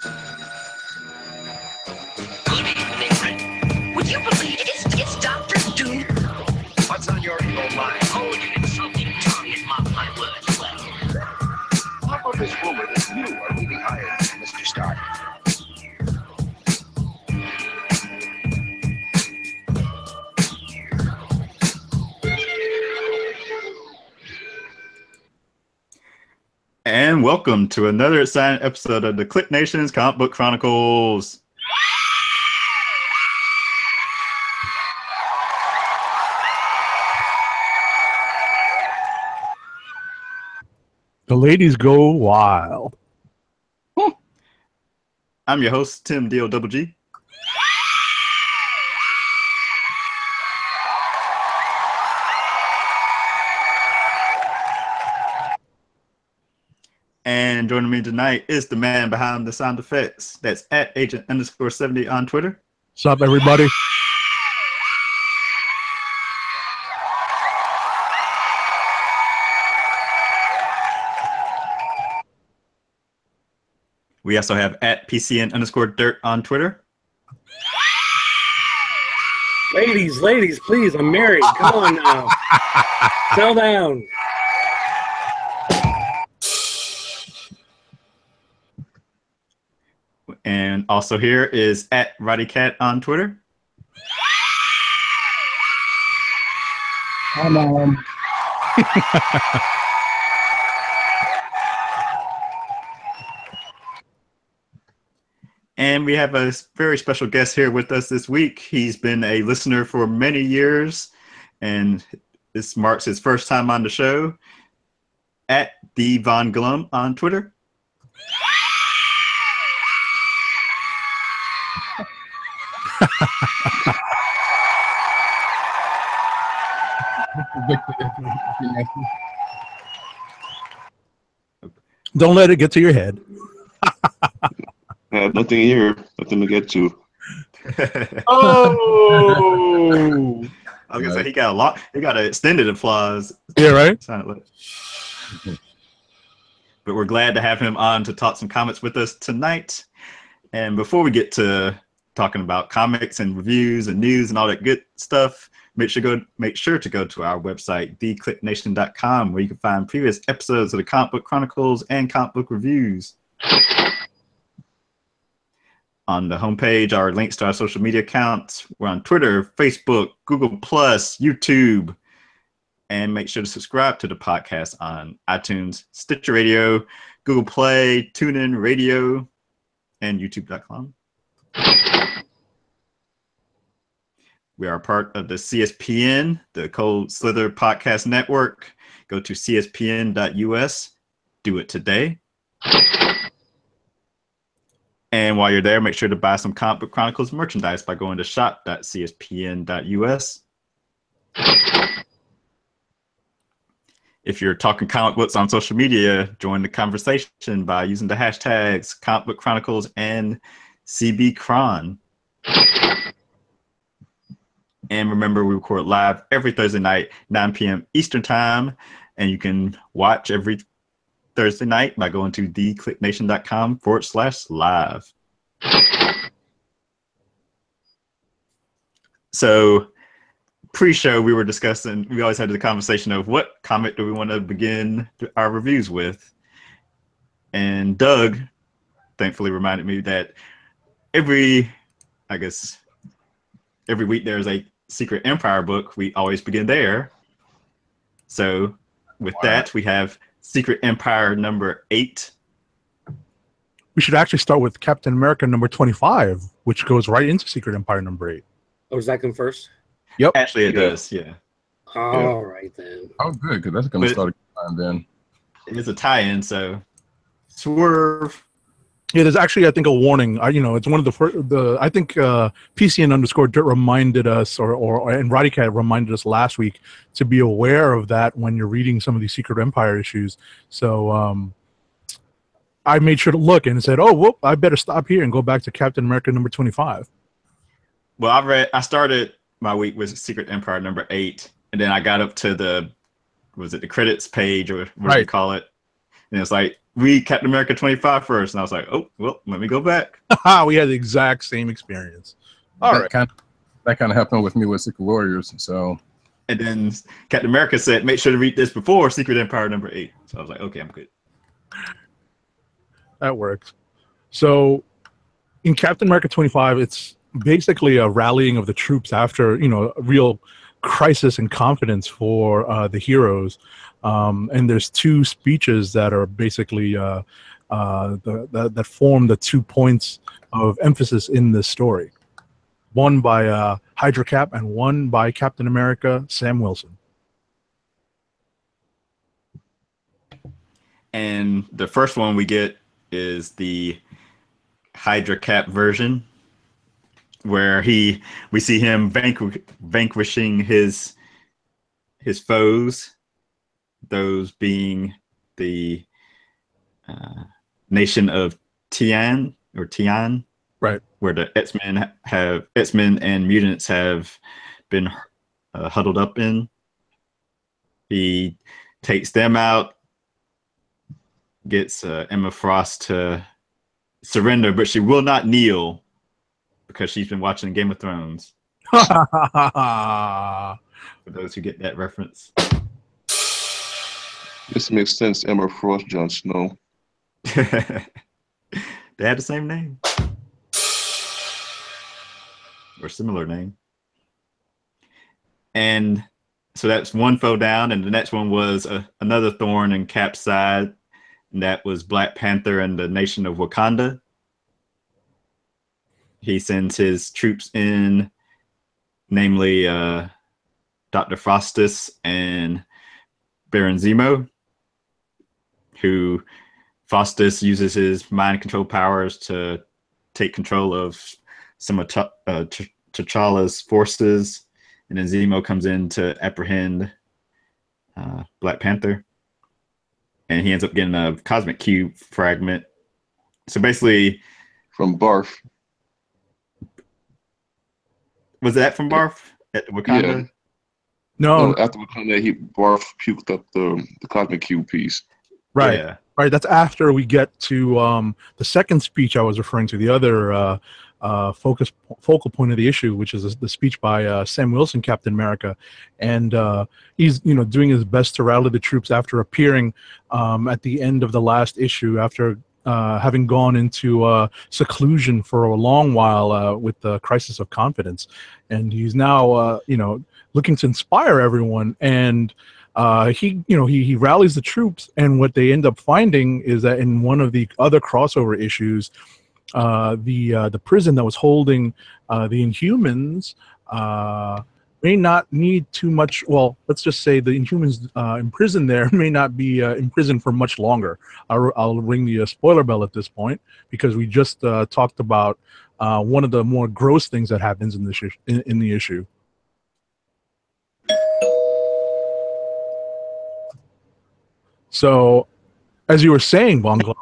Good evening. Would you believe it's Dr. Doom? What's on your evil mind? Oh, you insulting tongue is my words. Well, how about this rumor that you are really hired by Mr. Stark? And welcome to another exciting episode of the KLIQ Nation's Comic Book Chronicles. The ladies go wild. I'm your host, Tim D.O.G.G. And joining me tonight is the man behind the sound effects. That's at Agent_70 on Twitter. What's up, everybody? We also have at PCN_Dirt on Twitter. Ladies, please, I'm married. Come on now. Settle down. And also here is at RoddyCat on Twitter. Hi, Mom. And we have a very special guest here with us this week. He's been a listener for many years, and this marks his first time on the show. At D Von Glum on Twitter. Don't let it get to your head. I have nothing here, nothing to get to. Oh! I was gonna say he got a lot. He got an extended applause. Yeah, right. But we're glad to have him on to talk some comics with us tonight. And before we get to talking about comics and reviews and news and all that good stuff, make sure to go to our website, thekliqnation.com, where you can find previous episodes of the Comic Book Chronicles and comic book reviews. On the homepage are links to our social media accounts. We're on Twitter, Facebook, Google+, YouTube. And make sure to subscribe to the podcast on iTunes, Stitcher Radio, Google Play, TuneIn Radio, and YouTube.com. We are part of the CSPN, the Cold Slither Podcast Network. Go to cspn.us. Do it today. And while you're there, make sure to buy some Comic Book Chronicles merchandise by going to shop.cspn.us. If you're talking comic books on social media, join the conversation by using the hashtags Comic Book Chronicles and CBCron. And remember, we record live every Thursday night, 9 p.m. Eastern Time. And you can watch every Thursday night by going to thekliqnation.com/live. So pre-show, we were discussing, we always had the conversation of what comic do we want to begin our reviews with. And Doug thankfully reminded me that every week there's a Secret Empire book. We always begin there. So with that, we have Secret Empire number 8. We should actually start with Captain America number 25, which goes right into Secret Empire number 8. Oh, does that come first? Yep. Actually, it does, yeah. All right, then. Oh, good, because that's going to start a time then. It is a tie-in, so swerve. Yeah, there's actually, I think, a warning. It's one of the first. I think PCN_Dirt reminded us, and RoddyCat reminded us last week to be aware of that when you're reading some of these Secret Empire issues. So I made sure to look and said, "Oh, whoop! I better stop here and go back to Captain America number 25." Well, I started my week with Secret Empire number 8, and then I got up to the credits page, or what do you call it? And it's like, read Captain America 25 first. And I was like, oh, well, let me go back. We had the exact same experience. All right. That kind of happened with me with Secret Warriors. So, and then Captain America said, make sure to read this before Secret Empire number 8. So I was like, okay, I'm good. That works. So in Captain America 25, it's basically a rallying of the troops after, a real crisis and confidence for the heroes. And there's 2 speeches that are basically that form the 2 points of emphasis in this story. One by Hydra Cap and one by Captain America, Sam Wilson. And the first one we get is the Hydra Cap version, where we see him vanquishing his foes, those being the nation of Tian, right, where the X-Men and mutants have been huddled up in. He takes them out, gets Emma Frost to surrender, but she will not kneel because she's been watching Game of Thrones. For those who get that reference. This makes sense. Emma Frost, Jon Snow. They had the same name. Or similar name. And so that's one foe down, and the next one was another thorn in Cap's side, and that was Black Panther and the nation of Wakanda. He sends his troops in, namely Dr. Frostus and Baron Zemo, who Frostus uses his mind control powers to take control of some of T'Challa's forces, and then Zemo comes in to apprehend Black Panther, and he ends up getting a cosmic cube fragment. So basically, from Barf. Was that from Barf at Wakanda? Yeah. No, after Wakanda, Barf puked up the cosmic cube piece. Right. Yeah. Right. That's after we get to the second speech I was referring to, the other focal point of the issue, which is the speech by Sam Wilson, Captain America, and he's doing his best to rally the troops after appearing at the end of the last issue, after having gone into seclusion for a long while with the crisis of confidence, and he's now looking to inspire everyone. And he rallies the troops, and what they end up finding is that in one of the other crossover issues, the prison that was holding the Inhumans may not need too much. Well, let's just say the Inhumans imprisoned there may not be imprisoned for much longer. I'll ring the spoiler bell at this point, because we just talked about one of the more gross things that happens in the issue. So, as you were saying, Bongo,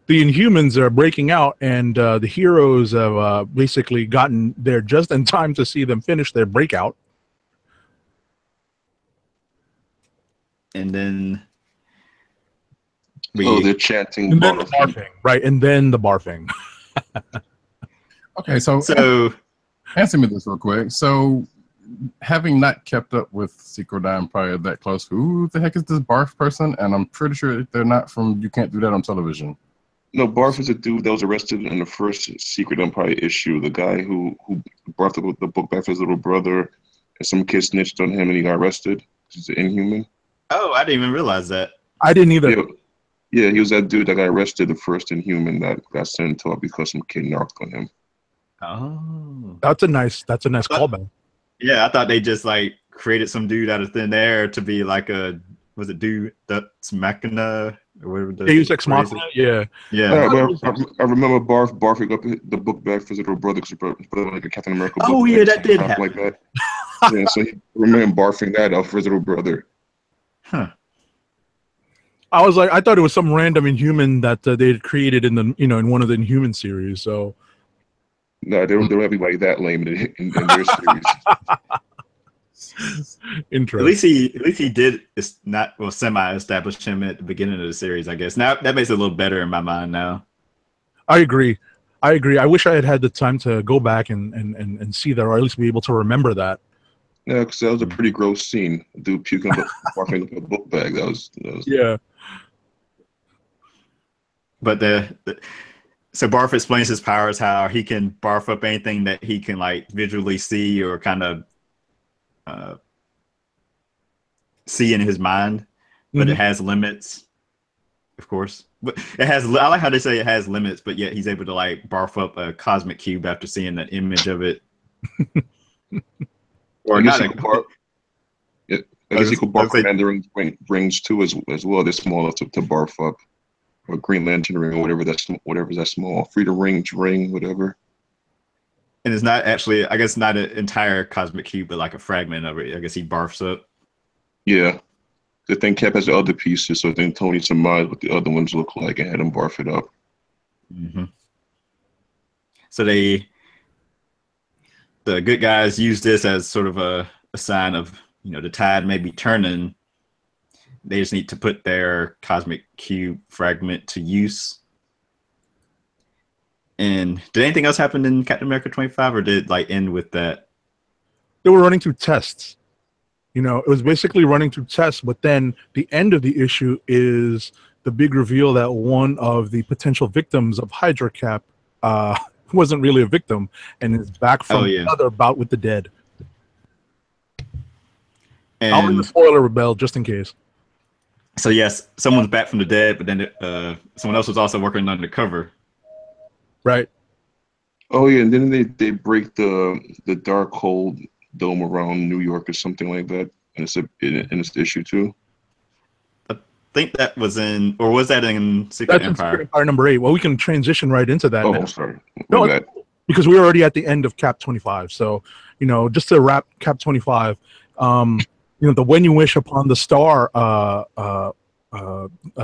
the Inhumans are breaking out, and the heroes have basically gotten there just in time to see them finish their breakout. And then they're chanting. And then the barfing, right? And then the barfing. Okay, so answer me this real quick. So, having not kept up with Secret Empire that close, who the heck is this Barf person? And I'm pretty sure they're not from You Can't Do That on Television. No, Barf is a dude that was arrested in the first Secret Empire issue. The guy who brought the book back for his little brother, and some kid snitched on him and he got arrested. He's an Inhuman. Oh, I didn't even realize that. I didn't either. Yeah, he was that dude that got arrested, the first Inhuman that got sent to because some kid knocked on him. Oh, that's a nice callback. Yeah, I thought they just created some dude out of thin air to be like was it dude that's Machina or whatever? Deus Ex Machina, yeah. I remember Barf barfing up the book bag for his little brother because he brought like a Captain America book. Oh yeah, that did happen. Like that. Yeah, so he remember barfing that out for his little brother. Huh. I thought it was some random Inhuman that they had created in the in one of the Inhuman series. So no, they don't have anybody that lame in their series. Interesting. At least he did. It's not semi-establish him at the beginning of the series. I guess now that makes it a little better in my mind now. I agree. I wish I had had the time to go back and see that, or at least be able to remember that. Yeah, because that was a pretty gross scene. Dude puking up, barfing up a book bag. That was Yeah. But so Barf explains his powers, how he can barf up anything that he can like visually see or kind of see in his mind, but it has limits, of course. But it has. I like how they say it has limits, but yet he's able to like barf up a cosmic cube after seeing the image of it. Or not. I guess he could barf Mandarin rings too as well. They're small enough to barf up. Or Green Lantern ring, or whatever's that small. Freedom ring, whatever. And it's not actually, I guess, not an entire cosmic cube, but like a fragment of it. I guess he barfs up. Yeah. The thing Cap has the other pieces, so then Tony surmised what the other ones look like and had him barf it up. Mm-hmm. So the good guys use this as sort of a sign of, the tide may be turning. They just need to put their cosmic cube fragment to use. And did anything else happen in Captain America 25, or did it like end with that? They were running through tests. It was basically running through tests, but then the end of the issue is the big reveal that one of the potential victims of Hydra Cap wasn't really a victim and is back from another bout with the dead. And I'll ring the spoiler bell just in case. So yes, someone's back from the dead, but then someone else was also working undercover. Right. Oh yeah, and then they break the dark hole dome around New York or something like that, and it's the issue too. I think that was in, or was that in Secret Empire? Secret Empire number 8. Well, we can transition right into that. Oh, now. Sorry. No, because we're already at the end of Cap 25. So, just to wrap Cap 25, the When You Wish Upon the Star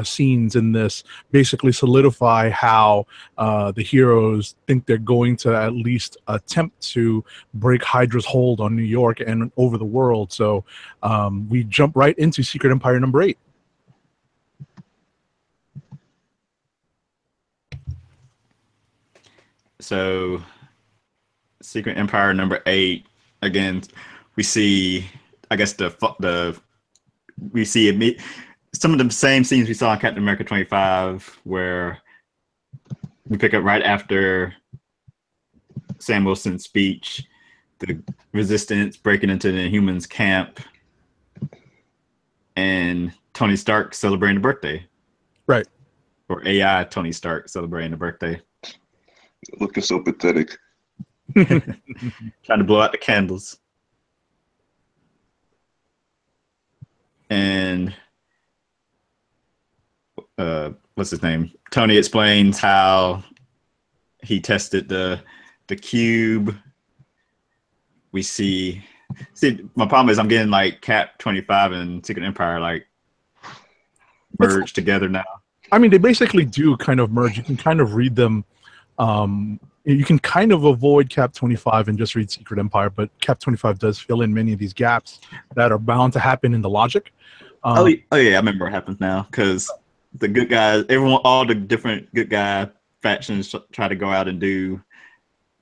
scenes in this basically solidify how the heroes think they're going to at least attempt to break Hydra's hold on New York and over the world. So we jump right into Secret Empire number 8. So Secret Empire number 8, again, we see, I guess we see some of the same scenes we saw in Captain America 25, where we pick up right after Sam Wilson's speech, the Resistance breaking into the Inhumans camp, and Tony Stark celebrating a birthday. Right. Or AI Tony Stark celebrating a birthday. Looking so pathetic. Trying to blow out the candles. And what's his name? Tony explains how he tested the cube. We see my problem is I'm getting like Cap 25 and Secret Empire like merged together now. I mean, they basically do kind of merge. You can kind of read them. You can kind of avoid Cap 25 and just read Secret Empire, but Cap 25 does fill in many of these gaps that are bound to happen in the logic. Oh yeah, I remember what happens now, because the good guys, all the different good guy factions try to go out and do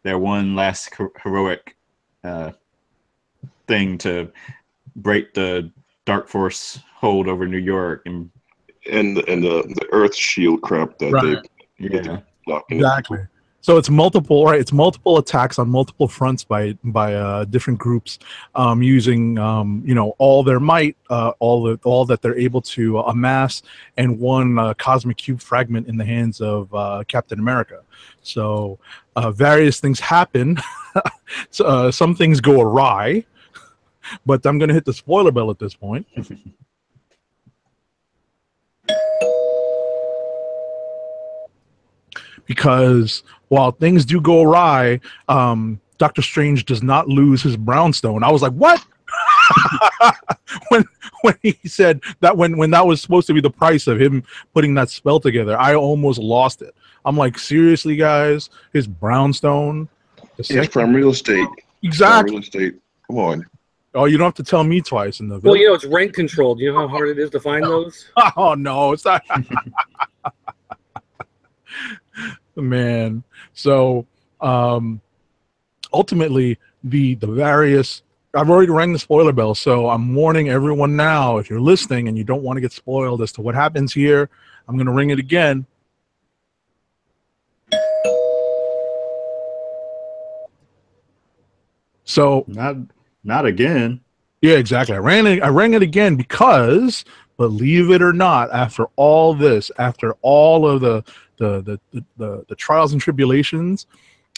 their one last heroic thing to break the Dark Force hold over New York and the Earth shield crap that they get to blocking. Exactly. So it's multiple, right? It's multiple attacks on multiple fronts by different groups, using all their might, all that they're able to amass, and one cosmic cube fragment in the hands of Captain America. So various things happen. So, some things go awry, but I'm going to hit the spoiler bell at this point. Because while things do go awry, Doctor Strange does not lose his brownstone. I was like, what? when he said that, when that was supposed to be the price of him putting that spell together, I almost lost it. I'm like, seriously, guys, his brownstone? It's from real estate. Exactly. Real estate. Come on. Oh, you don't have to tell me twice in the Well, village. it's rank controlled. You know how hard it is to find those? Oh no, it's not. Man. So ultimately the various, I've already rang the spoiler bell, so I'm warning everyone now, if you're listening and you don't want to get spoiled as to what happens here, I'm going to ring it again. So not again. yeah, exactly. I rang it again because, believe it or not, after all this, after all of the trials and tribulations,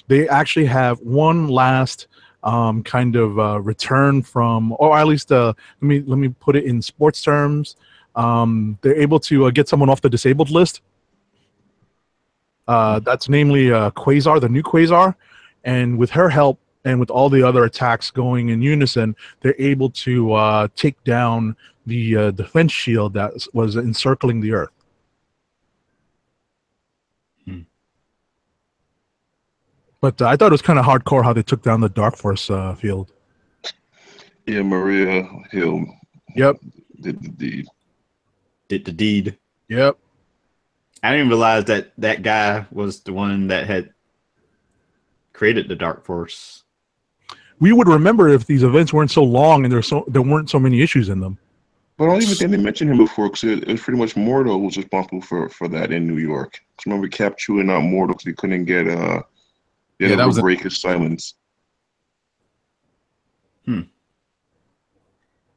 they actually have one last kind of return from, or at least let me put it in sports terms. They're able to get someone off the disabled list. That's namely Quasar, the new Quasar, and with her help and with all the other attacks going in unison, they're able to take down the defense shield that was encircling the Earth. But I thought it was kind of hardcore how they took down the Dark Force field. Yeah, Maria Hill. Yep. Did the deed. Did the deed. Yep. I didn't realize that guy was the one that had created the Dark Force. We would remember if these events weren't so long and there weren't so many issues in them. But I don't even think they mentioned him before, because it was pretty much Mordo who was responsible for that in New York. Because remember, Cap chewing out Mordo because he couldn't get that was break his silence.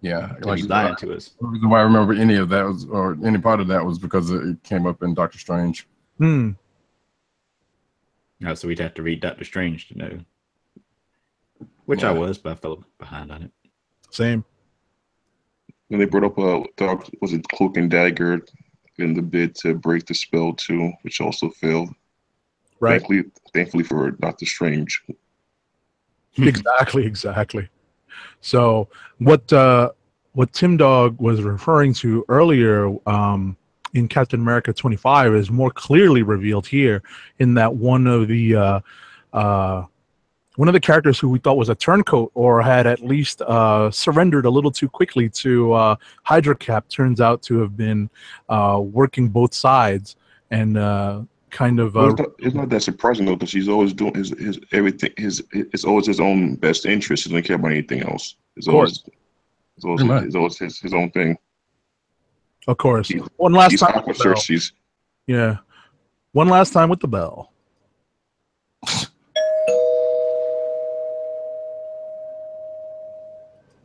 Yeah, Like he's lying to us. The reason why I remember any of that was, or any part of that, was because it came up in Doctor Strange. Oh, so we'd have to read Doctor Strange to know. Which I was, but I fell behind on it. Same. And they brought up was it Cloak and Dagger in the bid to break the spell too, which also failed. Right. Thankfully for Doctor Strange. Exactly. So what Tim Dog was referring to earlier in Captain America 25 is more clearly revealed here, in that one of the characters who we thought was a turncoat or had at least surrendered a little too quickly to Hydra Cap turns out to have been working both sides and kind of. It's not that surprising though, because he's always doing his everything. It's always his own best interest. He doesn't care about anything else. It's always his own thing. Of course. One last time. With Cersei's. Yeah. One last time with the bell.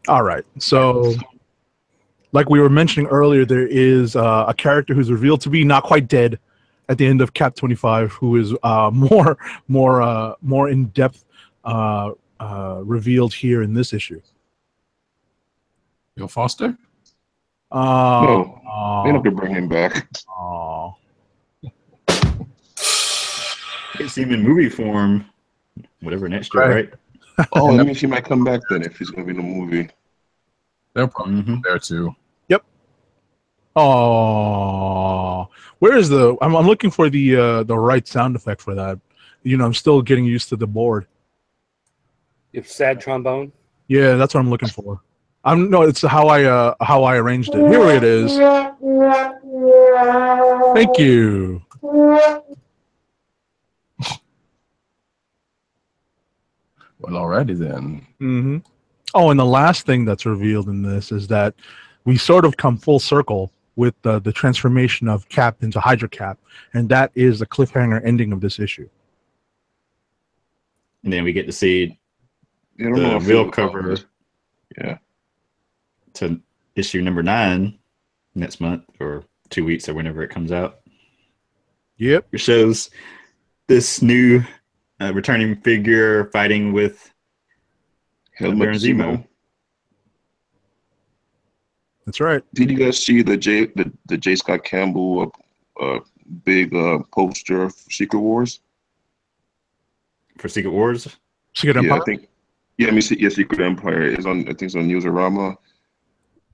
All right. So, like we were mentioning earlier, there is a character who's revealed to be not quite dead at the end of Cap 25, who is more in depth revealed here in this issue. Bill Foster? No, they don't have to bring him back. It's even movie form, whatever next year, right? Oh, that means he might come back then if he's going to be in the movie. They'll probably be there too. Yep. Oh, where is the? I'm looking for the right sound effect for that. You know, I'm still getting used to the board. It's sad trombone. Yeah, that's what I'm looking for. It's how I arranged it. Here it is. Thank you. Well, alrighty then. Mm-hmm. Oh, and the last thing that's revealed in this is that we sort of come full circle with the transformation of Cap into Hydra Cap, and that is the cliffhanger ending of this issue. And then we get to see the real cover. Yeah. To issue number 9 next month or 2 weeks or whenever it comes out. Yep. It shows this new returning figure fighting with Helmut Zemo. That's right. Did you guys see the J. Scott Campbell big poster for Secret Wars? For Secret Wars? Secret Empire? I think. Yeah, Secret Empire is on. I think it's on Newsarama.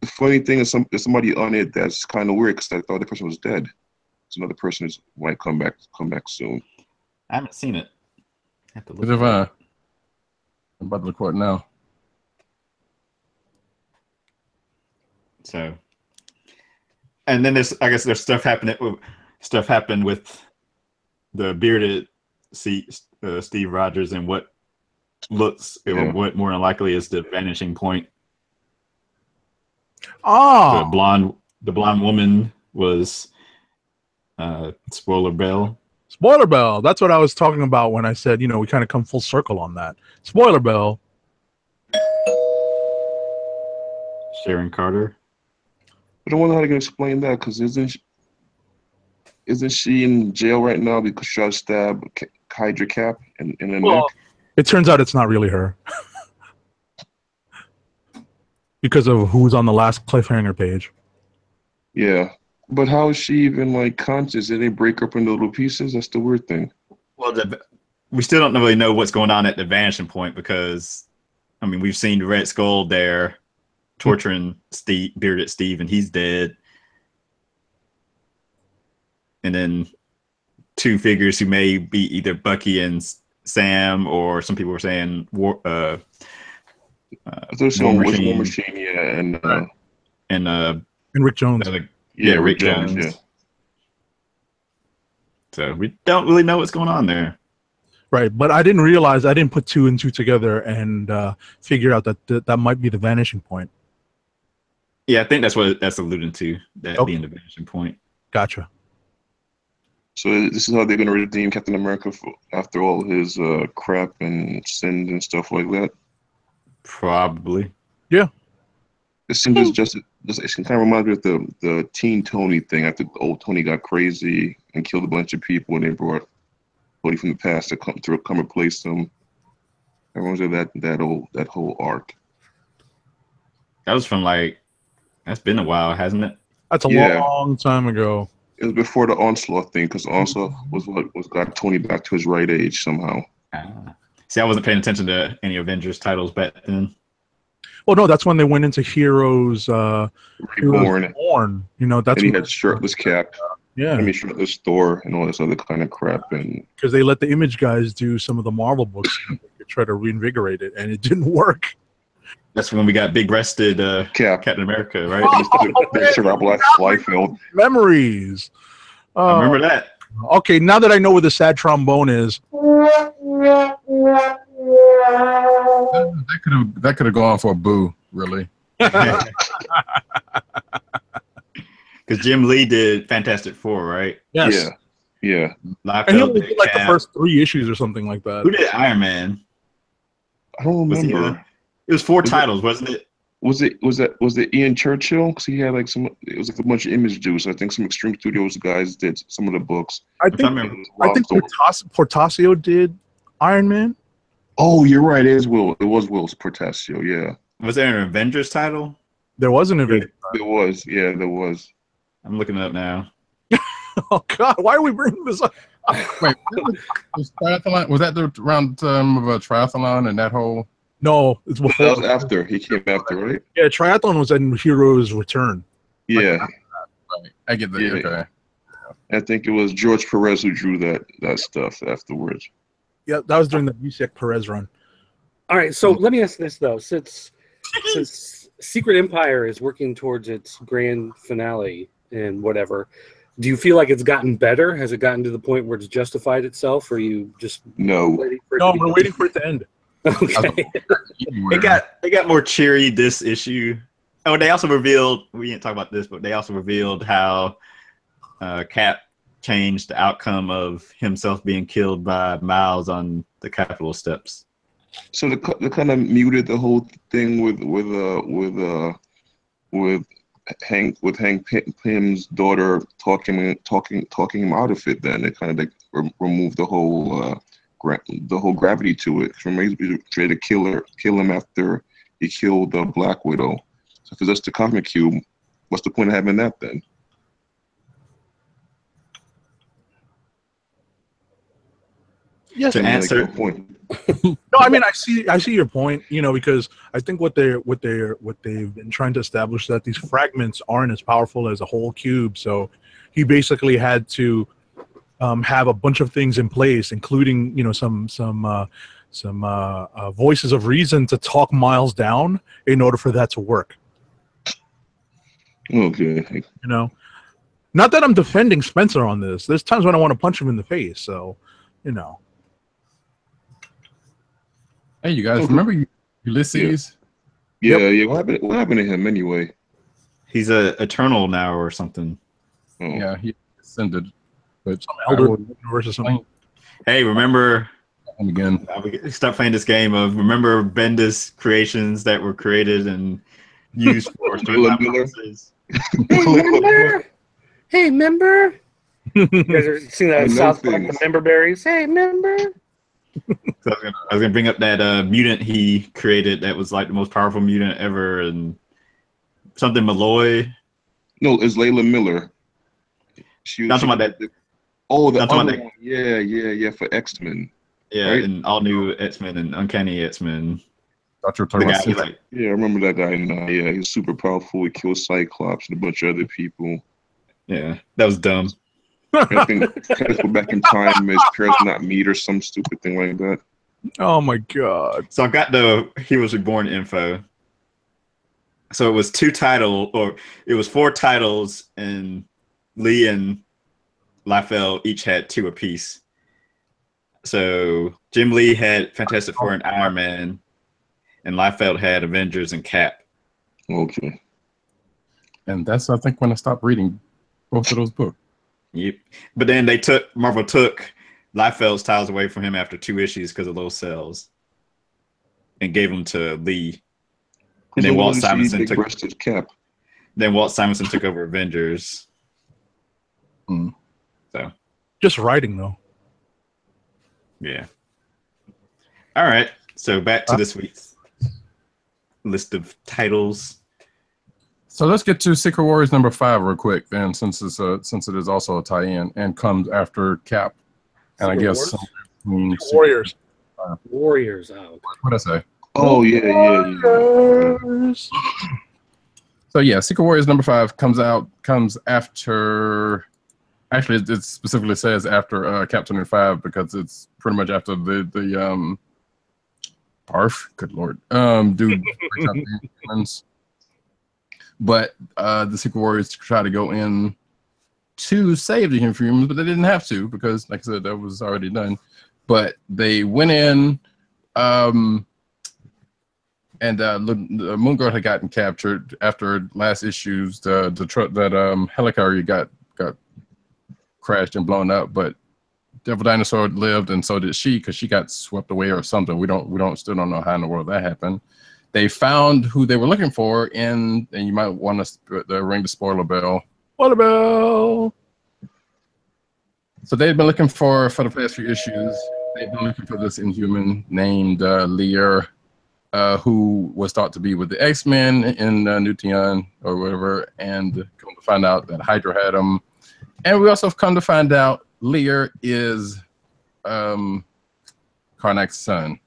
The funny thing is, there's somebody on it that's kind of weird, because I thought the person was dead. So another person might come back soon. I haven't seen it. I have to look. I'm about to look for it now. So, and then I guess there's stuff happened with the bearded Steve Rogers and what what more than likely is the vanishing point. Oh, The blonde woman was Spoiler Bell. Spoiler Bell. That's what I was talking about when I said, we kind of come full circle on that. Spoiler Bell. Sharon Carter. I don't know how to explain that because isn't she in jail right now because she tried to stab Hydra Cap in the neck? It turns out it's not really her. Because of who's on the last cliffhanger page. Yeah. But how is she even like conscious? Did they break up into little pieces? That's the weird thing. Well, we still don't really know what's going on at the vanishing point because, I mean, we've seen the Red Skull there torturing bearded Steve, and he's dead. And then two figures who may be either Bucky and Sam, or some people were saying War Machine, yeah, and Rick Jones. Rick Jones. Yeah. So we don't really know what's going on there. Right, but I didn't put two and two together and figure out that might be the vanishing point. Yeah, I think that's what that's alluding to, that being the vanishing point. Gotcha. So this is how they're going to redeem Captain America after all his crap and sins and stuff like that? Probably. Yeah. It seems it kind of reminds me of the Teen Tony thing. After old Tony got crazy and killed a bunch of people, and they brought Tony from the past to come replace him. I remember that whole arc. That was from that's been a while, hasn't it? That's a long time ago. It was before the Onslaught thing, because Onslaught was what got Tony back to his right age somehow. See, I wasn't paying attention to any Avengers titles back then. Well, no, that's when they went into Heroes Reborn. That's and he had shirtless Cap. Shirtless Thor and all this other kind of crap. And because they let the Image guys do some of the Marvel books to try to reinvigorate it, and it didn't work. That's when we got big-breasted Captain America, right? Liefeld. Memories. I remember that. Okay, now that I know where the sad trombone is. That could have gone for a boo, really. Because Jim Lee did Fantastic Four, right? Yes. Yeah. And he only did the first 3 issues or something like that. Who did Iron Man? I don't remember. It was 4 titles, wasn't it? Was it Ian Churchill? Because he had it was a bunch of Image dudes. I think some Extreme Studios guys did some of the books. I think Portasio did Iron Man. Oh, you're right. It was Will's Portasio. Yeah. Was there an Avengers title? There was an Avengers. There was. Yeah, there was. I'm looking it up now. Oh God, why are we bringing this up? Wait, was that around the time of a triathlon and that whole? No, it's before. That was after. He came after, right? Yeah, triathlon was in Heroes Return. Yeah. Right. I get that. Yeah. Okay. I think it was George Perez who drew that stuff afterwards. Yeah, that was during the Yusek Perez run. All right, so let me ask this though: since Secret Empire is working towards its grand finale and whatever, do you feel like it's gotten better? Has it gotten to the point where it's justified itself, or are you just No? We're waiting for it to end. Okay. It got more cheery this issue. Oh, they also revealed, we didn't talk about this, but they also revealed how Cap changed the outcome of himself being killed by Miles on the Capitol steps. So they kind of muted the whole thing with Hank Pym's daughter talking him out of it. Then it kind of removed the whole gravity to it. From he tried to kill him after he killed the Black Widow. So if it's just the comic cube, what's the point of having that then? Yes, to answer. Point. No, I mean I see your point. Because I think what they've been trying to establish that these fragments aren't as powerful as a whole cube. So he basically had to have a bunch of things in place, including some voices of reason to talk Miles down in order for that to work. Okay. You know, not that I'm defending Spencer on this. There's times when I want to punch him in the face. So, you know. Hey, you guys, remember Ulysses? Yeah. What happened to him anyway? He's a eternal now or something. Oh. Yeah, he ascended. But Some elder universe or something. Hey, remember? And again, stop playing this game of remember Bendis creations that were created and used for storyline purposes. Hey, member. You guys are seeing that in South Park, the member berries. Hey, member. So I was gonna bring up that mutant he created that was like the most powerful mutant ever, and something Malloy. No, it's Layla Miller. Not talking about that. Oh, the other one. Yeah, for X-Men. Yeah, right? And all new X-Men and Uncanny X-Men. Thought you were talking about like, yeah, I remember that guy now. Yeah, he's super powerful. He killed Cyclops and a bunch of other people. Yeah, that was dumb. I think go back in time, his parents not meet or some stupid thing like that. Oh my god. So I got the He Was Reborn info. So it was it was 4 titles, and Lee and Liefeld each had 2 apiece. So Jim Lee had Fantastic Four and Iron Man, and Liefeld had Avengers and Cap. Okay. And that's, I think, when I stopped reading both of those books. Yep. But then Marvel took Liefeld's titles away from him after 2 issues because of those cells, and gave them to Lee. And then Walt Simonson took Cap. Then Walt Simonson took over Avengers. So just writing though. Yeah. All right. So back to this week's list of titles. So let's get to Secret Warriors number 5 real quick, then, since it is also a tie-in and comes after Cap, and Secret I guess Warriors. Warriors. Oh, what did I say? Oh yeah. So yeah, Secret Warriors number 5 comes after. Actually, it specifically says after Captain 5 because it's pretty much after the Barf. Good lord, dude. But the Secret Warriors try to go in to save the Inhumans, but they didn't have to because, like I said, that was already done. But they went in, and the Moon Girl had gotten captured after last issues. The truck that helicarrier got crashed and blown up, but Devil Dinosaur lived, and so did she, because she got swept away or something. We still don't know how in the world that happened. They found who they were looking for, and you might want to ring the spoiler bell. Spoiler bell. So they've been looking for the past few issues. They've been looking for this Inhuman named Lear, who was thought to be with the X-Men in Newton or whatever, and come to find out that Hydra had him. And we also have come to find out Lear is Karnak's son.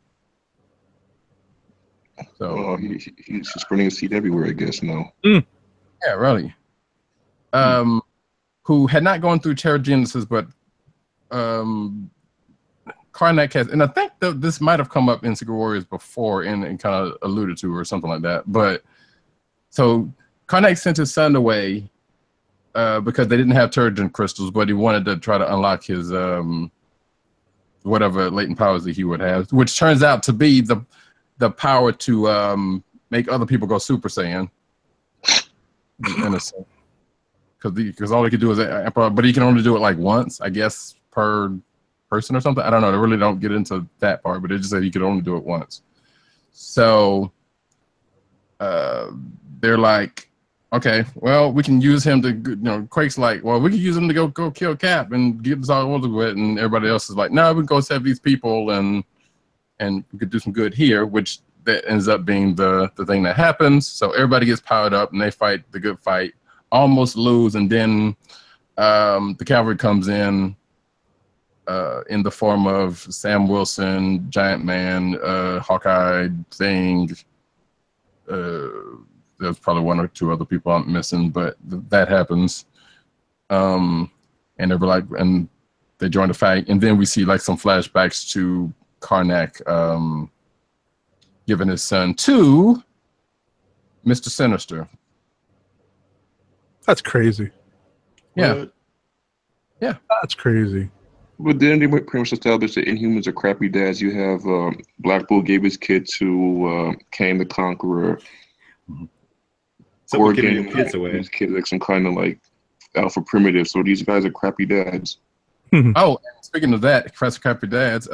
So he's spreading his seed everywhere, I guess now. Yeah, really. Who had not gone through Terrigenesis, but Karnak has, and I think this might have come up in Secret Warriors before and kind of alluded to or something like that. But so Karnak sent his son away because they didn't have Terrigen crystals, but he wanted to try to unlock his whatever latent powers that he would have, which turns out to be the power to make other people go Super Saiyan. In a sense. Because all he could do is, but he can only do it like once, I guess, per person or something. I don't know. They really don't get into that part, but they just said he could only do it once. So they're like, okay, well, we can use him to, Quake's like, well, we can use him to go kill Cap and get this all over with. And everybody else is like, no, we can go save these people and we could do some good here, which that ends up being the thing that happens. So everybody gets powered up and they fight the good fight, almost lose, and then the cavalry comes in the form of Sam Wilson, Giant Man, Hawkeye, Thing. There's probably 1 or 2 other people I'm missing, but that happens. And they're like, and they join the fight, and then we see like some flashbacks to Karnak giving his son to Mr. Sinister. That's crazy. Yeah. What? That's crazy. But then they pretty much established that Inhumans are crappy dads. You have Black Bull gave his kid to Kang the Conqueror. So we're giving Gorgon your kids away. his kid like some kind of like alpha primitive. So these guys are crappy dads. Oh, and speaking of that, Professor Crappy Dads,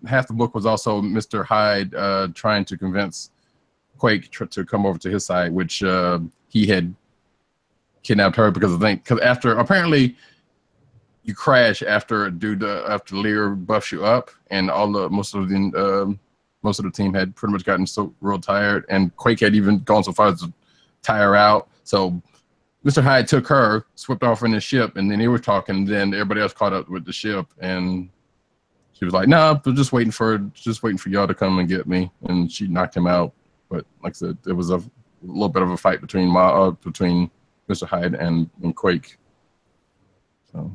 half the book was also Mr. Hyde trying to convince Quake to come over to his side, which he had kidnapped her because after apparently you crash after after Lear buffs you up, and most of the team had pretty much gotten so real tired, and Quake had even gone so far as to tire her out. So Mr. Hyde took her, swept off in his ship, and then they were talking. Then everybody else caught up with the ship, and she was like, "No, I'm just waiting for y'all to come and get me." And she knocked him out. But like I said, it was a little bit of a fight between Mr. Hyde and Quake. So.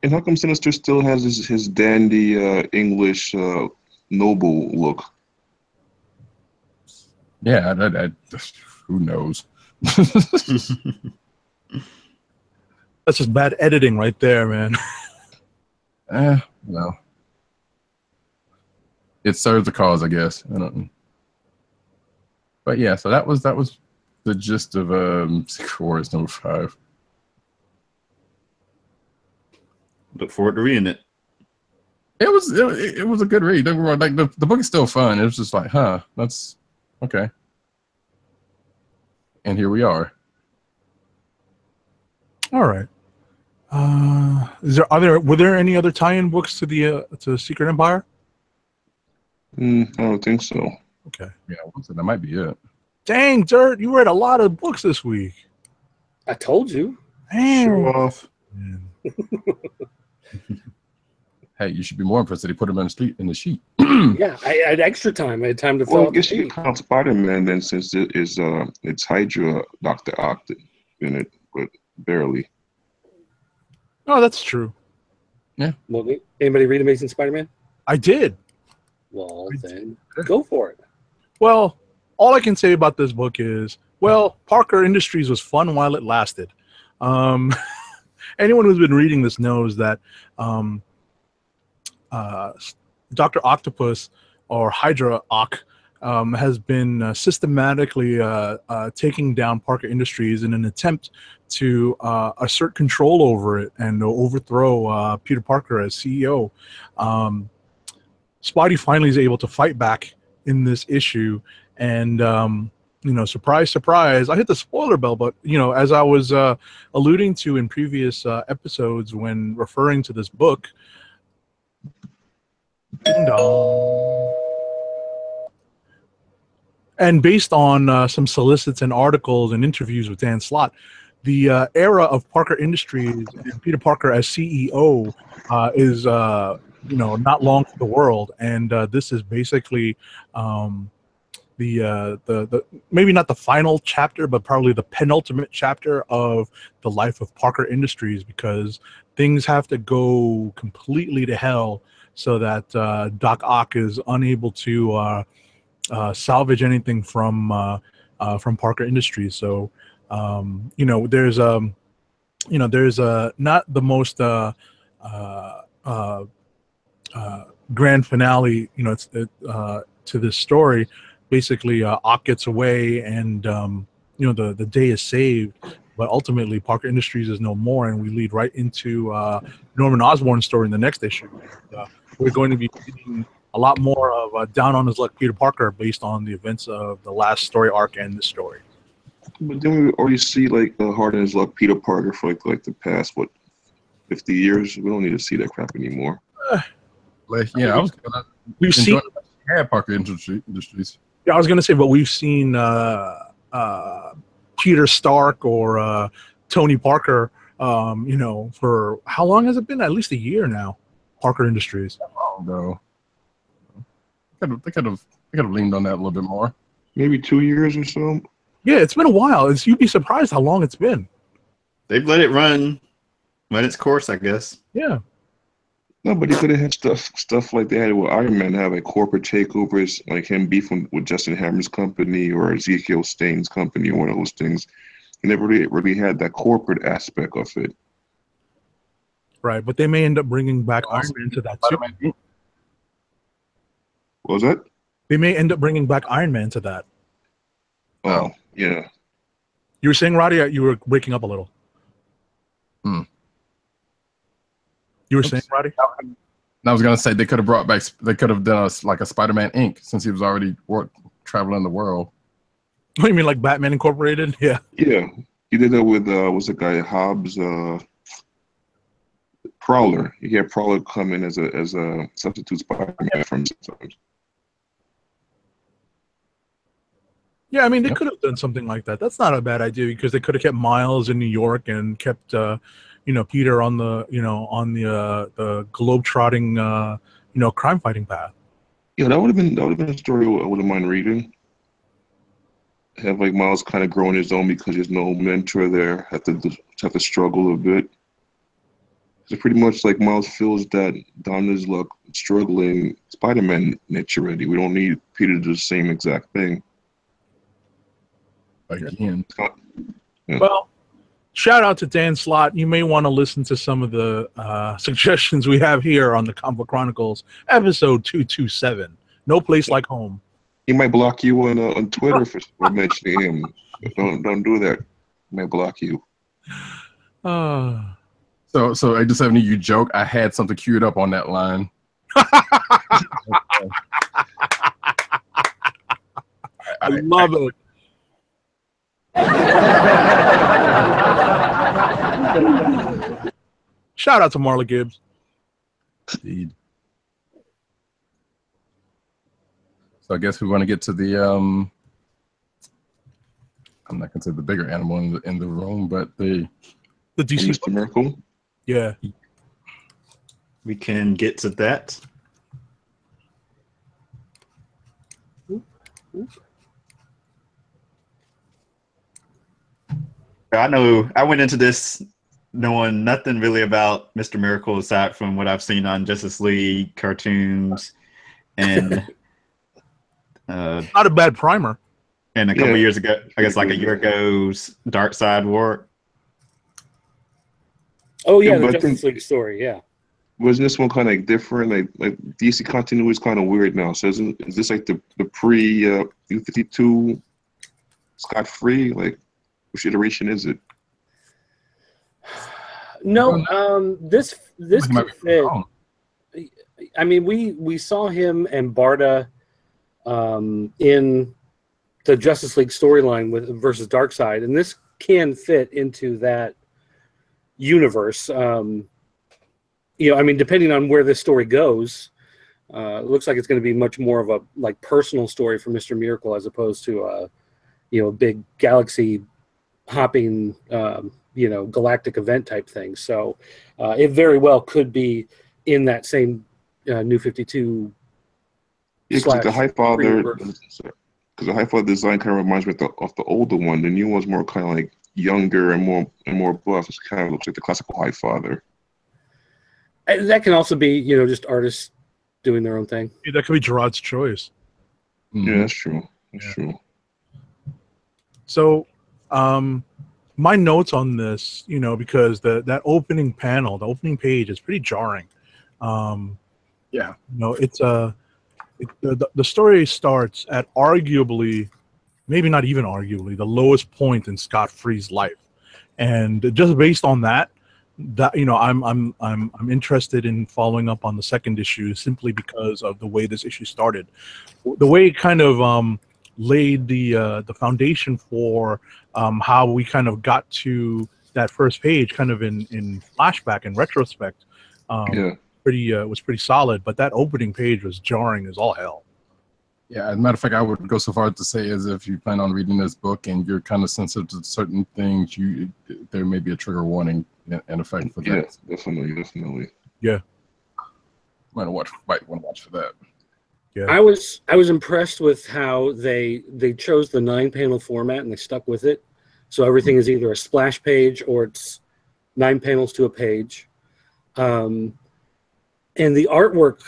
And how come Sinister still has his dandy English noble look? Yeah, who knows? That's just bad editing right there, man. No. It serves the cause, I guess. I don't know. But yeah, so that was the gist of Secret Wars number 5. Look forward to reading it. It was a good read. Don't get me wrong. Like the book is still fun. It was just like, that's okay. And here we are. All right. Were there any other tie-in books to Secret Empire? I don't think so. Okay. Yeah, that might be it. Dang, Dirt, you read a lot of books this week. I told you. Show off. Man. Hey, you should be more impressed that he put him in the sheet. Yeah, I had extra time. I had time to fill Well, I out guess the you sheet. could count Spider-Man then, since it's Hydra, Dr. Octa in it, but barely. Oh, that's true. Well, anybody read Amazing Spider-Man? I did. Well, then go for it. Well, all I can say about this book is, Parker Industries was fun while it lasted. Anyone who's been reading this knows that Dr. Octopus, or Hydra Ock, has been systematically taking down Parker Industries in an attempt to assert control over it and overthrow Peter Parker as CEO. Spidey finally is able to fight back in this issue, and surprise, surprise, I hit the spoiler bell, but as I was alluding to in previous episodes when referring to this book, ding dong. And based on some solicits and articles and interviews with Dan Slott, the era of Parker Industries and Peter Parker as CEO is not long for the world, and this is basically the maybe not the final chapter, but probably the penultimate chapter of the life of Parker Industries, because things have to go completely to hell so that Doc Ock is unable to salvage anything from Parker Industries. So there's not the most grand finale to this story. Basically, Ock gets away, and the day is saved, but ultimately Parker Industries is no more, and we lead right into Norman Osborn's story in the next issue. We're going to be reading a lot more of down on his luck Peter Parker based on the events of the last story arc and this story. But then we already see like hard on his luck Peter Parker for like the past 50 years. We don't need to see that crap anymore. We've seen Parker Industries. Yeah, I was gonna say, but we've seen Peter Stark or Tony Parker. For how long has it been? At least a year now. Parker Industries. Oh no. They could have leaned on that a little bit more. Maybe 2 years or so. Yeah, it's been a while. You'd be surprised how long it's been. They've let it run its course, I guess. Yeah. No, but he could have had stuff like they had with Iron Man, have like corporate takeovers, like him beefing with Justin Hammer's company or Ezekiel Stain's company or one of those things. He never really had that corporate aspect of it. Right, but they may end up bringing back Iron Man to that too. What was that? They may end up bringing back Iron Man to that. Oh, yeah. You were saying, Roddy, you were breaking up a little. You were saying, Roddy? I was gonna say they could have brought back. They could have done like a Spider-Man Inc. since he was already traveling the world. Oh, you mean like Batman Incorporated? Yeah. Yeah, he did that with what's the guy Hobbs? Prowler. He had Prowler come in as a substitute Spider-Man from sometimes. Yeah, I mean they could have done something like that. That's not a bad idea because they could have kept Miles in New York and kept Peter on the the globe-trotting crime fighting path. Yeah, that would have been a story I wouldn't mind reading. Have like Miles kind of grow on his own because there's no mentor there. Have to struggle a bit. It's pretty much like Miles feels that Don is like struggling Spider-Man niche already. We don't need Peter to do the same exact thing. Again. Yeah. Well, shout out to Dan Slott. You may want to listen to some of the suggestions we have here on the Comic Book Chronicles, episode 227. No place like home. He might block you on Twitter for mentioning him. Don't do that. He might block you. So I just having you joke. I had something queued up on that line. I love it. Shout out to Marla Gibbs. Indeed. So I guess we want to get to the I'm not gonna say the bigger animal in the room, but the DC Mr. Miracle. Yeah. We can get to that. I know I went into this knowing nothing really about Mr. Miracle aside from what I've seen on Justice League cartoons and not a bad primer. And a couple years ago, I guess like a year ago's Dark Side War. Oh yeah, the Justice League story, yeah. Wasn't this one kind of like different? Like DC continuity is kind of weird now. So is this like the pre New 52 Scott Free? Like which iteration is it? No, this could fit. I mean, we saw him and Barda in the Justice League storyline versus Darkseid, and this can fit into that universe. I mean, depending on where this story goes, it looks like it's going to be much more of a like personal story for Mr. Miracle as opposed to a big galaxy hopping galactic event type thing. So it very well could be in that same New 52. Yeah, because the High Father, design kind of reminds me of the older one. The new one's more kind of like younger and more buff. It kind of looks like the classical High Father. And that can also be just artists doing their own thing. Yeah, that could be Gerard's choice. Yeah, that's true. That's true. So, my notes on this, because that opening panel, the opening page is pretty jarring. It's the story starts at arguably, maybe not even arguably, the lowest point in Scott Free's life, and just based on that I'm interested in following up on the second issue simply because of the way this issue started, the way it kind of laid the foundation for how we kind of got to that first page, kind of in flashback and retrospect. Was pretty solid, but that opening page was jarring as all hell. Yeah, as a matter of fact, I would go so far to say as if you plan on reading this book and you're kind of sensitive to certain things, there may be a trigger warning in effect for that. Yeah, definitely. Yeah. Might want to watch for that. Yeah. I was impressed with how they chose the 9-panel format and they stuck with it. So everything is either a splash page or it's 9 panels to a page. And the artwork,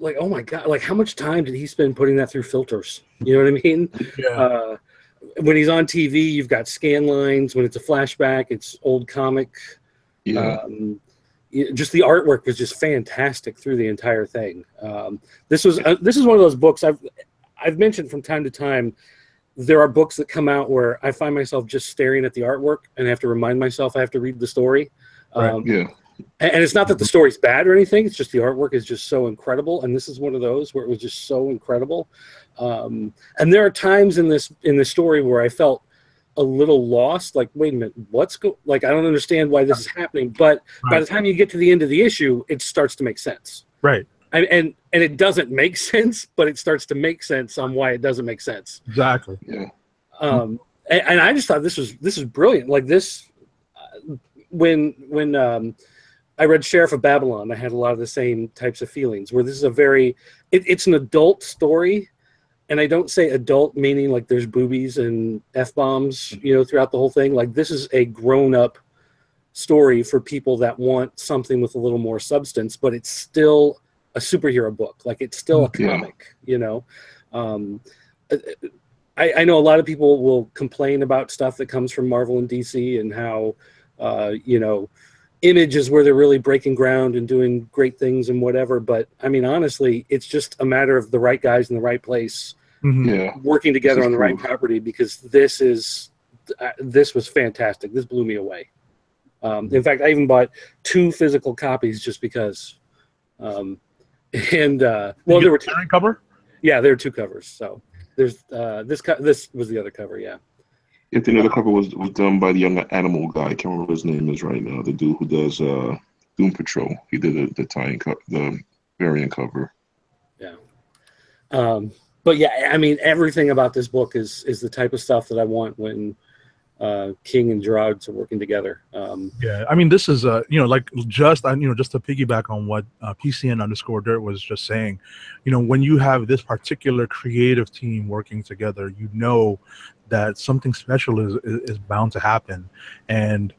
like, oh my God, like how much time did he spend putting that through filters? You know what I mean? Yeah. when he's on TV, you've got scan lines. When it's a flashback, it's old comic. Yeah. Just the artwork was just fantastic through the entire thing. This is one of those books I've mentioned from time to time. There are books that come out where I find myself just staring at the artwork and I have to remind myself I have to read the story. Yeah. And it's not that the story's bad or anything. It's just the artwork is just so incredible. And this is one of those where it was just so incredible. And there are times in this story where I felt a little lost. Like, wait a minute, I don't understand why this is happening. But by the time you get to the end of the issue, it starts to make sense. Right. And it doesn't make sense, but it starts to make sense on why it doesn't make sense. Exactly. Yeah. And I just thought this was brilliant. Like this, when I read Sheriff of Babylon, I had a lot of the same types of feelings. Where this is it's an adult story, and I don't say adult meaning like there's boobies and F-bombs, throughout the whole thing. Like this is a grown-up story for people that want something with a little more substance, but it's still a superhero book. Like it's still a comic, I know a lot of people will complain about stuff that comes from Marvel and DC and how, Image is where they're really breaking ground and doing great things and whatever. But I mean, honestly, it's just a matter of the right guys in the right place, working together on the right property, because this was fantastic. This blew me away. In fact, I even bought 2 physical copies just because. There were 2 cover. Yeah, there were 2 covers. So there's this was the other cover. Yeah. I think the other cover was done by the young animal guy. I can't remember what his name is right now. The dude who does Doom Patrol. He did the variant cover. Yeah. But yeah, I mean, everything about this book is the type of stuff that I want when King and Gerards are working together. Yeah, I mean, this is just to piggyback on what PCN_Dirt was just saying, when you have this particular creative team working together, that something special is bound to happen. And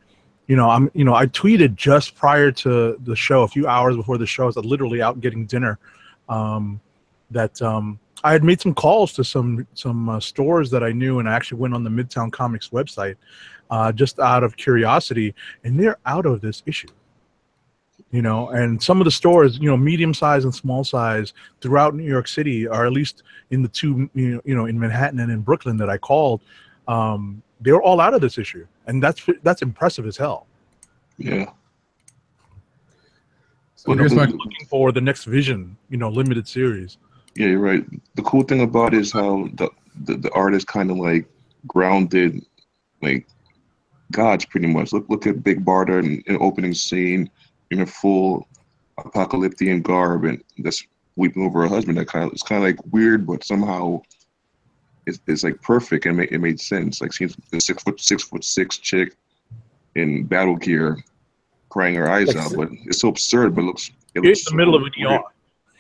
I tweeted just prior to the show, a few hours before the show, I was literally out getting dinner, that I had made some calls to some stores that I knew, and I actually went on the Midtown Comics website just out of curiosity, and they're out of this issue. And some of the stores, medium size and small size throughout New York City, or at least in the 2, in Manhattan and in Brooklyn that I called, they're all out of this issue, and that's impressive as hell. Yeah. So here's my looking for the next Vision, limited series. Yeah, you're right. The cool thing about it is how the art is kind of like grounded, like gods pretty much. Look at Big Barda in opening scene in a full apocalyptic garb, and that's weeping over her husband. It's kind of like weird, but somehow it's like perfect, and it made sense. Like she's a 6'6" chick in battle gear, crying her eyes out, but it's so absurd. But it looks in the middle of an ER.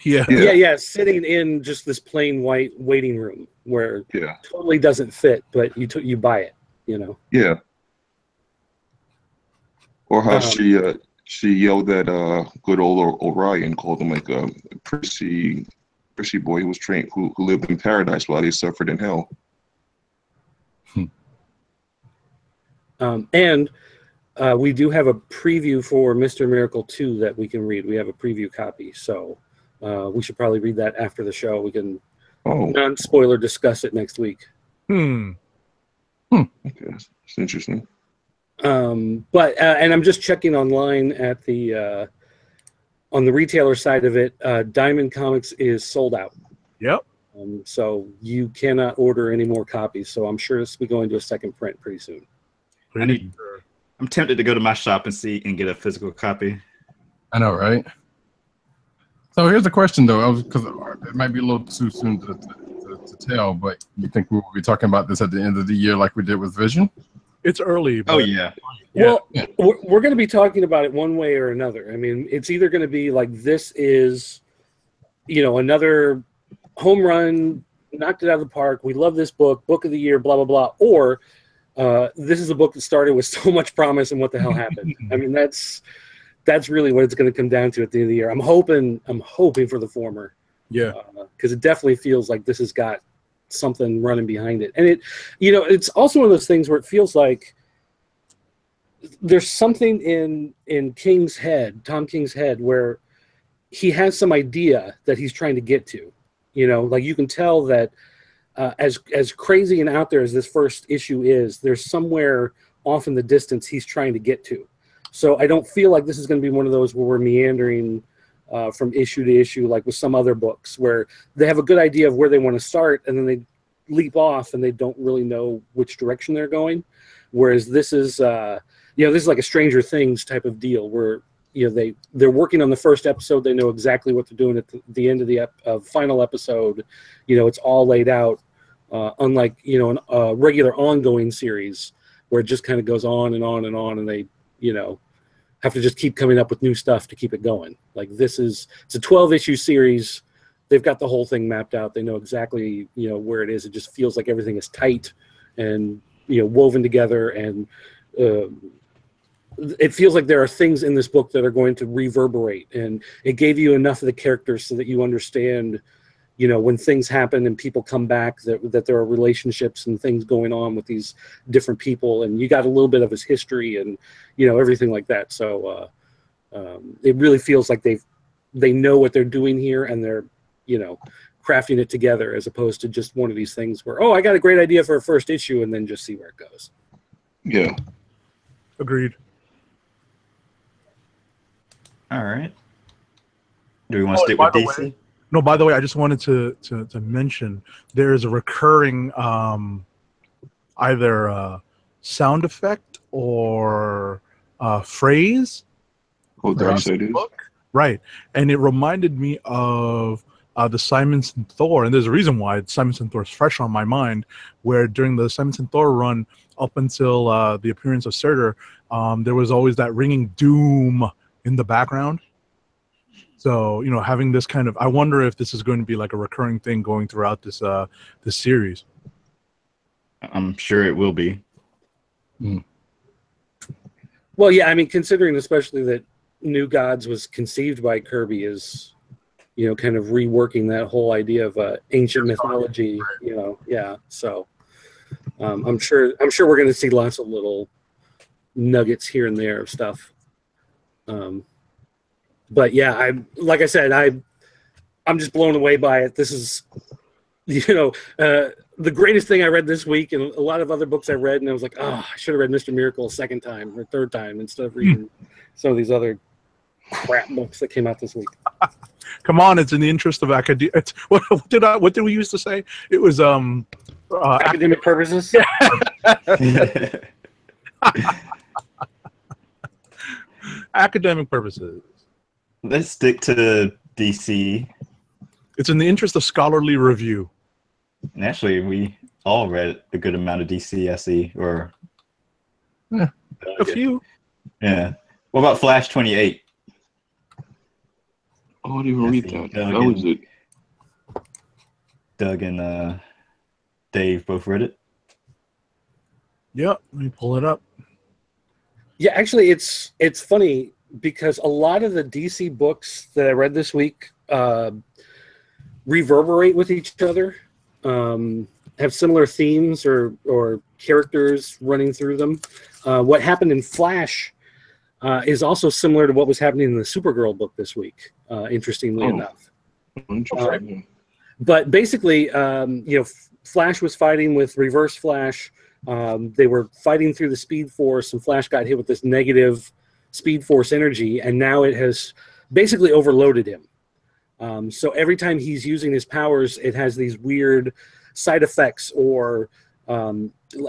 Yeah, sitting in just this plain white waiting room where totally doesn't fit, but you buy it, Yeah. Or how she yelled at good old Orion, called him like a prissy boy who was trained, who lived in paradise while he suffered in hell. And we do have a preview for Mr. Miracle 2 that we can read. We have a preview copy, so we should probably read that after the show. We can non-spoiler discuss it next week. Okay, that's interesting. But I'm just checking online at the on the retailer side of it. Diamond Comics is sold out. Yep. So you cannot order any more copies. So I'm sure this will be going to a second print pretty soon. I'm tempted to go to my shop and get a physical copy. I know, right? So here's the question, though, because it might be a little too soon to tell, but you think we will be talking about this at the end of the year like we did with Vision? It's early. But yeah. Well, we're going to be talking about it one way or another. I mean, it's either going to be like this is, another home run, knocked it out of the park. We love this book of the year, blah, blah, blah. Or this is a book that started with so much promise and what the hell happened. I mean, that's really what it's going to come down to at the end of the year. I'm hoping for the former. Yeah. Because it definitely feels like this has got something running behind it. And it's also one of those things where it feels like there's something in King's head, Tom King's head, where he has some idea that he's trying to get to. Like you can tell that as crazy and out there as this first issue is, there's somewhere off in the distance he's trying to get to. So I don't feel like this is going to be one of those where we're meandering from issue to issue, like with some other books where they have a good idea of where they want to start and then they leap off and they don't really know which direction they're going. Whereas this is, this is like a Stranger Things type of deal where, they're working on the first episode. They know exactly what they're doing at the end of the final episode. It's all laid out, unlike, a regular ongoing series where it just kind of goes on and on and on, and they, have to just keep coming up with new stuff to keep it going. Like it's a 12-issue series. They've got the whole thing mapped out. They know exactly, where it is. It just feels like everything is tight and, woven together, and it feels like there are things in this book that are going to reverberate, and it gave you enough of the characters so that you understand, when things happen and people come back, that there are relationships and things going on with these different people, and you got a little bit of his history and, everything like that. So it really feels like they know what they're doing here, and they're, crafting it together, as opposed to just one of these things where, I got a great idea for a first issue and then just see where it goes. Yeah. Agreed. All right. Do we want to stick with DC? No, by the way, I just wanted to mention there is a recurring either sound effect or phrase. Oh, Darkseid is. Right. And it reminded me of the Simonson Thor. And there's a reason why Simonson Thor is fresh on my mind, where during the Simonson Thor run, up until the appearance of Surtur, there was always that ringing doom in the background. So, having this kind of, I wonder if this is going to be like a recurring thing going throughout this series. I'm sure it will be. Mm. Well, yeah, I mean, considering especially that New Gods was conceived by Kirby as, kind of reworking that whole idea of ancient mythology, yeah. So I'm sure we're going to see lots of little nuggets here and there of stuff. But yeah, I'm just blown away by it. This is, the greatest thing I read this week, and a lot of other books I read, and I was like, I should have read Mr. Miracle a second time or third time instead of reading some of these other crap books that came out this week. Come on, it's in the interest of academia. What did we used to say? It was academic purposes. Academic purposes. Let's stick to DC. It's in the interest of scholarly review. And actually, we all read a good amount of DC, I see, or a few. Yeah. What about Flash 28? Oh, I didn't even read that. That was it. Doug and Dave both read it. Yep, let me pull it up. Yeah, actually, it's funny because a lot of the DC books that I read this week reverberate with each other, have similar themes or characters running through them. What happened in Flash is also similar to what was happening in the Supergirl book this week, interestingly enough. Interesting. But basically, Flash was fighting with Reverse Flash. They were fighting through the Speed Force, and Flash got hit with this negative Speed Force energy, and now it has basically overloaded him. So every time he's using his powers, it has these weird side effects, or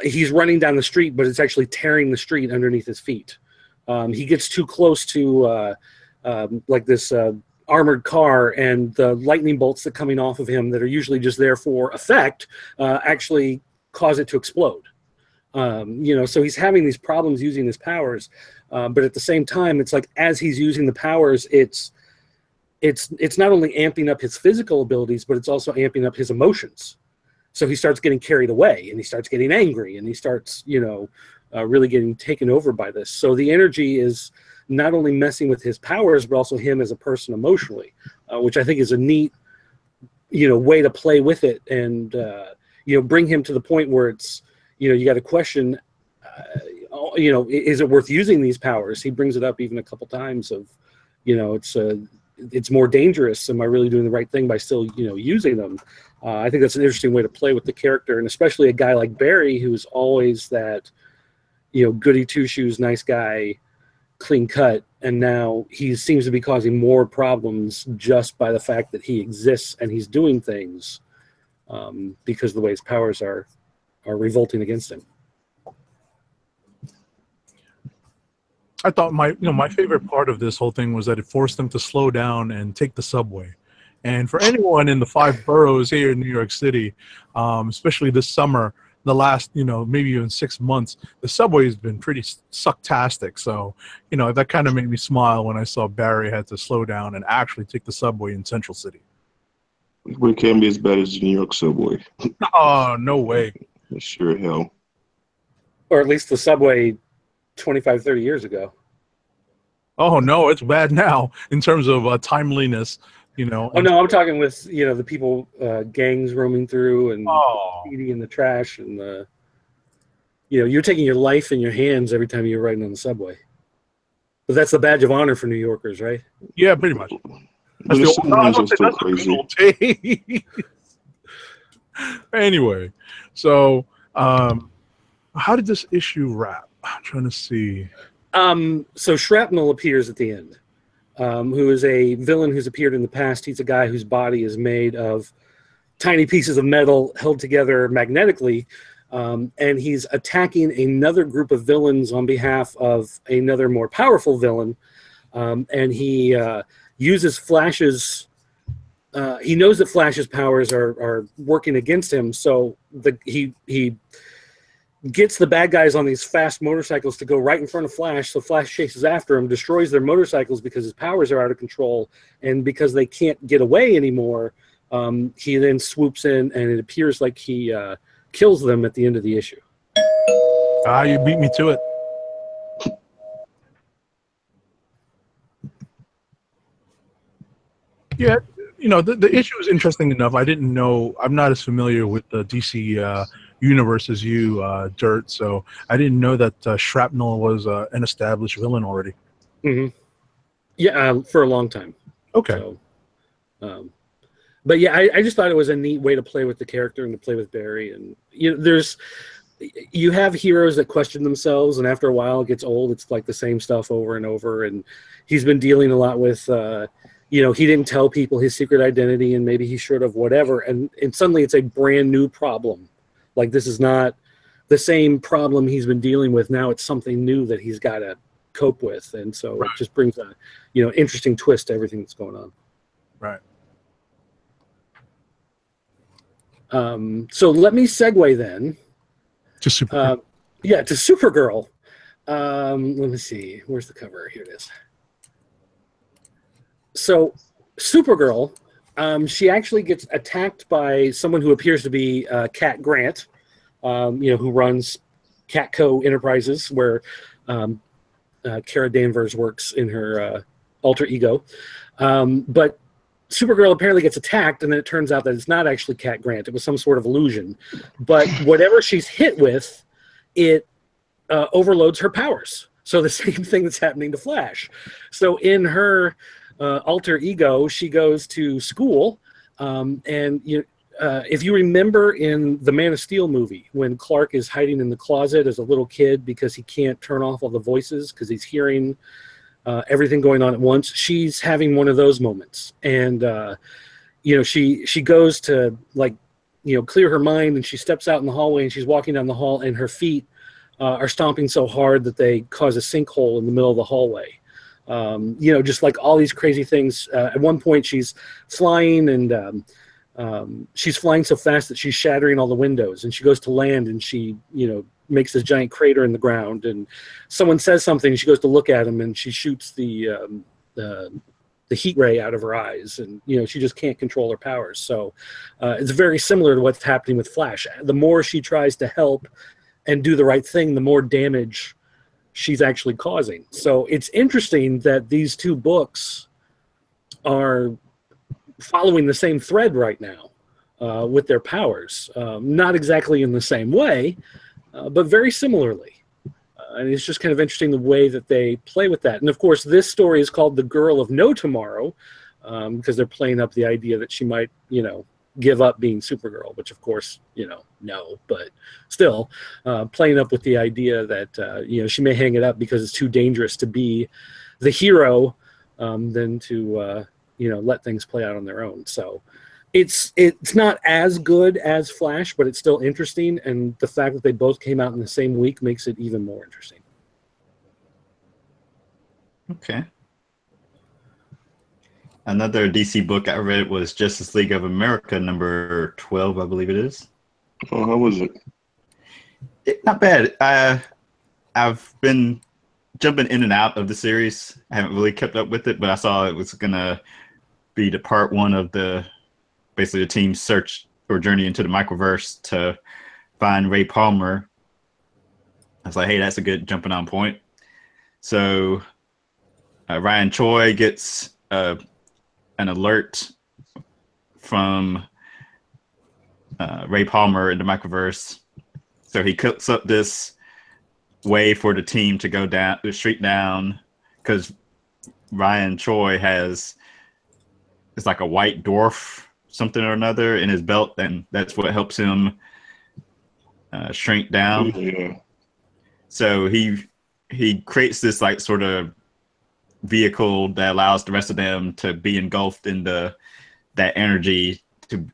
he's running down the street, but it's actually tearing the street underneath his feet. He gets too close to like this armored car, and the lightning bolts that are coming off of him that are usually just there for effect actually cause it to explode. So he's having these problems using his powers, but at the same time, it's like as he's using the powers, it's not only amping up his physical abilities, but it's also amping up his emotions. So he starts getting carried away, and he starts getting angry, and he starts, really getting taken over by this. So the energy is not only messing with his powers, but also him as a person emotionally, which I think is a neat, way to play with it. And bring him to the point where it's, you got to question, is it worth using these powers? He brings it up even a couple times of, it's more dangerous. Am I really doing the right thing by still, using them? I think that's an interesting way to play with the character, and especially a guy like Barry, who's always that, goody two shoes, nice guy, clean cut, and now he seems to be causing more problems just by the fact that he exists and he's doing things, because of the way his powers are revolting against him. I thought my favorite part of this whole thing was that it forced them to slow down and take the subway. And for anyone in the 5 boroughs here in New York City, especially this summer, the last, maybe even 6 months, the subway has been pretty sucktastic. So, that kind of made me smile when I saw Barry had to slow down and actually take the subway in Central City. It can't be as bad as the New York subway. Oh, no way. Sure hell. Or at least the subway 25, 30 years ago. Oh, no, it's bad now in terms of timeliness. Oh no, I'm talking with the people, gangs roaming through and eating in the trash, and you're taking your life in your hands every time you're riding on the subway. But that's the badge of honor for New Yorkers, right? Yeah, pretty much. But the subways are still crazy. Anyway, so how did this issue wrap? I'm trying to see. So Shrapnel appears at the end. Who is a villain who's appeared in the past. He's a guy whose body is made of tiny pieces of metal held together magnetically, and he's attacking another group of villains on behalf of another more powerful villain, and he uses Flash's... he knows that Flash's powers are working against him, so he gets the bad guys on these fast motorcycles to go right in front of Flash, so Flash chases after him, destroys their motorcycles because his powers are out of control, and because they can't get away anymore, he then swoops in, and it appears like he kills them at the end of the issue. You beat me to it. Yeah, the issue is interesting enough. I didn't know, I'm not as familiar with the DC universe as you, Dirt, so I didn't know that Shrapnel was an established villain already. Mm-hmm. Yeah, for a long time. Okay. So, but yeah, I just thought it was a neat way to play with the character and to play with Barry. And you have heroes that question themselves, and after a while it gets old. It's like the same stuff over and over. And he's been dealing a lot with, he didn't tell people his secret identity, and maybe he should have, whatever. And suddenly it's a brand new problem. Like, this is not the same problem he's been dealing with. Now it's something new that he's got to cope with. And so it just brings a, interesting twist to everything that's going on. Right. So let me segue then. To Supergirl. To Supergirl. Let me see. Where's the cover? Here it is. So Supergirl, she actually gets attacked by someone who appears to be Cat Grant, who runs Catco Enterprises, where Kara Danvers works in her alter ego. But Supergirl apparently gets attacked, and then it turns out that it's not actually Cat Grant. It was some sort of illusion. But whatever she's hit with, it overloads her powers. So the same thing that's happening to Flash. So in her alter ego, she goes to school, and if you remember in the Man of Steel movie, when Clark is hiding in the closet as a little kid because he can't turn off all the voices because he's hearing everything going on at once, she's having one of those moments. And she goes to clear her mind, and she steps out in the hallway, and she's walking down the hall, and her feet are stomping so hard that they cause a sinkhole in the middle of the hallway. Just like all these crazy things. At one point she's flying, and she's flying so fast that she's shattering all the windows, and she goes to land, and she makes this giant crater in the ground, and someone says something, and she goes to look at him, and she shoots the heat ray out of her eyes, and she just can't control her powers. So it's very similar to what's happening with Flash. The more she tries to help and do the right thing, the more damage she's actually causing. So it's interesting that these two books are following the same thread right now. with their powers. Not exactly in the same way, but very similarly. And it's just kind of interesting the way that they play with that. And of course, this story is called The Girl of No Tomorrow, because they're playing up the idea that she might, give up being Supergirl, which of course, no, but still playing up with the idea that, she may hang it up because it's too dangerous to be the hero than to, let things play out on their own. So it's not as good as Flash, but it's still interesting. And the fact that they both came out in the same week makes it even more interesting. Okay. Another DC book I read was Justice League of America number 12, I believe it is. Oh, how was it? Not bad. I've been jumping in and out of the series. I haven't really kept up with it, but I saw it was gonna be the part one of basically the team's search or journey into the microverse to find Ray Palmer. I was like, hey, that's a good jumping on point. So Ryan Choi gets an alert from Ray Palmer in the microverse. So he cooks up this way for the team to go down the street down, because Ryan Choi it's like a white dwarf something or another in his belt, and that's what helps him shrink down. Yeah. So he creates this like sort of vehicle that allows the rest of them to be engulfed in that energy to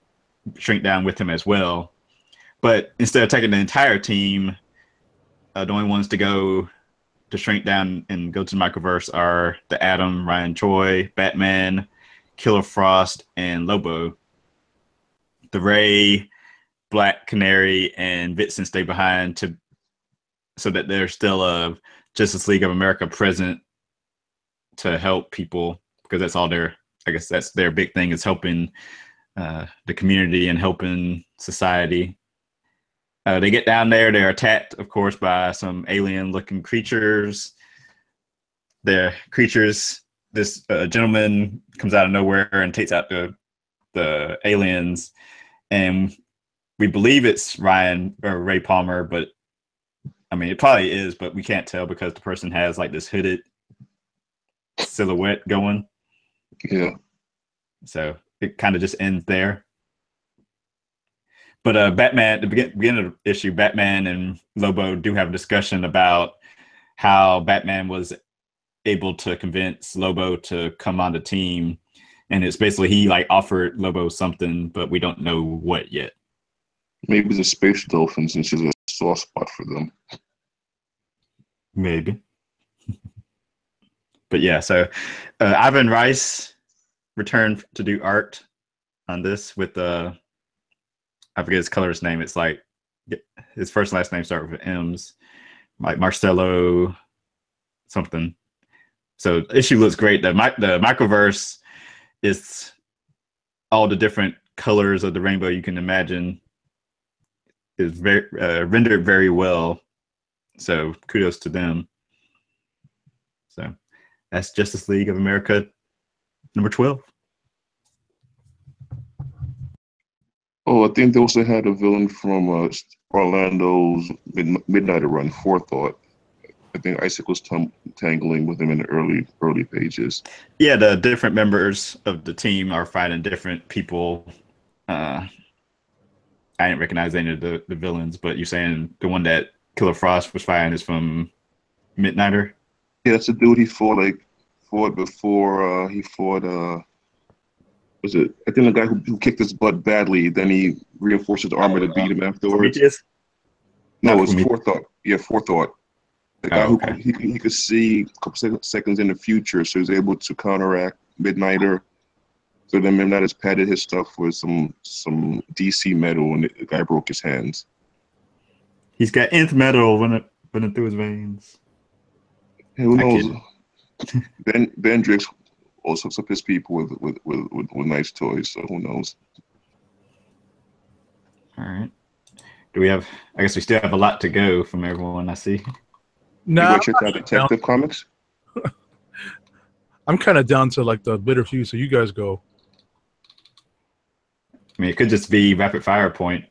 shrink down with him as well. But instead of taking the entire team, the only ones to shrink down and go to the microverse are the Atom, Ryan Choi, Batman, Killer Frost, and Lobo. The Ray, Black Canary, and Vixen stay behind so that there's still a Justice League of America present to help people, because that's all that's their big thing, is helping the community and helping society. They get down there, they're attacked, of course, by some alien-looking creatures. This gentleman comes out of nowhere and takes out the aliens, and we believe it's Ryan or Ray Palmer, but I mean, it probably is, but we can't tell because the person has like this hooded silhouette going. Yeah. So it kind of just ends there. But Batman, at the beginning of the issue, Batman and Lobo do have a discussion about how Batman was able to convince Lobo to come on the team. And it's basically he like offered Lobo something, but we don't know what yet. Maybe the space dolphin, since she's a soft spot for them. Maybe. But yeah, so Ivan Rice returned to do art on this with I forget his colorist name. It's like his first and last name start with M's, like Marcelo something. So the issue looks great. The microverse is all the different colors of the rainbow you can imagine. Is very rendered very well. So kudos to them. So that's Justice League of America number 12. Oh, I think they also had a villain from Orlando's Midnighter run, Forethought. I think Isaac was tangling with him in the early pages. Yeah, the different members of the team are fighting different people. I didn't recognize any of the villains, but you're saying the one that Killer Frost was fighting is from Midnighter? Yeah, that's the dude he fought before he fought was it? I think the guy who kicked his butt badly, then he reinforced his armor to beat him afterwards. Prometheus? No, it was Forethought. Yeah, Forethought. The guy who okay. he could see a couple seconds in the future, so he was able to counteract Midnighter. So then Midnighter's padded his stuff with some DC metal, and the guy broke his hands. He's got nth metal running through his veins. Hey, who knows? Ben Drix also hooks up his people with nice toys, so who knows? All right. Do we have? I guess we still have a lot to go from everyone I see. No, you go check out Detective Comics. I'm kind of down to like the bitter few, so you guys go. I mean, it could just be rapid fire point.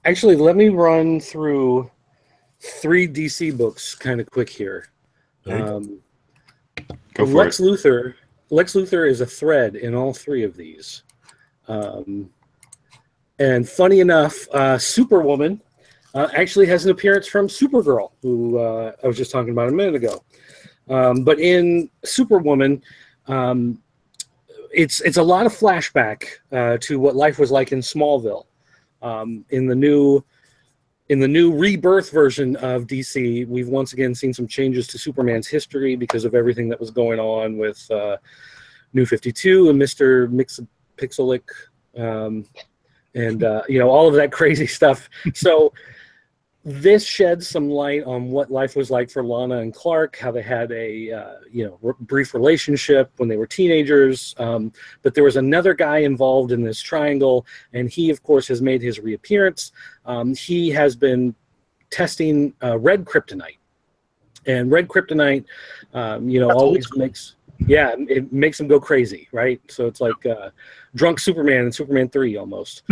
Actually, let me run through 3 DC books kind of quick here. Go for Lex it. Luthor. Lex Luthor is a thread in all 3 of these. And funny enough, Superwoman actually has an appearance from Supergirl, who I was just talking about a minute ago. But in Superwoman, it's a lot of flashback to what life was like in Smallville. In the new rebirth version of DC, we've once again seen some changes to Superman's history because of everything that was going on with New 52 and Mr. Mixapixelic, and all of that crazy stuff. So this sheds some light on what life was like for Lana and Clark, how they had a brief relationship when they were teenagers. But there was another guy involved in this triangle, and he, of course, has made his reappearance. He has been testing red kryptonite, and red kryptonite, always it makes him go crazy, right? So it's like drunk Superman in Superman 3 almost.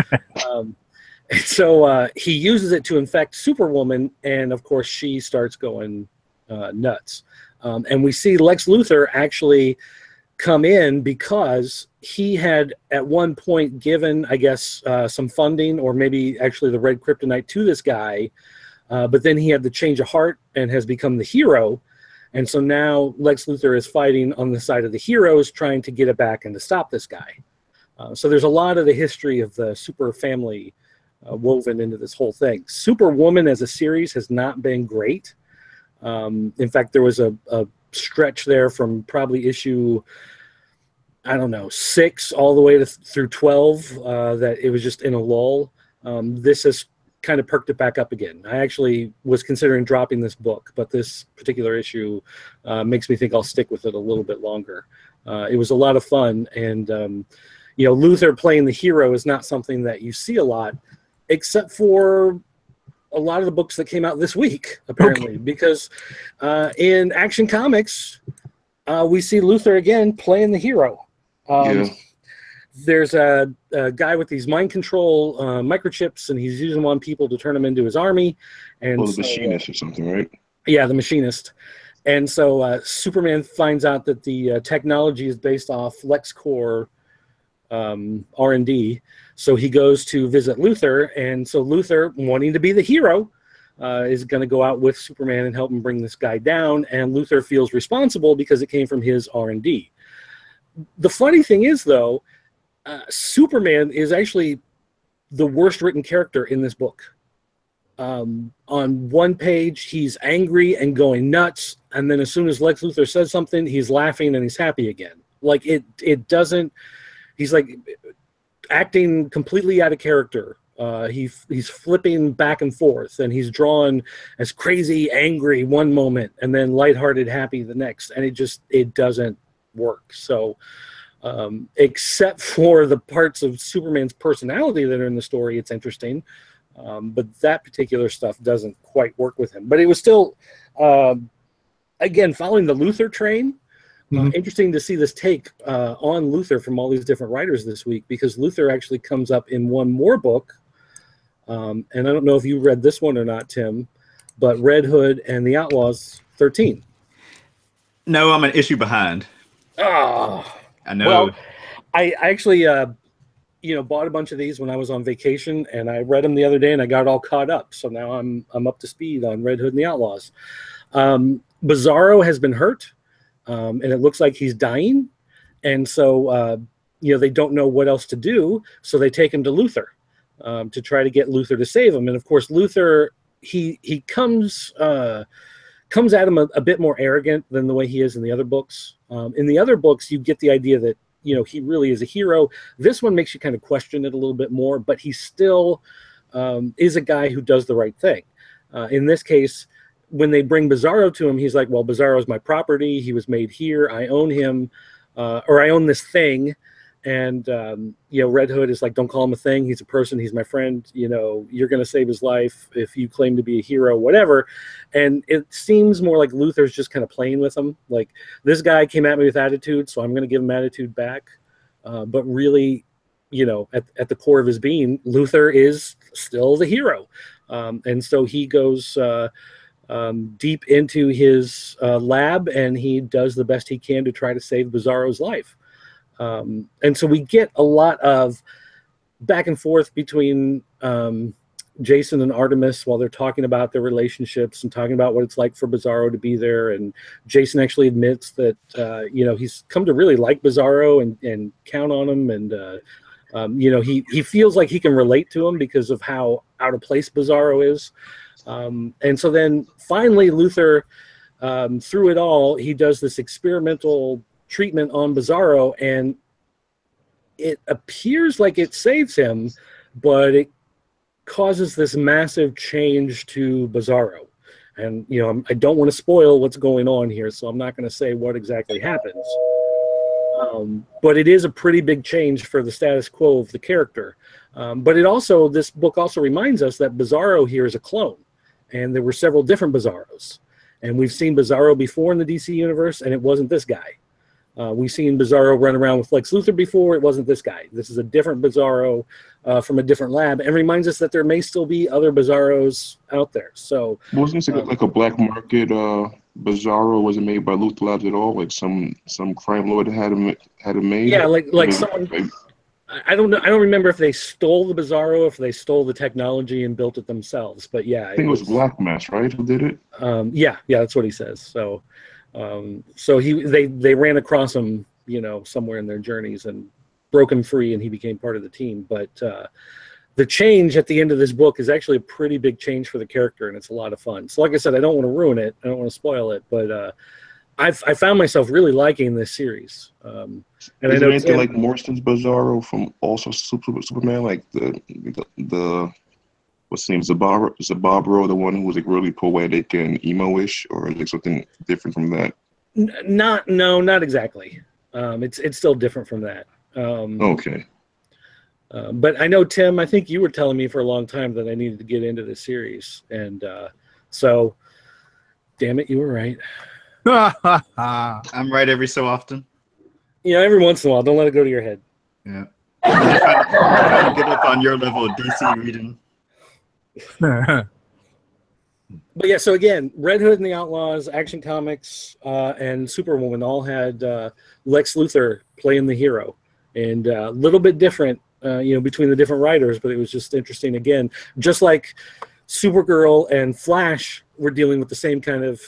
And so he uses it to infect Superwoman, and of course she starts going nuts. And we see Lex Luthor actually come in because he had at one point given, I guess, some funding or maybe actually the red kryptonite to this guy, but then he had the change of heart and has become the hero. And so now Lex Luthor is fighting on the side of the heroes, trying to get it back and to stop this guy. So there's a lot of the history of the super family woven into this whole thing. Superwoman as a series has not been great. In fact, there was a stretch there from probably issue, 6 all the way through 12 that it was just in a lull. This has kind of perked it back up again. I actually was considering dropping this book, but this particular issue makes me think I'll stick with it a little bit longer. It was a lot of fun, and Luthor playing the hero is not something that you see a lot, except for a lot of the books that came out this week, apparently, because in Action Comics, we see Luthor again playing the hero. There's a guy with these mind control microchips, and he's using them on people to turn them into his army. And the Machinist or something, right? Yeah, the Machinist. And so Superman finds out that the technology is based off LexCorp R&D. So he goes to visit Luthor, and so Luthor, wanting to be the hero, is going to go out with Superman and help him bring this guy down, and Luthor feels responsible because it came from his R&D. The funny thing is, though, Superman is actually the worst written character in this book. On one page, he's angry and going nuts, and then as soon as Lex Luthor says something, he's laughing and he's happy again. Like it doesn't. He's like acting completely out of character. He's flipping back and forth, and he's drawn as crazy, angry one moment, and then lighthearted, happy the next, and it doesn't work. So, except for the parts of Superman's personality that are in the story, it's interesting. But that particular stuff doesn't quite work with him. But it was still, again, following the Luthor train. Interesting to see this take on Luthor from all these different writers this week, because Luthor actually comes up in one more book. And I don't know if you read this one or not, Tim, but Red Hood and the Outlaws 13. No, I'm an issue behind. Oh, I know. Well, I actually, bought a bunch of these when I was on vacation, and I read them the other day, and I got all caught up. So now I'm up to speed on Red Hood and the Outlaws. Bizarro has been hurt. And it looks like he's dying, and so they don't know what else to do, so they take him to Luthor to try to get Luthor to save him. And of course, Luthor he comes at him a bit more arrogant than the way he is in the other books. In the other books, you get the idea that he really is a hero. This one makes you kind of question it a little bit more, but he still is a guy who does the right thing. In this case, when they bring Bizarro to him, he's like, well, Bizarro's my property. He was made here. I own him, or I own this thing. And, Red Hood is like, don't call him a thing. He's a person. He's my friend. You're going to save his life if you claim to be a hero, whatever. And it seems more like Luthor's just kind of playing with him. Like, this guy came at me with attitude, so I'm going to give him attitude back. but really, at the core of his being, Luther is still the hero. And so he goes deep into his lab, and he does the best he can to try to save Bizarro's life. And so we get a lot of back and forth between Jason and Artemis while they're talking about their relationships and talking about what it's like for Bizarro to be there. And Jason actually admits that, he's come to really like Bizarro and count on him. And, he feels like he can relate to him because of how out of place Bizarro is. And so then finally Luther, through it all, he does this experimental treatment on Bizarro, and it appears like it saves him, but it causes this massive change to Bizarro. And, I don't want to spoil what's going on here, so I'm not going to say what exactly happens. But it is a pretty big change for the status quo of the character. But this book also reminds us that Bizarro here is a clone, and there were several different Bizarros. And we've seen Bizarro before in the DC universe, and it wasn't this guy. We've seen Bizarro run around with Lex Luthor before. It wasn't this guy. This is a different Bizarro from a different lab, and reminds us that there may still be other Bizarros out there. So wasn't it like a black market Bizarro? Wasn't made by Luthor Labs at all? Like some crime lord had him made. Yeah, like someone. I don't know. I don't remember if they stole the Bizarro, if they stole the technology and built it themselves. But yeah, I think it was Black Mass, right? Who did it? Yeah, that's what he says. So. So they ran across him, somewhere in their journeys and broke him free, and he became part of the team. But the change at the end of this book is actually a pretty big change for the character, and it's a lot of fun. So like I said, I don't want to ruin it. I don't want to spoil it, but I found myself really liking this series. And is there anything like Morrison's Bizarro from also Superman, like the what's his name, Zababro, the one who was like really poetic and emo-ish, or like something different from that? Not exactly. It's still different from that. Okay. But I know, Tim, I think you were telling me for a long time that I needed to get into this series, and so, damn it, you were right. I'm right every so often. Every once in a while. Don't let it go to your head. Yeah. I'm trying to get up on your level of DC reading. But yeah, so again, Red Hood and the Outlaws, Action Comics, and Superwoman all had Lex Luthor playing the hero, and a little bit different, between the different writers, but it was just interesting. Again, just like Supergirl and Flash were dealing with the same kind of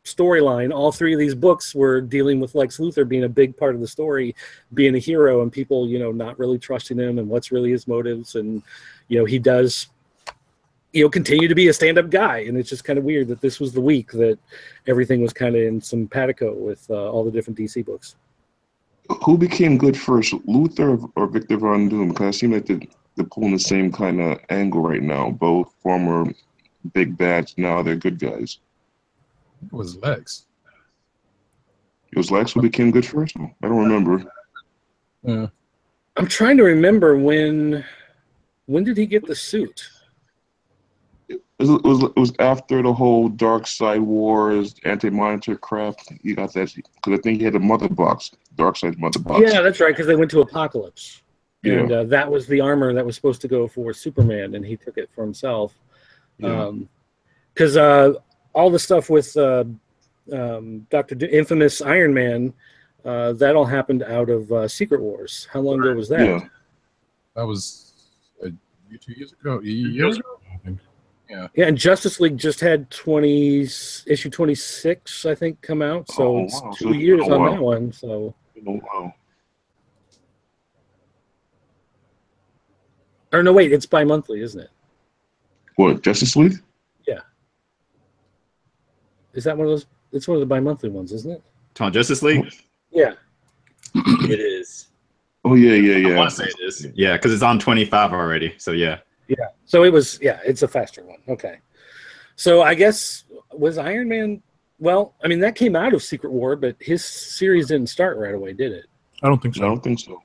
storyline, all three of these books were dealing with Lex Luthor being a big part of the story, being a hero, and people, not really trusting him and what's really his motives, and he does continue to be a stand-up guy. And it's just kind of weird that this was the week that everything was kind of in simpatico with all the different DC books. Who became good first, Luthor or Victor Von Doom? Because it seems like they're pulling the same kind of angle right now. Both former big bads, now they're good guys. It was Lex. It was Lex who became good first? I don't remember. Yeah. I'm trying to remember when did he get the suit? It was after the whole Dark Side Wars, Anti-Monitor crap. He got that because I think he had a mother box, Dark Side's mother box. Yeah, that's right, because they went to Apocalypse. Yeah. And that was the armor that was supposed to go for Superman, and he took it for himself. Yeah. Because all the stuff with infamous Iron Man, that all happened out of Secret Wars. How long ago was that? Yeah. That was 2 years ago. Years ago, I think. Yeah. Yeah, and Justice League just had issue 26, I think, come out. So it's 2 years on that one. So. Oh, wow. Or no, wait, it's bi-monthly, isn't it? What, Justice League? Yeah. Is that one of those? It's one of the bi-monthly ones, isn't it? On Justice League? Yeah. It is. Oh, yeah. I want to say it is. Yeah, because it's on 25 already. So, yeah. Yeah. So it's a faster one. Okay. So I guess, was Iron Man, well, I mean, that came out of Secret War, but his series didn't start right away, did it? I don't think so. I don't think so.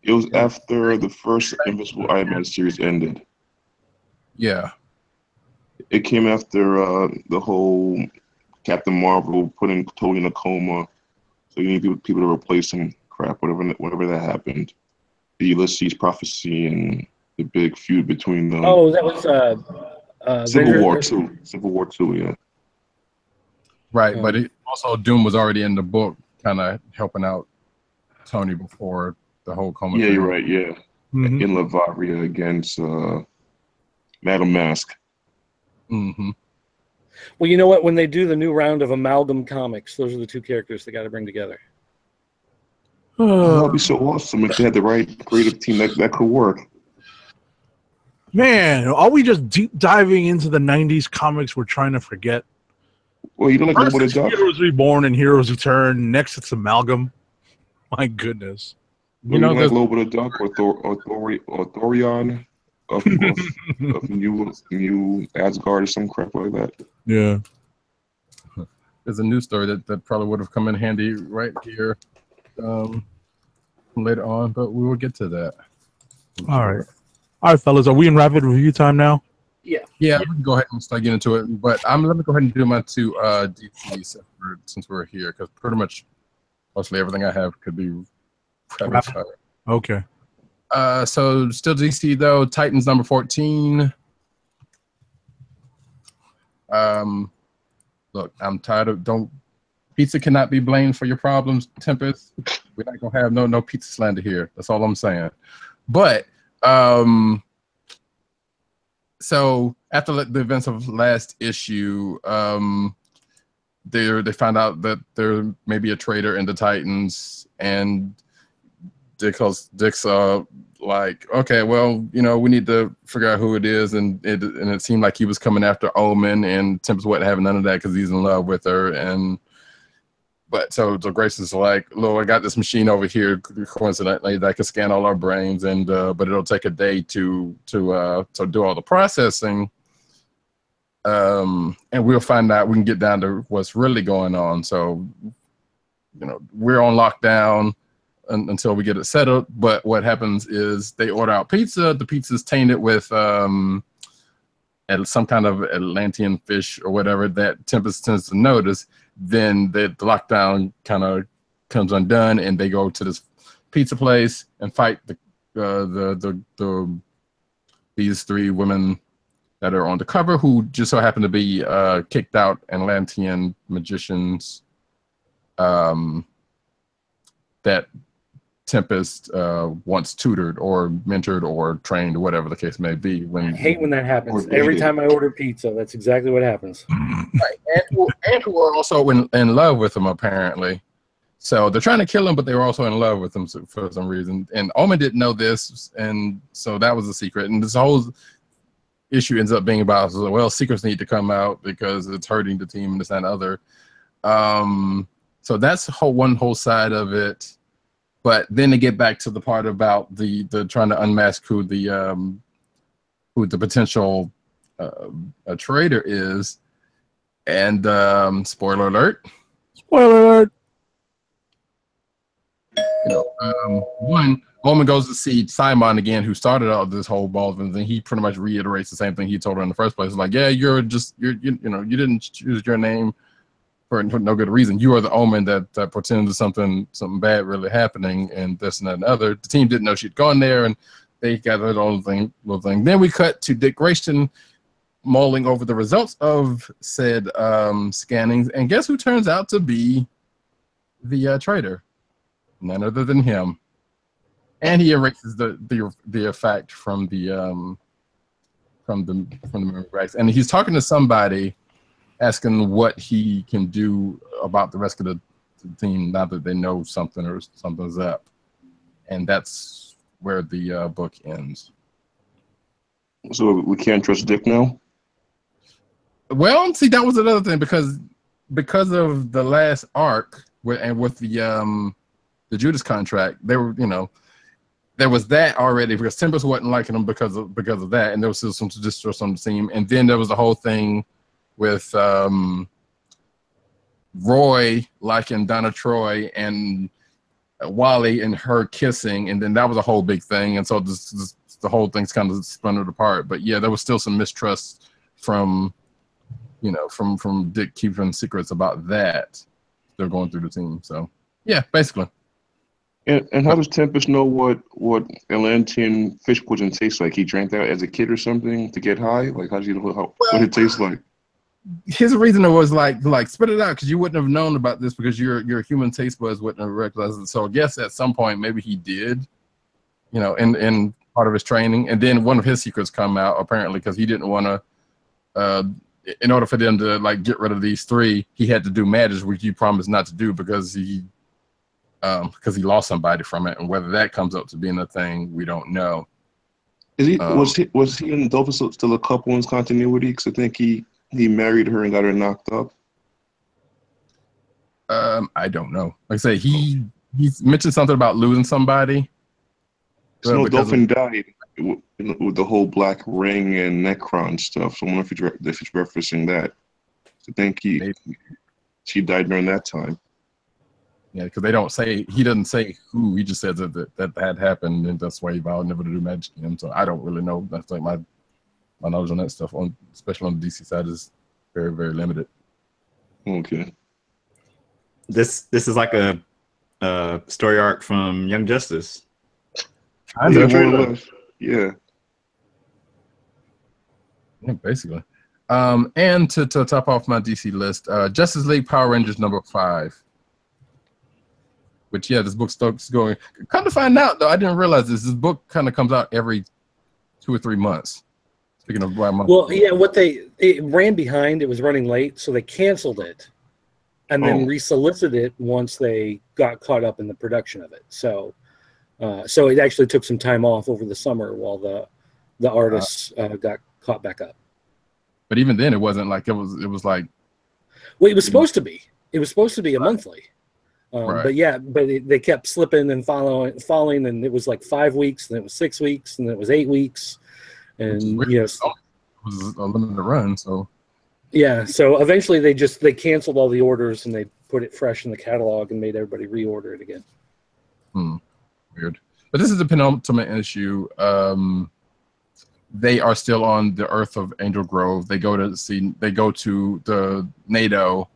It was after the first Invisible Iron Man series ended. Yeah. It came after the whole Captain Marvel putting Tony in a coma. So you need people to replace him crap, whatever that happened. The Ulysses prophecy and the big feud between them. Oh, that was Civil Avengers- War Two. Civil War Two, yeah. Right, but it, also Doom was already in the book, kind of helping out Tony before the whole coma Yeah, thing. you're right. Yeah, Mhm. in Latveria against Madam Mask. Mm-hmm. Well, you know what? When they do the new round of Amalgam Comics, those are the two characters they got to bring together. That'd be so awesome if they had the right creative team that could work. Man, are we just deep diving into the 90s comics we're trying to forget? Well, you don't like First Lobo the it's Duck? Heroes Reborn and Heroes Return. Next it's Amalgam. My goodness. You know, like Lobo the Duck or Thorion of New Asgard or some crap like that. Yeah. There's a news story that probably would have come in handy right here later on, but we will get to that. All right, fellas. Are we in rapid review time now? Yeah. Yeah, we can go ahead and start getting into it. But let me go ahead and do my two DC since we're here, because pretty much mostly everything I have could be rapid fire. Okay. So still DC though. Titans number 14. Look, I'm tired of pizza cannot be blamed for your problems, Tempest. We're not gonna have no pizza slander here. That's all I'm saying. But so after the events of last issue, they found out that there may be a traitor in the Titans, and Dick's like, okay, well, you know, we need to figure out who it is, and it seemed like he was coming after Omen, and Tempest wasn't having none of that because he's in love with her, but so Grace is like, look, I got this machine over here, coincidentally, that can scan all our brains, and but it'll take a day to do all the processing, and we'll find out. We can get down to what's really going on. So, you know, we're on lockdown until we get it settled. But what happens is they order out pizza. The pizza's tainted with some kind of Atlantean fish or whatever that Tempest tends to notice. Then the lockdown kind of comes undone, and they go to this pizza place and fight these three women that are on the cover, who just so happen to be kicked out Atlantean magicians that Tempest once tutored or mentored or trained, or whatever the case may be. I hate when that happens. Every time I order pizza, that's exactly what happens. Right. And who are also in love with him, apparently. So they're trying to kill him, but they were also in love with him for some reason. And Omen didn't know this, and so that was a secret. And this whole issue ends up being about, well, secrets need to come out because it's hurting the team and this and other. So that's one whole side of it. But then they get back to the part about the trying to unmask who the potential traitor is, and spoiler alert. Spoiler alert. You know, Omen goes to see Simon again, who started out this whole ball of things, and he pretty much reiterates the same thing he told her in the first place. Like, yeah, you didn't choose your name for no good reason. You are the Omen that pretends something bad really happening, and this and that and other. The team didn't know she'd gone there, and they got that little thing. Then we cut to Dick Grayson mulling over the results of said scannings, and guess who turns out to be the traitor? None other than him. And he erases the effect from the memory banks, and he's talking to somebody, asking what he can do about the rest of the team now that they know something or something's up, and that's where the book ends. So we can't trust Dick now? Well, see, that was another thing because of the last arc with the Judas contract, they were, you know, there was that already because Tempest wasn't liking him because of that, and there was still some distrust on the team, and then there was the whole thing with Roy liking Donna Troy and Wally and her kissing, and then that was a whole big thing, and so the whole thing's kind of splintered apart. But yeah, there was still some mistrust from Dick keeping secrets about that. They're going through the team, so yeah, basically. And how does Tempest know what Atlantean fish poison tastes like? He drank that as a kid or something to get high? Like, how does he know what it tastes like? His reason was like spit it out because you wouldn't have known about this because your human taste buds wouldn't have recognized it. So I guess at some point maybe he did, in part of his training. And then one of his secrets come out apparently because he didn't want to. In order for them to like get rid of these three, he had to do magic, which he promised not to do because he lost somebody from it. And whether that comes up to being a thing, we don't know. Was he and Dolphin still a couple in continuity? Because I think he married her and got her knocked up. I don't know. Like I say, he mentioned something about losing somebody. So Dolphin died with the whole black ring and Necron stuff. So I wonder if he's referencing that. I think she died during that time. Yeah, because he doesn't say who. He just says that had happened, and that's why he vowed never to do magic again. So I don't really know. That's like my knowledge on that stuff, especially on the DC side, is very, very limited. Okay. This is like a story arc from Young Justice. Yeah, basically. And to top off my DC list, Justice League Power Rangers #5. Which this book starts going. Come to find out though, I didn't realize this book kind of comes out every 2 or 3 months. Speaking of why month. Well, yeah, it ran behind. It was running late, so they canceled it, and then resolicited it once they got caught up in the production of it. So it actually took some time off over the summer while the artists got caught back up. But even then, it wasn't like it was like. Well, it was supposed to be. It was supposed to be a monthly. Right. But they kept slipping and falling, and it was like 5 weeks, and it was 6 weeks, and it was 8 weeks, and it was a limited run. So so eventually they canceled all the orders and they put it fresh in the catalog and made everybody reorder it again. Weird. But this is the penultimate issue. They are still on the Earth of Angel Grove. They go to the NATO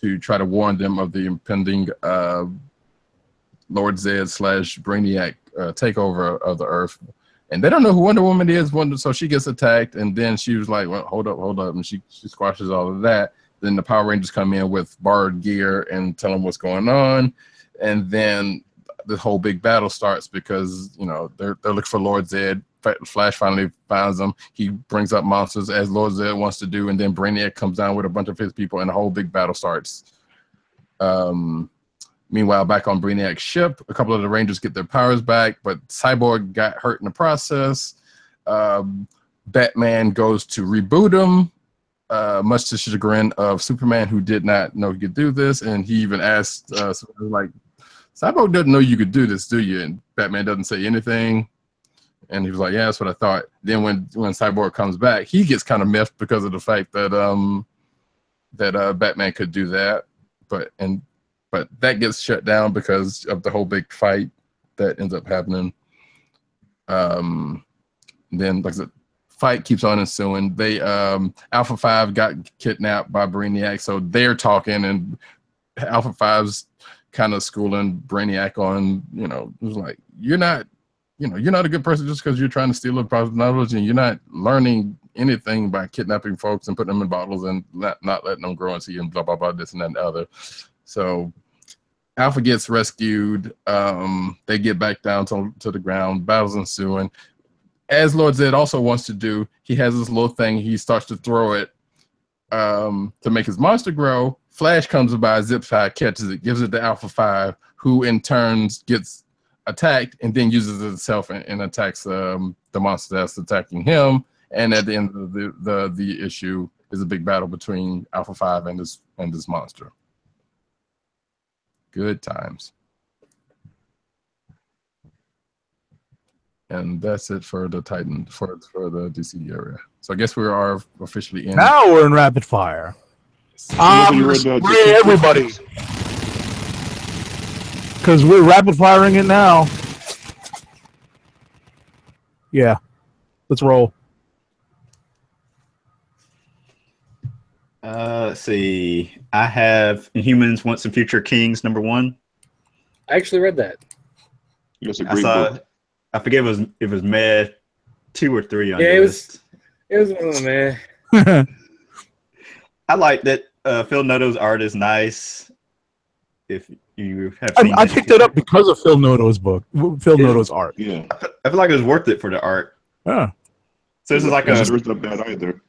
to try to warn them of the impending Lord Zed / Brainiac takeover of the Earth. And they don't know who Wonder Woman is. So she gets attacked, and then she was like, well, hold up. And she squashes all of that. Then the Power Rangers come in with borrowed gear and tell them what's going on. And then the whole big battle starts because, they're looking for Lord Zed. Flash finally finds them. He brings up monsters as Lord Zed wants to do, and then Brainiac comes down with a bunch of his people, and the whole big battle starts. Meanwhile, back on Brainiac's ship, a couple of the Rangers get their powers back, but Cyborg got hurt in the process. Batman goes to reboot him, much to the chagrin of Superman, who did not know he could do this, and he even asked, Cyborg doesn't know you could do this, do you? And Batman doesn't say anything. And he was like, yeah, that's what I thought. Then when Cyborg comes back, he gets kind of miffed because of the fact that Batman could do that. But that gets shut down because of the whole big fight that ends up happening. Then, like I said, fight keeps on ensuing. They Alpha 5 got kidnapped by Brainiac, so they're talking, and Alpha 5's kind of schooling Brainiac on, it was like, you're not a good person just because you're trying to steal a positive knowledge, and you're not learning anything by kidnapping folks and putting them in bottles and not letting them grow and see and blah, blah, blah, this and that and the other. So Alpha gets rescued. They get back down to the ground. Battles ensuing. As Lord Zed also wants to do, he has this little thing. He starts to throw it to make his monster grow. Flash comes by, zips by, catches it, gives it to Alpha 5, who in turn gets attacked and then uses it itself and attacks the monster that's attacking him. And at the end of the issue is a big battle between Alpha 5 and this monster. Good times. And that's it for the Titan, for the DC area. So I guess we are officially in. Now we're in rapid fire. Spray everybody. Because we're rapid firing it now. Yeah. Let's roll. Let's see. I have Inhumans Once and Future Kings #1. I actually read that. It's a I great saw. book. I forget it was Med 2 or 3 on Yeah, your it was. list. It was one of them, man. I like that. Phil Noto's art is nice. If you have seen I that, picked it up because of Phil Noto's book, Phil Noto's art. Yeah. I feel like it was worth it for the art. Yeah. So this is like It's not bad either.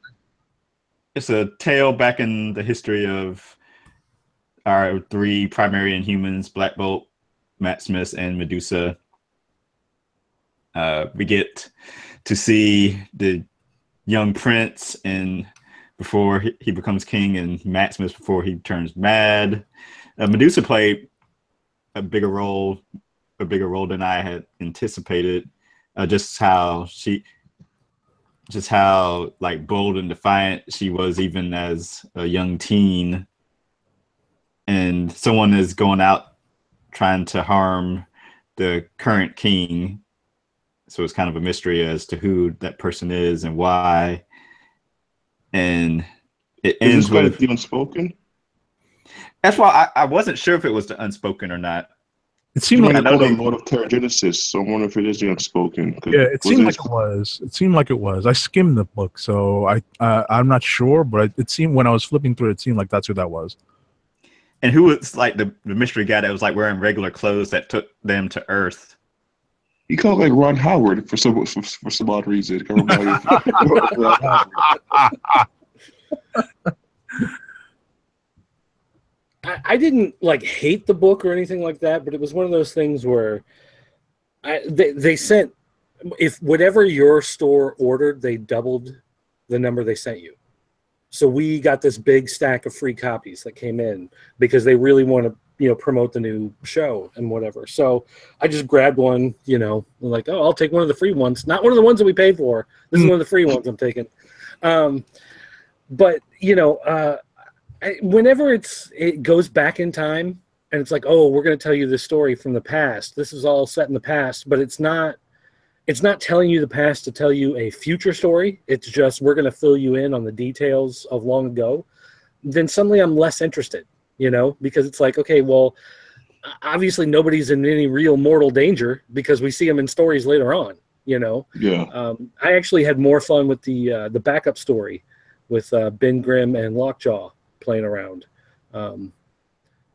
it's a tale back in the history of our 3 primary Inhumans: Black Bolt, Maximus, and Medusa. We get to see the young prince and before he becomes king, and Maximus before he turns mad. Medusa played a bigger role than I had anticipated. Just how like bold and defiant she was even as a young teen, and someone is going out trying to harm the current king. So it's kind of a mystery as to who that person is and why. And it ends with the Unspoken. That's why I wasn't sure if it was the Unspoken or not. It seemed like I know the Lord of Terragenesis, so I wonder if it is the Unspoken. Yeah, it seemed like it was. It seemed like it was. I skimmed the book, so I'm not sure, but it seemed when I was flipping through, it seemed like that's who that was. And who was like the mystery guy that was like wearing regular clothes that took them to Earth? He called like Ron Howard for some odd reason. I didn't like hate the book or anything like that, but it was one of those things where they sent, if whatever your store ordered, they doubled the number they sent you. So we got this big stack of free copies that came in because they really want to, promote the new show and whatever. So I just grabbed one, like, oh, I'll take one of the free ones. Not one of the ones that we paid for. This is one of the free ones I'm taking. But whenever it goes back in time and it's like, oh, we're going to tell you this story from the past. This is all set in the past, but it's not telling you the past to tell you a future story. It's just we're going to fill you in on the details of long ago. Then suddenly I'm less interested, because it's like, okay, well, obviously nobody's in any real mortal danger because we see them in stories later on, Yeah. I actually had more fun with the backup story with Ben Grimm and Lockjaw playing around than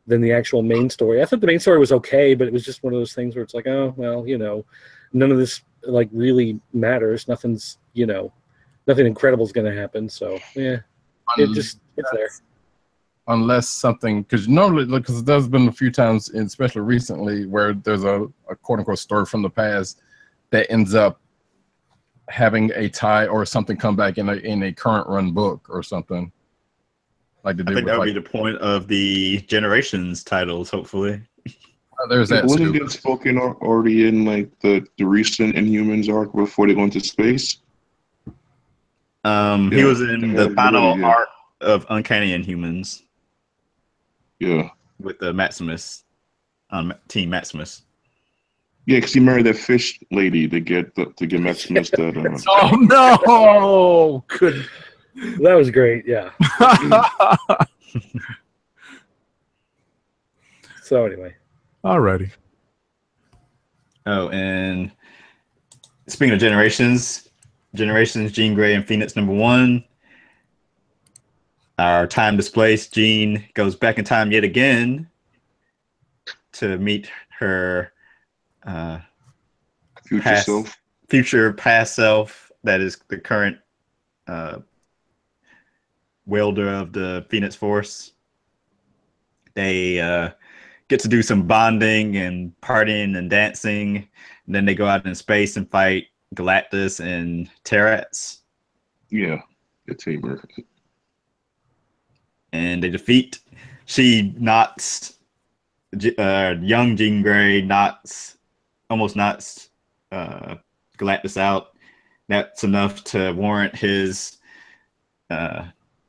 the actual main story. I thought the main story was okay, but it was just one of those things where it's like, oh, well, none of this like really matters. Nothing's, nothing incredible is going to happen. So yeah, it's there. Unless something, because normally, because there's been a few times, especially recently, where there's a quote unquote story from the past that ends up having a tie or something come back in a current run book or something. Like I think that would be the point of the Generations titles, hopefully. There's that. Wasn't it spoken already in like the recent Inhumans arc before they go into space? He was in the final arc of Uncanny Inhumans. Yeah. With the Maximus, Team Maximus. Yeah, because he married that fish lady to get Maximus. Oh no! Good. That was great. Yeah. So anyway. Alrighty. Oh, and speaking of Generations, Jean Grey and Phoenix #1. Our time displaced Jean goes back in time yet again to meet her future past self, that is the current wielder of the Phoenix Force. They get to do some bonding and partying and dancing, and then they go out in space and fight Galactus and Terrats. Yeah, the teamwork. And they defeat. She knocks young Jean Grey, almost knocks Galactus out. That's enough to warrant his what's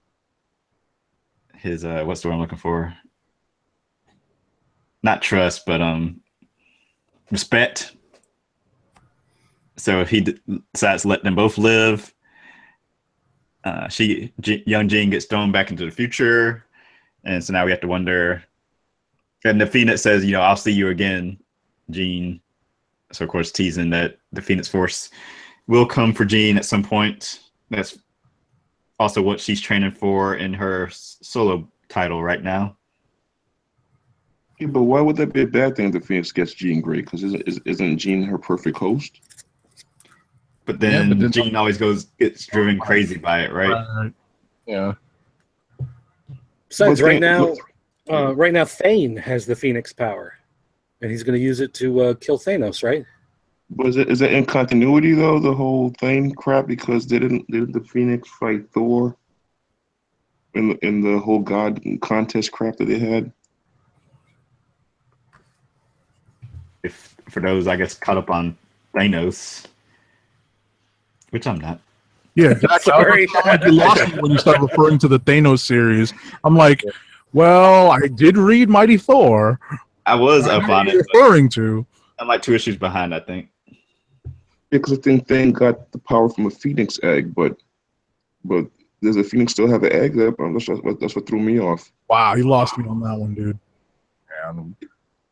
the word I'm looking for? Not trust, but respect. So if he decides to let them both live, young Jean gets thrown back into the future, and so now we have to wonder. And the Phoenix says, "I'll see you again, Jean." So of course teasing that the Phoenix Force will come for Jean at some point. That's also what she's training for in her solo title right now. Yeah, but why would that be a bad thing if the Phoenix gets Jean Grey? Because isn't Jean her perfect host? But then Jean always gets driven crazy by it, right? Yeah. Besides, right now, Thane has the Phoenix power, and he's going to use it to kill Thanos, right? But is that in continuity though? The whole thing crap, because didn't the Phoenix fight Thor in the whole God contest crap that they had? If for those, I guess, caught up on Thanos, which I'm not. Yeah, exactly. Sorry. You lost me when you start referring to the Thanos series. I'm like, well, I did read Mighty Thor. I was up on it. Referring to. I'm like 2 issues behind, I think. Yeah, because I think Thane got the power from a Phoenix egg, but does the Phoenix still have an egg? That's what threw me off. Wow, you lost me on that one, dude. Yeah,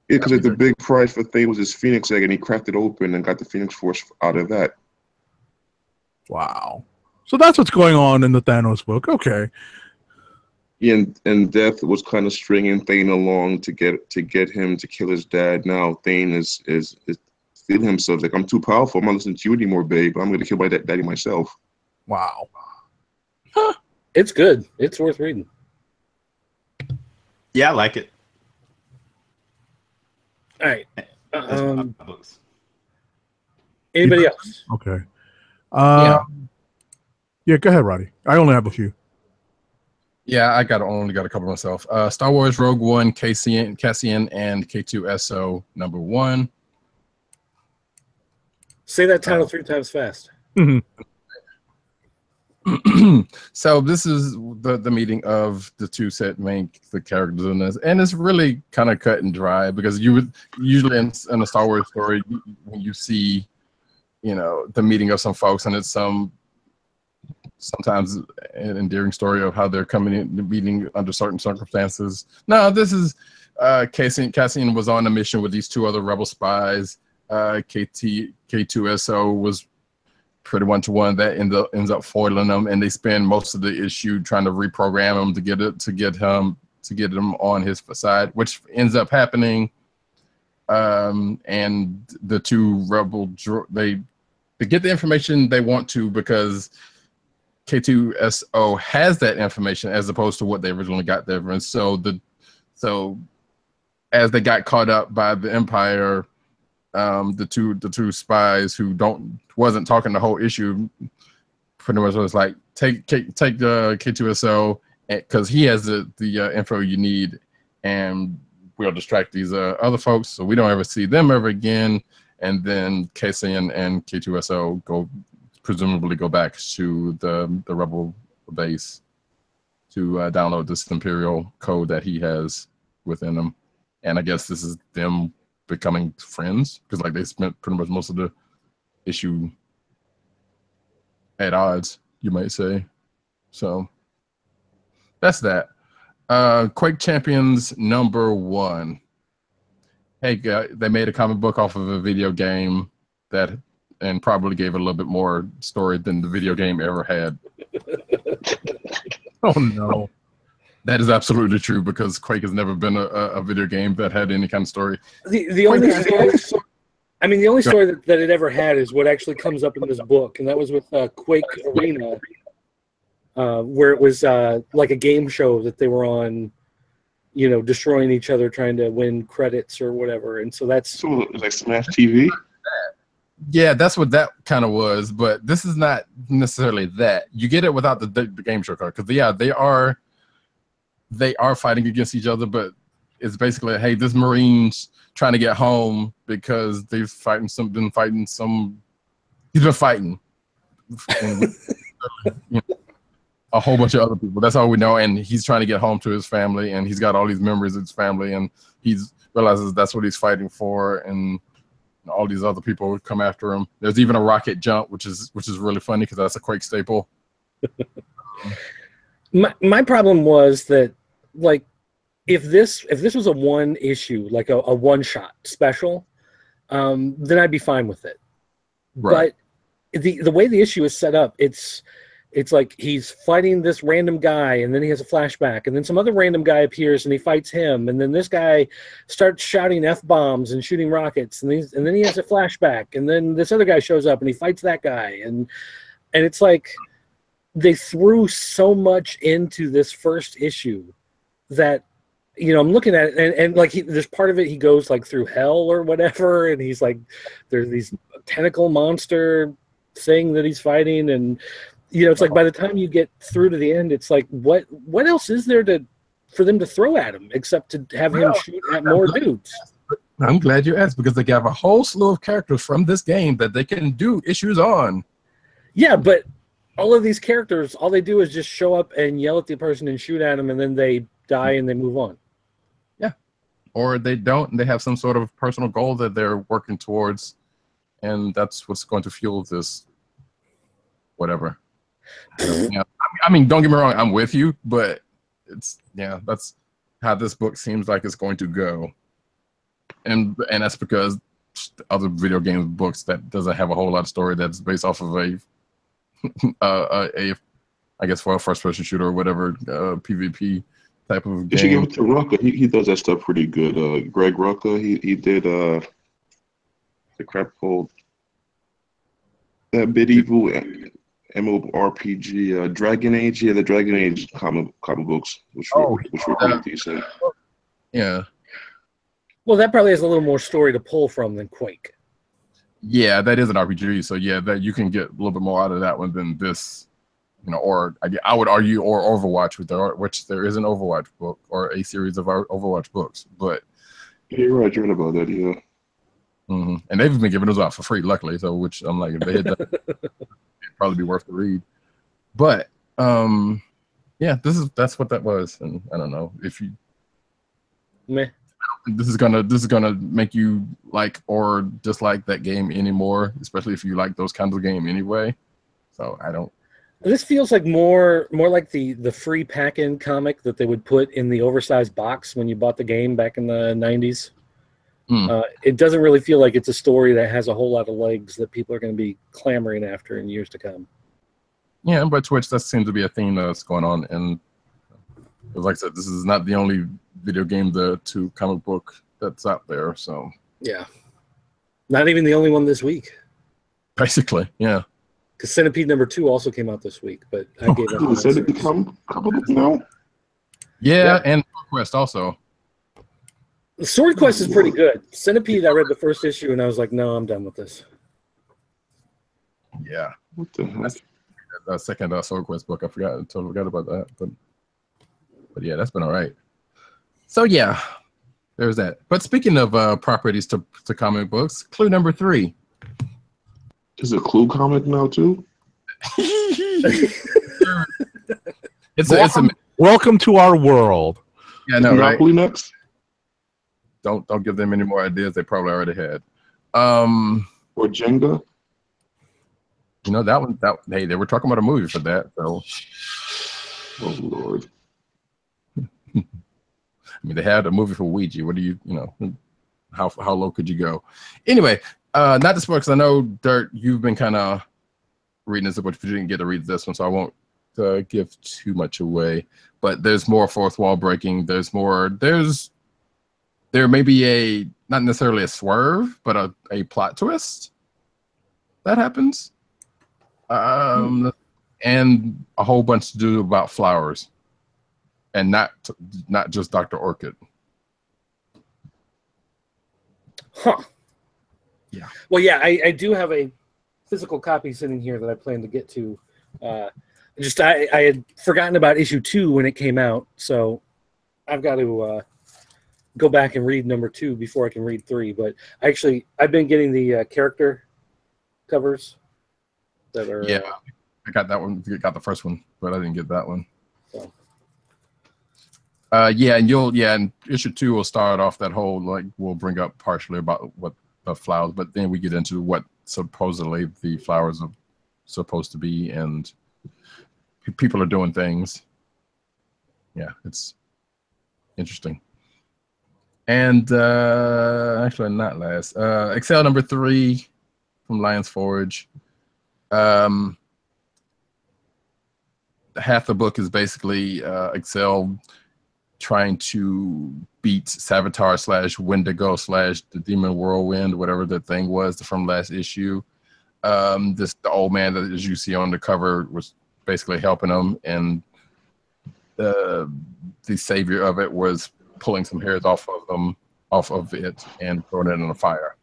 Yeah, because the big prize for Thane was his Phoenix egg, and he cracked it open and got the Phoenix Force out of that. Wow. So that's what's going on in the Thanos book. Okay. Yeah, and Death was kind of stringing Thane along to get him to kill his dad. Now Thane is feeling himself like, I'm too powerful. I'm not listening to you anymore, babe. I'm going to kill my daddy myself. Wow. It's good. It's worth reading. Yeah, I like it. All right. That's one of my books. Anybody else? Okay. Yeah, go ahead, Roddy. I only have a few. Yeah, I only got a couple myself. Star Wars Rogue One, Cassian and K2SO #1. Say that title 3 times fast. So this is the meeting of the two the characters in this, and it's really kind of cut and dry, because you would usually in a Star Wars story when you see, the meeting of some folks, and it's sometimes an endearing story of how they're coming in the meeting under certain circumstances. No, this is Cassian was on a mission with these 2 other rebel spies. K2SO was pretty one-to-one that ends up foiling them, and they spend most of the issue trying to reprogram him to get him on his side, which ends up happening. And the 2 rebel they get the information they want to, because K2SO has that information as opposed to what they originally got there. And so as they got caught up by the Empire, the two spies who wasn't talking the whole issue pretty much was like, take the K2SO, because he has the info you need, and we'll distract these other folks so we don't ever see them ever again. And then Cassian and K2SO presumably go back to the rebel base to download this Imperial code that he has within them. And I guess this is them becoming friends, because like they spent pretty much most of the issue at odds, you might say. So that's that. Quake Champions #1. Hey, they made a comic book off of a video game and probably gave it a little bit more story than the video game ever had. Oh no. That is absolutely true, because Quake has never been a video game that had any kind of story. The only story that it ever had is what actually comes up in this book, and that was with Quake Arena, where it was like a game show that they were on, destroying each other, trying to win credits or whatever. And so that's like Smash TV. Yeah, that's what that kind of was, but this is not necessarily that. You get it without the game show card, because they are fighting against each other, but it's basically, hey, this Marine's trying to get home because he's been fighting and, a whole bunch of other people. That's all we know, and he's trying to get home to his family, and he's got all these memories of his family, and he realizes that's what he's fighting for, and all these other people would come after him. There's even a rocket jump, which is really funny, because that's a Quake staple. My problem was that, like, if this was a one issue, like a one shot special, then I'd be fine with it. Right. But the way the issue is set up, it's like he's fighting this random guy, and then he has a flashback, and then some other random guy appears and he fights him, and then this guy starts shouting F-bombs and shooting rockets, and then he has a flashback, and then this other guy shows up and he fights that guy, and it's like they threw so much into this first issue that, you know, I'm looking at it, and like there's part of it he goes like through hell or whatever, and he's like, there's these tentacle monster thing that he's fighting, and you know, it's like by the time you get through to the end, it's like what else is there for them to throw at him except to have him shoot at more dudes? I'm glad you asked, because they have a whole slew of characters from this game that they can do issues on. Yeah, but all of these characters, all they do is just show up and yell at the person and shoot at them, and then they die and they move on. Yeah, or they don't, and they have some sort of personal goal that they're working towards, and that's what's going to fuel this whatever. Yeah, I mean, don't get me wrong, I'm with you, but that's how this book seems like it's going to go, and that's because other video game books that doesn't have a whole lot of story that's based off of a I guess for a first person shooter or whatever, PvP type of game. You should give it to Rucka. He does that stuff pretty good. Greg Rucka, he did the crap called medieval MMORPG, Dragon Age. Yeah, the Dragon Age comic books, which were pretty decent. Yeah. Well, that probably has a little more story to pull from than Quake. Yeah, that is an RPG, so yeah, that you can get a little bit more out of that one than this, you know. Or I would argue, or Overwatch, which there is an Overwatch book or a series of Overwatch books. But you're right, you're right about that. Yeah. Mm-hmm. And they've been giving those out for free, luckily. So, which I'm like, if they hit that, it'd probably be worth the read. But yeah, that's what that was, and I don't know if you. Meh. This is gonna make you like or dislike that game anymore, especially if you like those kinds of game anyway. So I don't. This feels like more like the free pack-in comic that they would put in the oversized box when you bought the game back in the 90s. It doesn't really feel like it's a story that has a whole lot of legs that people are going to be clamoring after in years to come. Yeah, but Twitch, that seems to be a theme that's going on, and like I said, this is not the only video game to comic book that's out there. So yeah, not even the only one this week. Basically, yeah. Because Centipede #2 also came out this week, but I gave up. Centipede comic book now? Yeah, and Quest also. The Sword Quest is pretty good. Centipede, I read the first issue and I was like, no, I'm done with this. Yeah. What the heck? That's the second Sword Quest book. I totally forgot about that. But yeah, that's been all right. So yeah, there's that. But speaking of properties to comic books, clue #3. Is it a Clue comic now too? Welcome to our world. Yeah, no, right? Monopoly next? Don't give them any more ideas. They probably already had. Or Jenga? You know that one. Hey, they were talking about a movie for that. So. Oh Lord. I mean, they had a movie for Ouija. What do you know? How low could you go? Anyway, not this book, because I know, Dirt, you've been kind of reading this book, but you didn't get to read this one, so I won't give too much away. But there's more fourth wall breaking. There's more. There may be not necessarily a swerve, but a plot twist that happens, and a whole bunch to do about flowers. And not just Dr. Orchid. Huh. Yeah. Well, yeah, I do have a physical copy sitting here that I plan to get to. I had forgotten about issue 2 when it came out, so I've got to go back and read #2 before I can read 3. But actually, I've been getting the character covers that are. Yeah, I got that one. I got the first one, but I didn't get that one. So. Yeah, and issue 2 will start off that whole, like, we'll bring up partially about what the flowers, but then we get into what supposedly the flowers are supposed to be, and people are doing things. Yeah, it's interesting. And actually, not last. Excel number 3 from Lions Forge. Half the book is basically Excel trying to beat Savitar / Wendigo / the Demon Whirlwind, whatever the thing was from last issue. The old man that, as you see on the cover, was basically helping him, and the savior of it was pulling some hairs off of it and throwing it in the fire.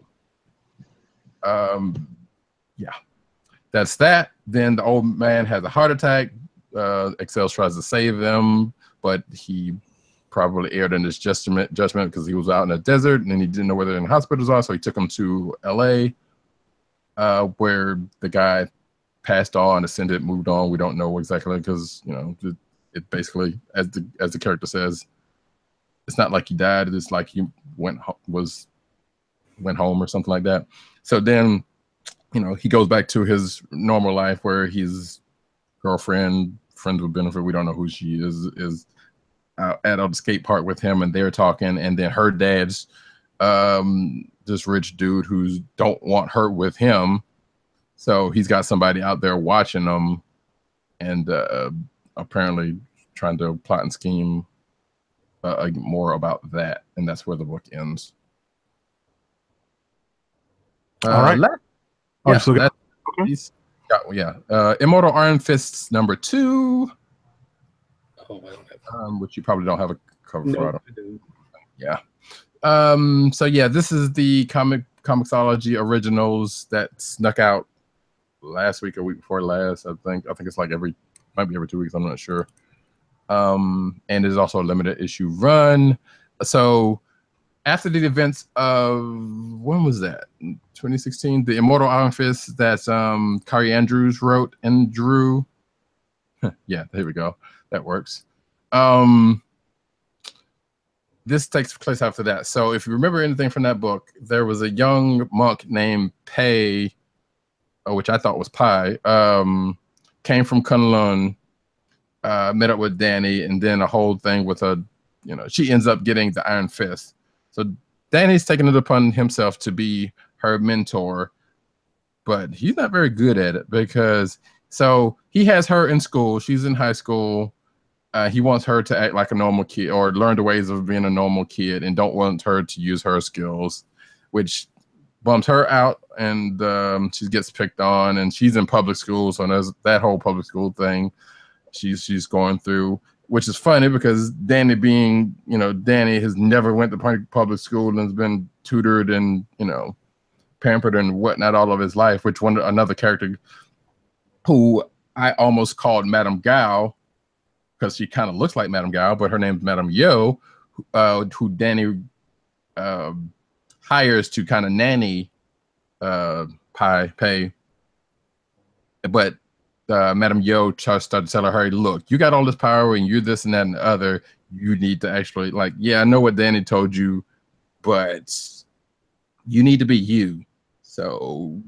Yeah, that's that. Then the old man has a heart attack. Excel tries to save them, but he probably erred in his judgment because he was out in the desert and he didn't know where the hospitals are, so he took him to LA, where the guy passed on, ascended, moved on. We don't know exactly, because it basically, as the character says, it's not like he died. It's like he went home or something like that. So then, he goes back to his normal life where his girlfriend, friends with benefit, we don't know who she is at the skate park with him, and they're talking. And then her dad's this rich dude who don't want her with him, so he's got somebody out there watching them, and apparently trying to plot and scheme more about that. And that's where the book ends. All right. Immortal Iron Fists number 2. Oh, I don't have which you probably don't have a cover no, for. I do. Yeah. So yeah, this is the Comixology originals that snuck out last week or week before last. I think it's like might be every 2 weeks. I'm not sure. And there's also a limited issue run. So after the events of, when was that? 2016, the Immortal Iron Fist that Kari Andrews wrote and drew. Yeah, there we go. That works. This takes place after that. So if you remember anything from that book, there was a young monk named Pei, which I thought was Pi, came from Kunlun, met up with Danny, and then a whole thing with she ends up getting the Iron Fist. So Danny's taken it upon himself to be her mentor, but he's not very good at it, because so he has her in school. She's in high school. He wants her to act like a normal kid, or learn the ways of being a normal kid, and don't want her to use her skills, which bums her out, and she gets picked on, and she's in public school, so there's that whole public school thing she's going through, which is funny because Danny, being Danny has never went to public school and has been tutored and pampered and whatnot all of his life, which another character who I almost called Madame Gao, because she kind of looks like Madame Gao, but her name's Madame Yo, who Danny hires to kind of nanny Pei. But Madame Yo started telling her, look, you got all this power and you're this and that and the other. You need to actually, yeah, I know what Danny told you, but you need to be you. So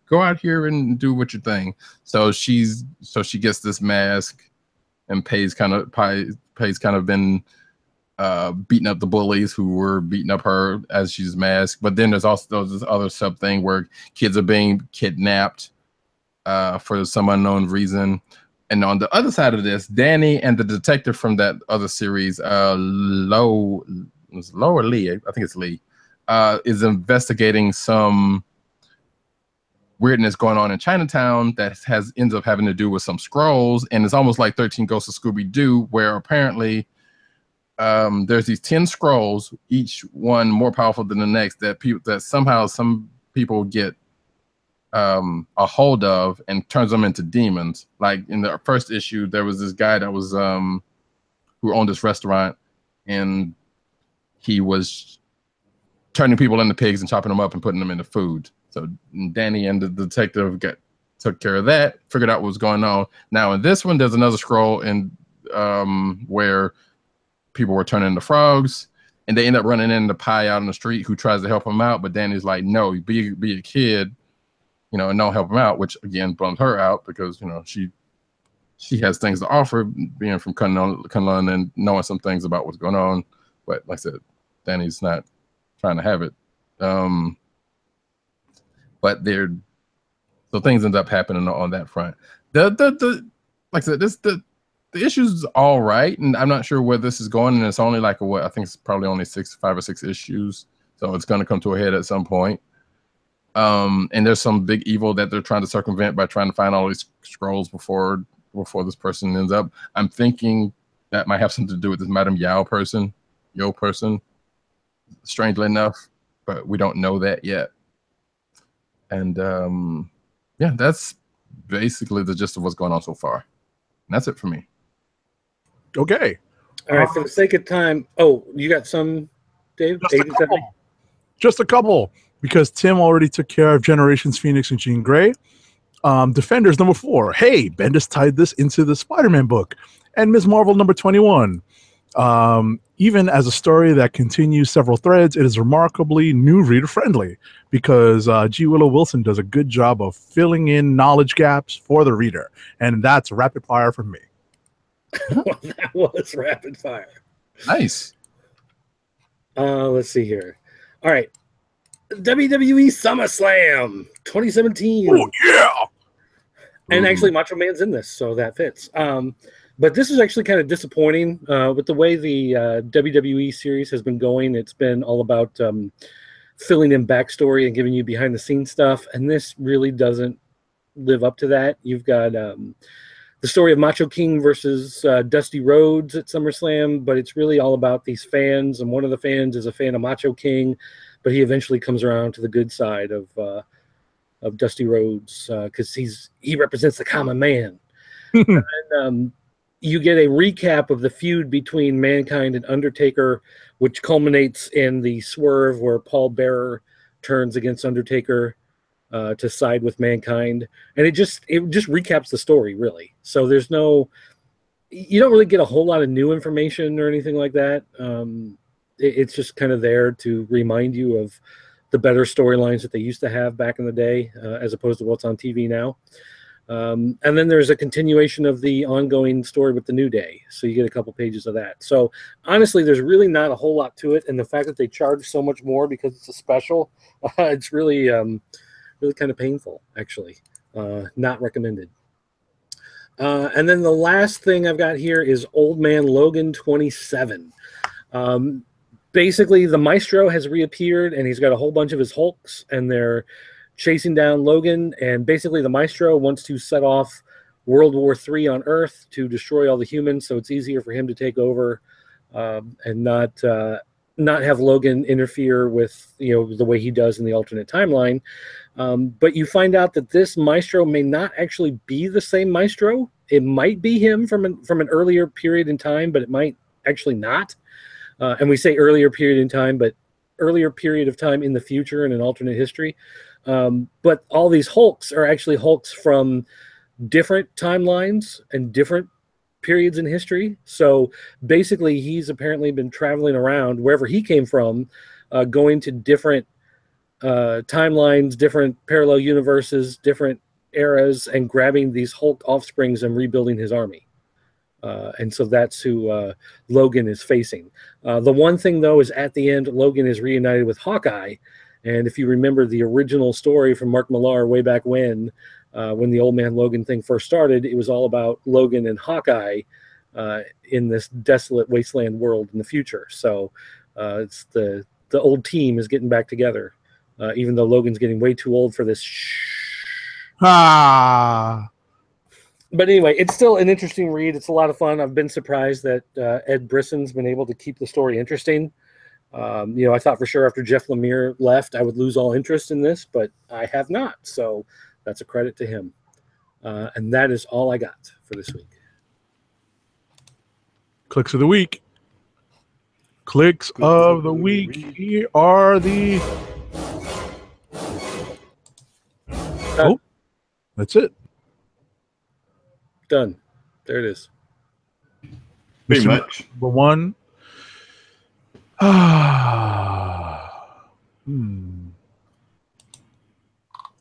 go out here and do what you think. So she gets this mask, and Pei's kind of been beating up the bullies who were beating up her as she's masked. But then there's also this other sub thing where kids are being kidnapped for some unknown reason. And on the other side of this, Danny and the detective from that other series, Lo or Lee, I think it's Lee, is investigating some weirdness going on in Chinatown that ends up having to do with some scrolls. And it's almost like 13 Ghosts of Scooby-Doo, where apparently there's these 10 scrolls, each one more powerful than the next, that somehow some people get a hold of and turns them into demons. Like in the first issue, there was this guy that was who owned this restaurant, and he was turning people into pigs and chopping them up and putting them into food. So Danny and the detective took care of that, figured out what was going on. Now in this one, there's another scroll where people were turning into frogs, and they end up running into Pi out on the street, who tries to help them out, but Danny's like, no, be a kid, and don't help him out, which again bums her out, because she has things to offer, being from Kunlun and knowing some things about what's going on. But like I said, Danny's not trying to have it. But so things end up happening on that front. The like I said, the issue's all right, and I'm not sure where this is going. And it's only like I think it's probably only 5 or 6 issues, so it's going to come to a head at some point. And there's some big evil that they're trying to circumvent by trying to find all these scrolls before this person ends up. I'm thinking that might have something to do with this Madame Yo person, strangely enough, but we don't know that yet. And yeah, that's basically the gist of what's going on so far. And that's it for me. Okay. All right. For the sake of time, you got some, Dave? Just a couple, because Tim already took care of Generations Phoenix and Jean Grey. Defenders number 4. Hey, Bendis tied this into the Spider-Man book. And Ms. Marvel number 21. Even as a story that continues several threads, it is remarkably new reader friendly because G. Willow Wilson does a good job of filling in knowledge gaps for the reader. And that's rapid fire from me. Well, that was rapid fire. Nice. Let's see here. All right. WWE SummerSlam 2017. Oh, yeah. And actually, Macho Man's in this, so that fits. But this is actually kind of disappointing with the way the WWE series has been going. It's been all about filling in backstory and giving you behind-the-scenes stuff, and this really doesn't live up to that. You've got the story of Macho King versus Dusty Rhodes at SummerSlam, but it's really all about these fans, and one of the fans is a fan of Macho King, but he eventually comes around to the good side of Dusty Rhodes because he represents the common man. And you get a recap of the feud between Mankind and Undertaker, which culminates in the swerve where Paul Bearer turns against Undertaker to side with Mankind, and it just recaps the story, really. So you don't really get a whole lot of new information or anything like that. It's just kind of there to remind you of the better storylines that they used to have back in the day, as opposed to what's on TV now. And then there's a continuation of the ongoing story with the New Day. So you get a couple pages of that. So honestly, there's really not a whole lot to it. And the fact that they charge so much more because it's a special, it's really kind of painful, actually. Not recommended. And then the last thing I've got here is Old Man Logan 27. Basically, the Maestro has reappeared, and he's got a whole bunch of his Hulks, and they're chasing down Logan, and basically the Maestro wants to set off World War III on Earth to destroy all the humans, so it's easier for him to take over and not have Logan interfere with the way he does in the alternate timeline. But you find out that this Maestro may not actually be the same Maestro. It might be him from an earlier period in time, but it might actually not. And we say earlier period in time, but earlier period of time in the future in an alternate history. But all these Hulks are actually Hulks from different timelines and different periods in history. So basically, he's apparently been traveling around wherever he came from, going to different timelines, different parallel universes, different eras, and grabbing these Hulk offsprings and rebuilding his army. And so that's who Logan is facing. The one thing, though, is at the end, Logan is reunited with Hawkeye. And if you remember the original story from Mark Millar way back when the Old Man Logan thing first started, it was all about Logan and Hawkeye in this desolate wasteland world in the future. So it's the old team is getting back together, even though Logan's getting way too old for this. But anyway, it's still an interesting read. It's a lot of fun. I've been surprised that Ed Brisson's been able to keep the story interesting. I thought for sure after Jeff Lemire left, I would lose all interest in this, but I have not. So that's a credit to him. And that is all I got for this week. Clicks of the week. Clicks of the week. Here are the... Oh, that's it. Done. There it is. Pretty much. Number one. I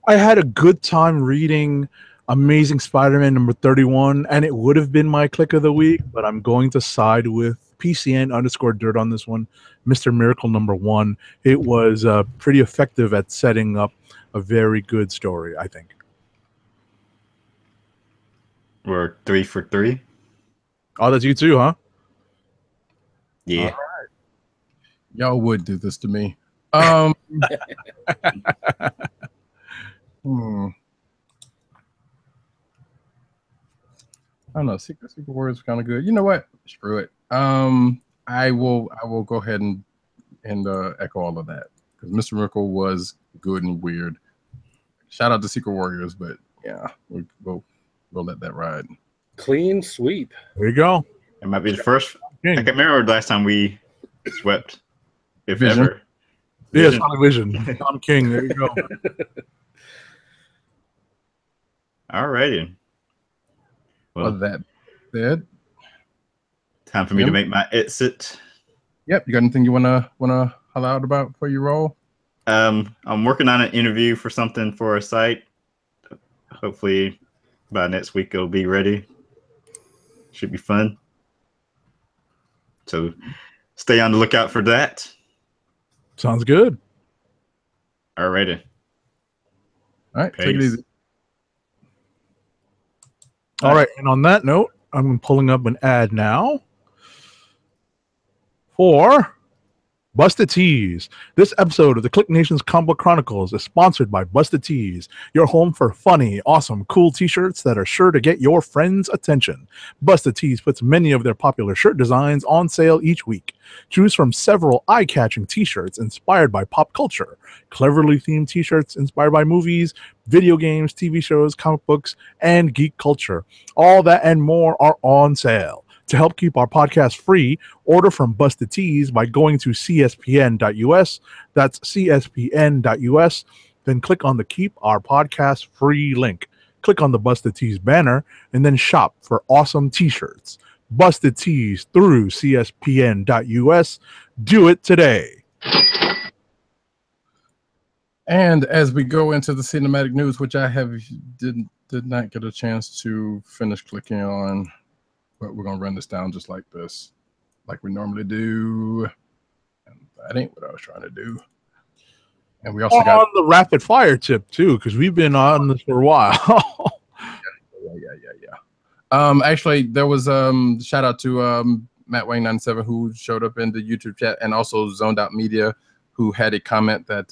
had a good time reading Amazing Spider-Man number 31, and it would have been my click of the week, but I'm going to side with PCN_dirt on this one. Mr. Miracle #1. It was pretty effective at setting up a very good story, I think. We're 3 for 3. Oh, that's you too, huh? Yeah. Y'all would do this to me. I don't know. Secret Warriors kind of good. You know what? Screw it. I will go ahead and echo all of that because Mr. Miracle was good and weird. Shout out to Secret Warriors, but yeah, we'll let that ride. Clean sweep. There you go. It might be the first. King. I can remember the last time we swept, if Vision. ever. Yes, Vision. Tom King. There you go. Alrighty. Well, that said, time for me to make my exit. Yep. You got anything you wanna holler out about before you roll? I'm working on an interview for something for a site. Hopefully by next week it'll be ready. Should be fun. So stay on the lookout for that. Sounds good. Alrighty. All right. Take it easy. All right. And on that note, I'm pulling up an ad now for Busted Tees. This episode of the KLIQ Nation's Comic Chronicles is sponsored by Busted Tees, your home for funny, awesome, cool t-shirts that are sure to get your friends' attention. Busted Tees puts many of their popular shirt designs on sale each week. Choose from several eye-catching t-shirts inspired by pop culture, cleverly themed t-shirts inspired by movies, video games, TV shows, comic books, and geek culture. All that and more are on sale. To help keep our podcast free, order from Busted Tees by going to cspn.us. That's cspn.us. Then click on the Keep Our Podcast Free link. Click on the Busted Tees banner and then shop for awesome t-shirts. Busted Tees through cspn.us. Do it today. And as we go into the cinematic news, which I did not get a chance to finish clicking on, but we're gonna run this down just like this, like we normally do. And that ain't what I was trying to do. And we also got the rapid fire tip too, because we've been on this for a while. yeah. Actually, there was shout out to Matt Wayne 97 who showed up in the YouTube chat, and also Zoned Out Media who had a comment that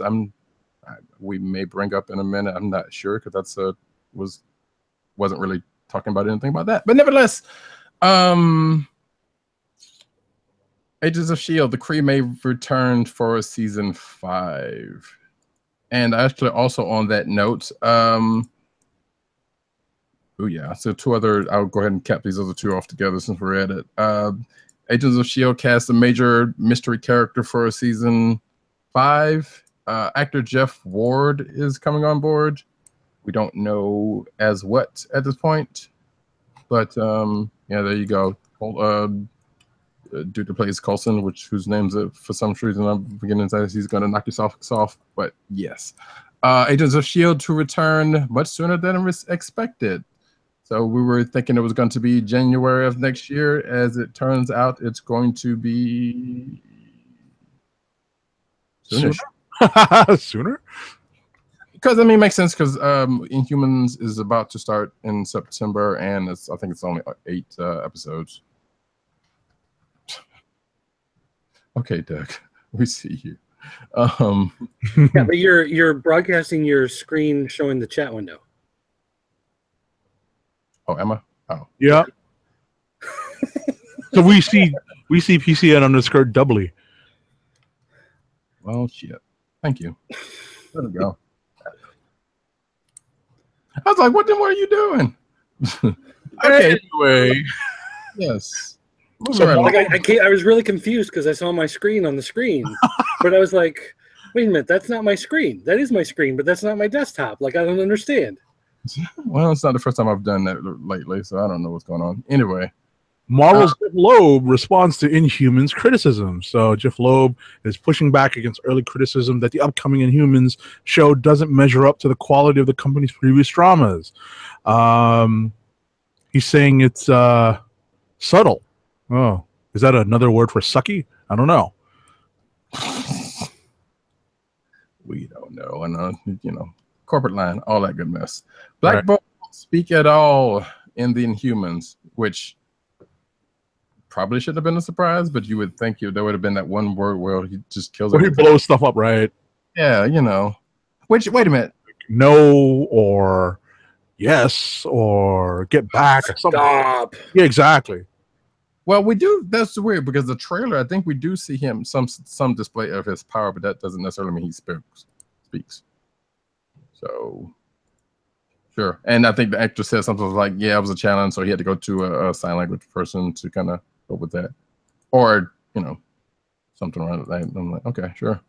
we may bring up in a minute. I'm not sure because that's wasn't really talking about anything about that, but nevertheless. Agents of S.H.I.E.L.D. the Kree may return for season 5. And actually also on that note, oh yeah, so I'll go ahead and cap these other two off together since we're at it. Agents of S.H.I.E.L.D. cast a major mystery character for season 5. Actor Jeff Ward is coming on board. We don't know as what at this point, but yeah, there you go. Dude that plays Coulson, whose name's for some reason I'm beginning to say he's going to knock your socks off. But yes, Agents of S.H.I.E.L.D. to return much sooner than expected. So we were thinking it was going to be January of next year. As it turns out, it's going to be soonish. Sooner? Because, I mean, it makes sense because Inhumans is about to start in September, and I think it's only 8 episodes. Okay, Doug, we see you. Yeah, but you're broadcasting your screen showing the chat window. Oh, am I? Oh. Yeah. So we see PCN_ doubly. Well, shit. Thank you. There we go. I was like, what are you doing? Okay. Anyway. Yes. So, I was really confused because I saw my screen on the screen, but I was like, wait a minute, that's not my screen. That is my screen, but that's not my desktop. Like, I don't understand. Well, it's not the first time I've done that lately, so I don't know what's going on. Anyway. Marvel's Jeff Loeb responds to Inhumans criticism. So Jeff Loeb is pushing back against early criticism that the upcoming Inhumans show doesn't measure up to the quality of the company's previous dramas. He's saying it's subtle. Oh, Is that another word for sucky? I don't know. We don't know. And, corporate line, all that good mess. Black Right. Bolt won't speak at all in the Inhumans, which probably shouldn't have been a surprise, but you would think there would have been that one word where he just kills Where he everything. blows stuff up, right? Yeah, Which, wait a minute. No, or yes, or get back, or something. Stop. Yeah, exactly. Well, we do. That's weird because the trailer, I think we do see him some display of his power, but that doesn't necessarily mean he speaks. So, sure. And I think the actor said something like, "Yeah, it was a challenge, so he had to go to a sign language person to kind of go with that," or something around that. I'm like, okay, sure.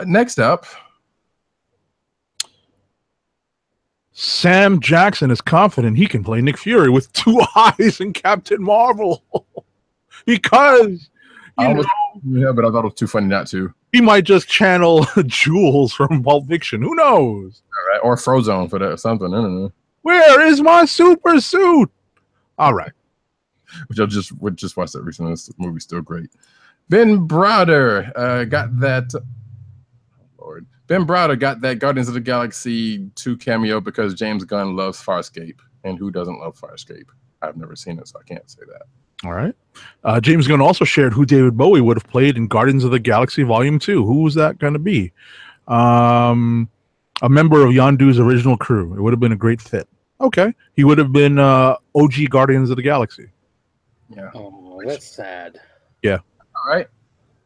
Next up, Sam Jackson is confident he can play Nick Fury with 2 eyes in Captain Marvel because but I thought it was too funny not to. he might just channel Jules from Pulp Fiction. Who knows? All right, or Frozone for that or something. I don't know. Where is my super suit? All right. Which I just watched that recently. This movie's still great. Ben Browder got that. Oh, Lord. Ben Browder got that Guardians of the Galaxy 2 cameo because James Gunn loves Farscape. And who doesn't love Farscape? I've never seen it, so I can't say that. All right. James Gunn also shared who David Bowie would have played in Guardians of the Galaxy Volume 2. Who was that going to be? A member of Yondu's original crew. It would have been a great fit. Okay. He would have been OG Guardians of the Galaxy. Yeah. Oh, that's sad. Yeah. All right.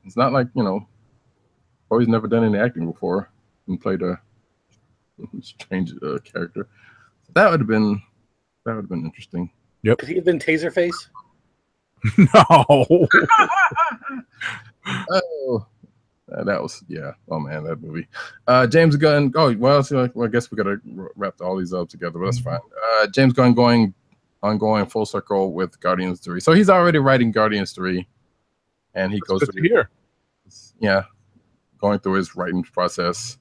It's not like, Bowie's never done any acting before and played a strange character. That would have been interesting. Yep. Could he have been Taserface? No. Oh, that was, yeah. Oh man, that movie. James Gunn. Oh well, I guess we gotta wrap all these up together, but that's fine. James Gunn going full circle with Guardians 3. So he's already writing Guardians 3, and he goes through here. Yeah, going through his writing process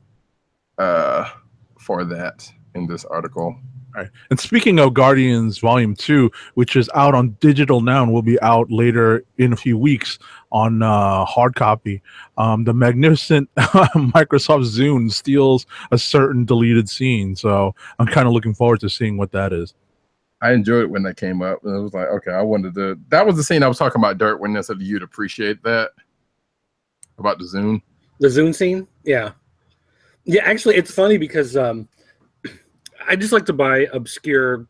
for that in this article. Right. And speaking of Guardians Volume 2, which is out on digital now and will be out later in a few weeks on hard copy, the magnificent Microsoft Zune steals a certain deleted scene. So I'm kind of looking forward to seeing what that is. I enjoyed it when that came up. And it was like, okay, that was the scene I was talking about, Dirt, when I said you'd appreciate that. About the Zune. The Zune scene? Yeah. Yeah, actually, it's funny because I just like to buy obscure,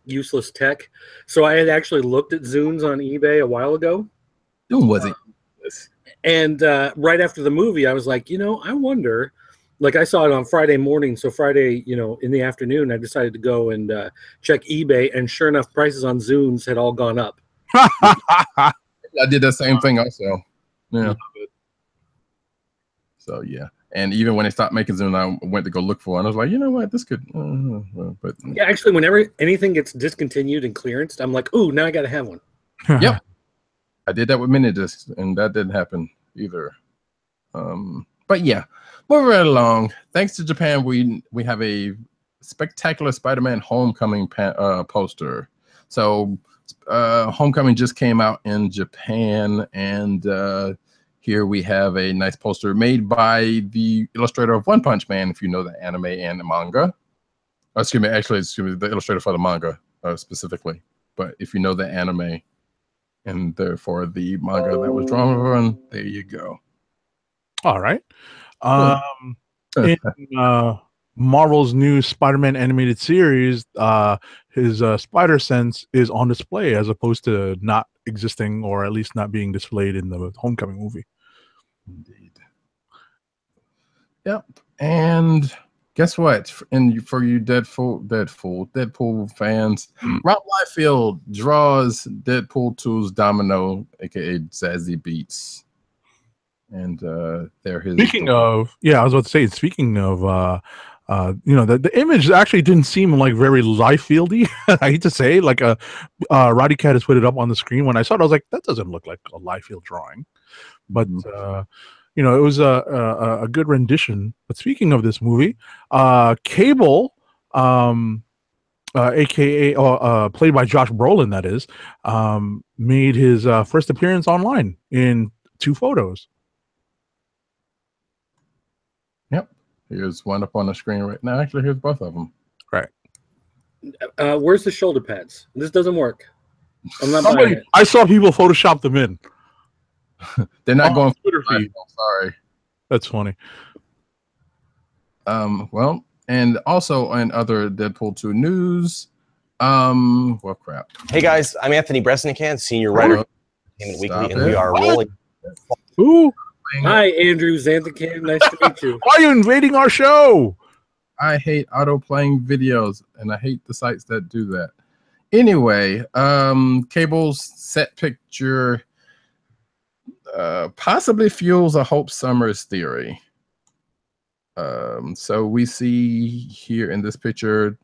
useless tech. So I had actually looked at Zunes on eBay a while ago. Zune wasn't. And right after the movie, I was like, I wonder. I saw it on Friday morning. So Friday, in the afternoon, I decided to go and check eBay. And sure enough, prices on Zunes had all gone up. I did the same thing also. Yeah. So, yeah. And even when they stopped making Zune, I went to go look for it. And I was like, you know what? This could. But yeah, actually, whenever anything gets discontinued and clearanced, I'm like, ooh, now I got to have one. Yep. I did that with mini discs, and that didn't happen either. But yeah, moving right along. Thanks to Japan, we have a spectacular Spider-Man Homecoming poster. So Homecoming just came out in Japan, and here we have a nice poster made by the illustrator of One Punch Man, if you know the anime and the manga. Excuse me, the illustrator for the manga specifically. But if you know the anime and therefore the manga that was drawn on, there you go. All right. In Marvel's new Spider-Man animated series, his spider sense is on display as opposed to not existing, or at least not being displayed in the Homecoming movie. Indeed. Yep. And guess what? And for you Deadpool fans, Rob Liefeld draws Deadpool 2's Domino, aka Zazie Beetz. And they're his. Speaking of, I was about to say, speaking of, the image actually didn't seem like very Liefeld-y. I hate to say, Roddy Cat has put it up on the screen. When I saw it, I was like, that doesn't look like a Liefeld drawing. But it was a good rendition. But speaking of this movie, Cable aka played by Josh Brolin, that is, made his first appearance online in 2 photos. Yep. Here's one up on the screen right now. Actually, here's both of them. Right. Where's the shoulder pads? This doesn't work. I'm not buying it. I saw people Photoshop them in. They're not going Twitter for feed. Sorry. That's funny. Well, and also in other Deadpool 2 news, well, crap. Hey guys, I'm Anthony Bresnikan, senior writer Weekly, and we are rolling. Who? Hi, Andrew Xanthican. Nice to meet you. Why are you invading our show? I hate auto-playing videos, and I hate the sites that do that. Anyway, Cable's set picture possibly fuels a Hope Summers theory. So we see here in this picture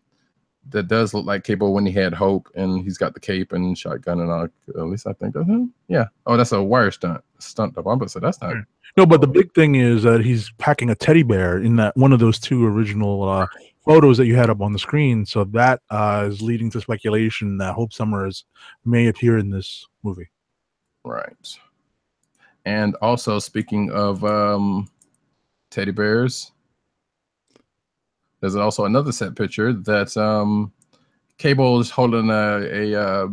that does look like Cable when he had Hope, and he's got the cape and shotgun and all. At least I think that's him. Yeah. Oh, that's a wire stunt up. So that's not. No, but the big thing is that he's packing a teddy bear in that one of those 2 original photos that you had up on the screen. So that is leading to speculation that Hope Summers may appear in this movie. Right. And also, speaking of teddy bears, there's also another set picture that Cable is holding a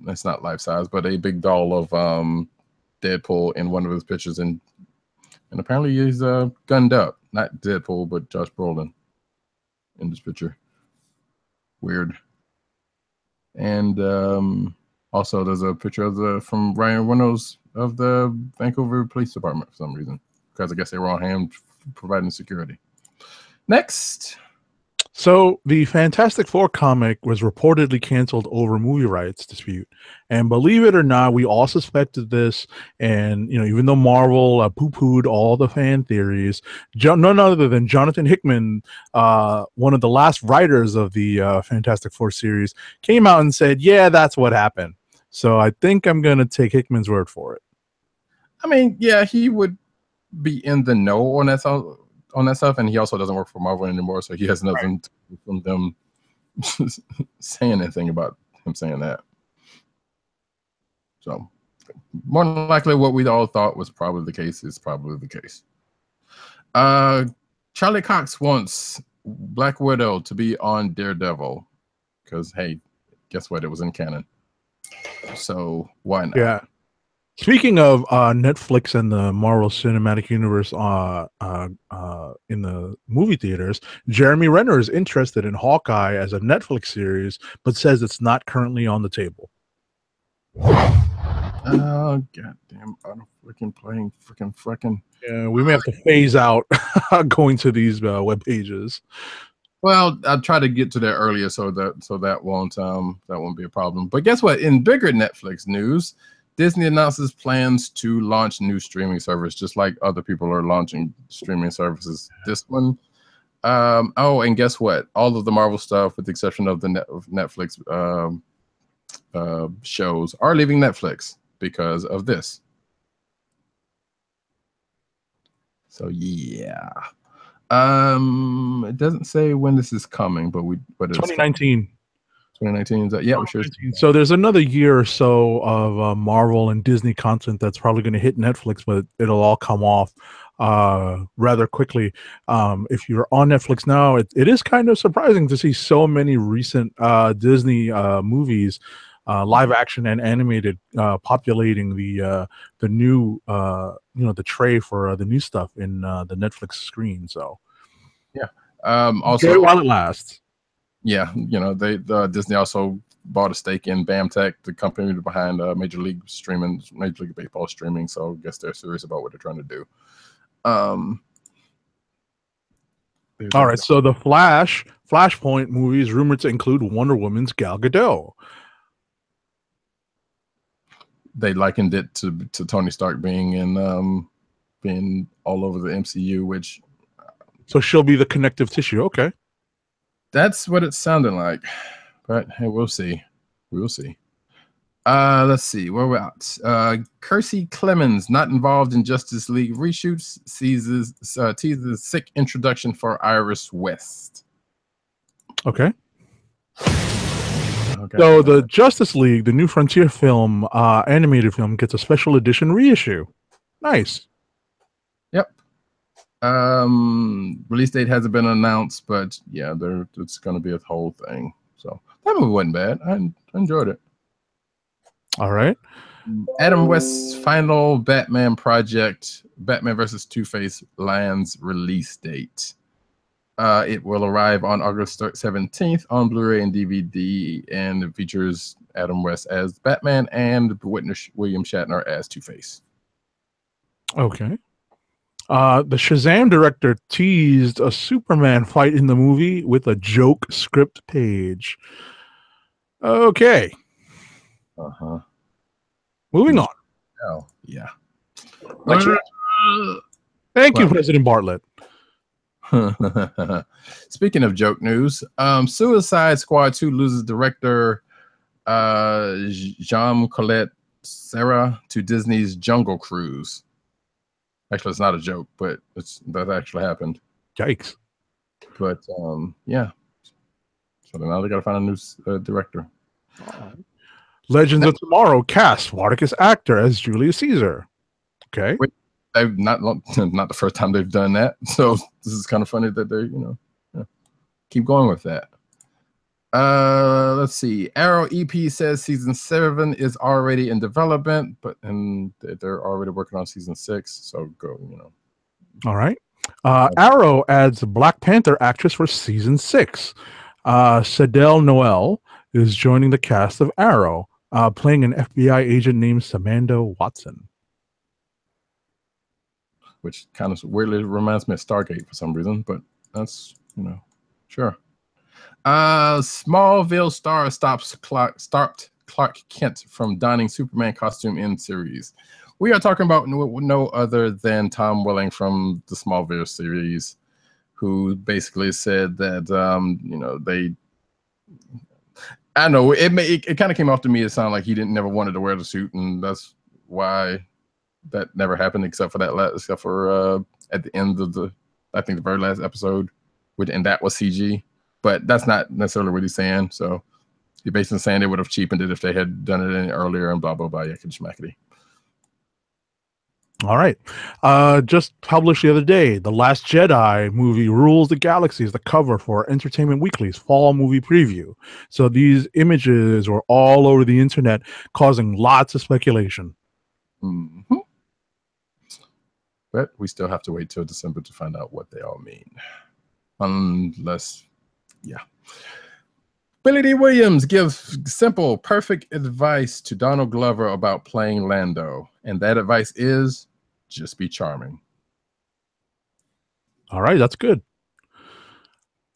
that's not life size, but a big doll of Deadpool in one of his pictures, and apparently he's gunned up. Not Deadpool, but Josh Brolin in this picture. Weird. And also, there's a picture of from Ryan Reynolds of the Vancouver Police Department for some reason, because I guess they were on hand providing security. Next. So the Fantastic Four comic was reportedly canceled over movie rights dispute, and believe it or not, we all suspected this. And even though Marvel poo-pooed all the fan theories, none other than Jonathan Hickman, one of the last writers of the Fantastic Four series, came out and said, "Yeah, that's what happened." So I think I'm gonna take Hickman's word for it. I mean, yeah, he would be in the know on that stuff, and he also doesn't work for Marvel anymore, so he has nothing from them saying anything about him saying that. So more than likely what we all thought was probably the case is probably the case. Charlie Cox wants Black Widow to be on Daredevil because, hey, guess what? It was in canon. So why not? Yeah. Speaking of Netflix and the Marvel Cinematic Universe in the movie theaters, Jeremy Renner is interested in Hawkeye as a Netflix series, but says it's not currently on the table. Oh, goddamn. I'm freaking playing freaking. Yeah, we may have to phase out going to these web pages. Well, I'll try to get to there earlier so that won't be a problem. But guess what? In bigger Netflix news, Disney announces plans to launch new streaming service, just like other people are launching streaming services. This one, oh, and guess what? All of the Marvel stuff, with the exception of the Netflix shows, are leaving Netflix because of this. So yeah, it doesn't say when this is coming, but it's 2019. 2019 is that? Yeah, we sure. So there's another year or so of Marvel and Disney content that's probably going to hit Netflix, but it'll all come off rather quickly. If you're on Netflix now, it is kind of surprising to see so many recent Disney movies, live action and animated, populating the new the tray for the new stuff in the Netflix screen. So yeah, also get it while it lasts. Yeah, Disney also bought a stake in BAMTech, the company behind Major League Baseball streaming. So I guess they're serious about what they're trying to do. All right, so the Flashpoint movie is rumored to include Wonder Woman's Gal Gadot. They likened it to Tony Stark being all over the MCU, which. So she'll be the connective tissue. Okay. That's what it sounded like, but hey, we'll see. We will see. Let's see where we're at. Kiersey Clemons not involved in Justice League reshoots. Teases sick introduction for Iris West. Okay. Okay. So the Justice League, the New Frontier film, animated film, gets a special edition reissue. Nice. Yep. Release date hasn't been announced, but yeah, it's going to be a whole thing. So that movie wasn't bad. I enjoyed it. All right. Adam West's final Batman project, Batman vs. Two-Face, lands release date. It will arrive on August 17th on Blu-ray and DVD, and it features Adam West as Batman and William Shatner as Two-Face. Okay. The Shazam director teased a Superman fight in the movie with a joke script page. Okay. Uh-huh. Moving on. Oh, yeah. Thank you, President Bartlett. Speaking of joke news, Suicide Squad 2 loses director Jean-Colette Serra to Disney's Jungle Cruise. Actually, it's not a joke, but that actually happened. Yikes. But yeah. So now they got to find a new director. Legends of Tomorrow cast Spartacus actor as Julius Caesar. Okay. Wait, they've not the first time they've done that. So this is kind of funny that they keep going with that. Let's see. Arrow EP says season 7 is already in development, and they're already working on season 6. So go, All right. Arrow adds Black Panther actress for season 6. Sadell Noel is joining the cast of Arrow, playing an FBI agent named Samantha Watson. Which kind of weirdly reminds me of Stargate for some reason, but that's, sure. Smallville star stopped Clark Kent from donning Superman costume in series. We are talking about no other than Tom Welling from the Smallville series, who basically said that I know it kind of came off to me. It sounded like he never wanted to wear the suit, and that's why that never happened, except for at the end of the very last episode, and that was CG. But that's not necessarily what he's saying. So he's basically saying they would have cheapened it if they had done it any earlier and blah, blah, blah. Yakety. All right. Just published the other day, The Last Jedi movie rules the galaxy is the cover for Entertainment Weekly's fall movie preview. So these images were all over the internet, causing lots of speculation. Mm-hmm. But we still have to wait till December to find out what they all mean. Unless... yeah. Billy D. Williams gives simple, perfect advice to Donald Glover about playing Lando. And that advice is just be charming. All right, that's good.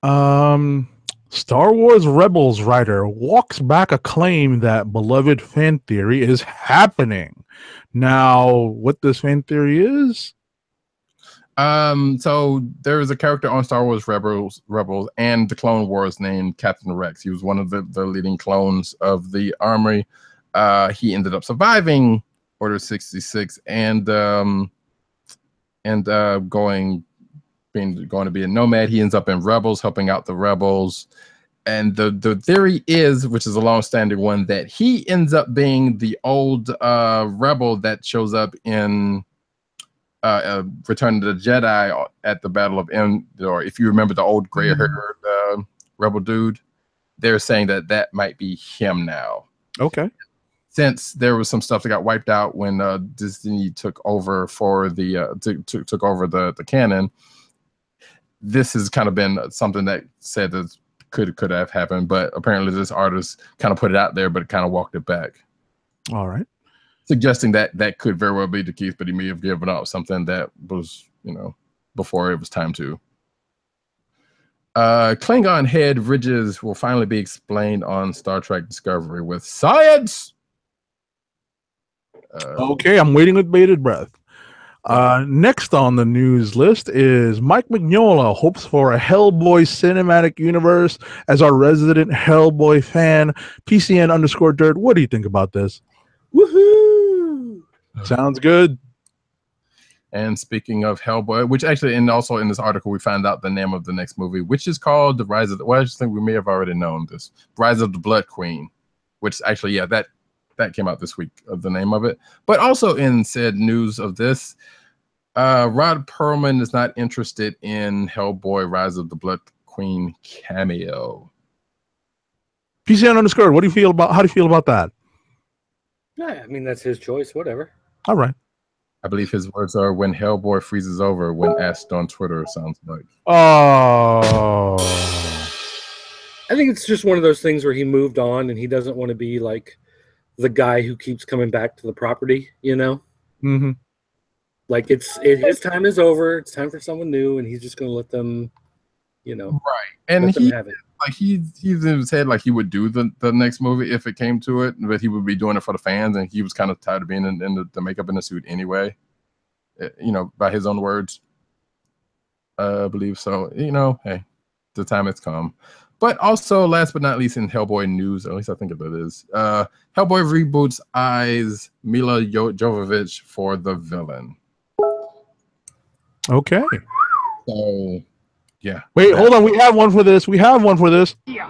Star Wars Rebels writer walks back a claim that beloved fan theory is happening. Now, what this fan theory is? So there is a character on Star Wars Rebels and the Clone Wars named Captain Rex. He was one of the leading clones of the army. He ended up surviving Order 66 and going to be a nomad. He ends up in Rebels, helping out the Rebels. And the theory is, which is a long-standing one, that he ends up being the old rebel that shows up in Return of the Jedi at the Battle of Endor. If you remember the old gray-haired rebel dude, they're saying that might be him now. Okay. Since there was some stuff that got wiped out when Disney took over for took over the canon, this has kind of been something that said that could have happened, but apparently this artist kind of put it out there, but kind of walked it back. All right. Suggesting that could very well be the case, but he may have given up something that was, before it was time to. Klingon head ridges will finally be explained on Star Trek Discovery with science. Okay, I'm waiting with bated breath. Next on the news list is Mike Mignola hopes for a Hellboy cinematic universe. As our resident Hellboy fan, PCN_Dirt, what do you think about this? Woohoo! Sounds good. And speaking of Hellboy, which actually, and also in this article, we found out the name of the next movie, which is called The Rise of the, well, I just think we may have already known this, Rise of the Blood Queen, which actually, yeah, that came out this week, the name of it. But also in said news of this, Rod Perlman is not interested in Hellboy Rise of the Blood Queen cameo. PCN underscore, how do you feel about that? Yeah, I mean, that's his choice, whatever. All right. I believe his words are, when Hellboy freezes over, when asked on Twitter, sounds like. Oh. I think it's just one of those things where he moved on and he doesn't want to be like the guy who keeps coming back to the property, you know? Mm-hmm. Like his time is over. It's time for someone new, and he's just going to let them, you know, right. And let them have it. Like he's in his head, like he would do the next movie if it came to it, but he would be doing it for the fans, and he was kind of tired of being in the makeup in the suit anyway. You know, by his own words, I believe so. You know, hey, the time has come. But also, last but not least, in Hellboy news, at least I think it is, Hellboy reboots eyes Mila Jovovich for the villain. Okay. So, yeah. Wait, hold on. We have one for this. Yeah.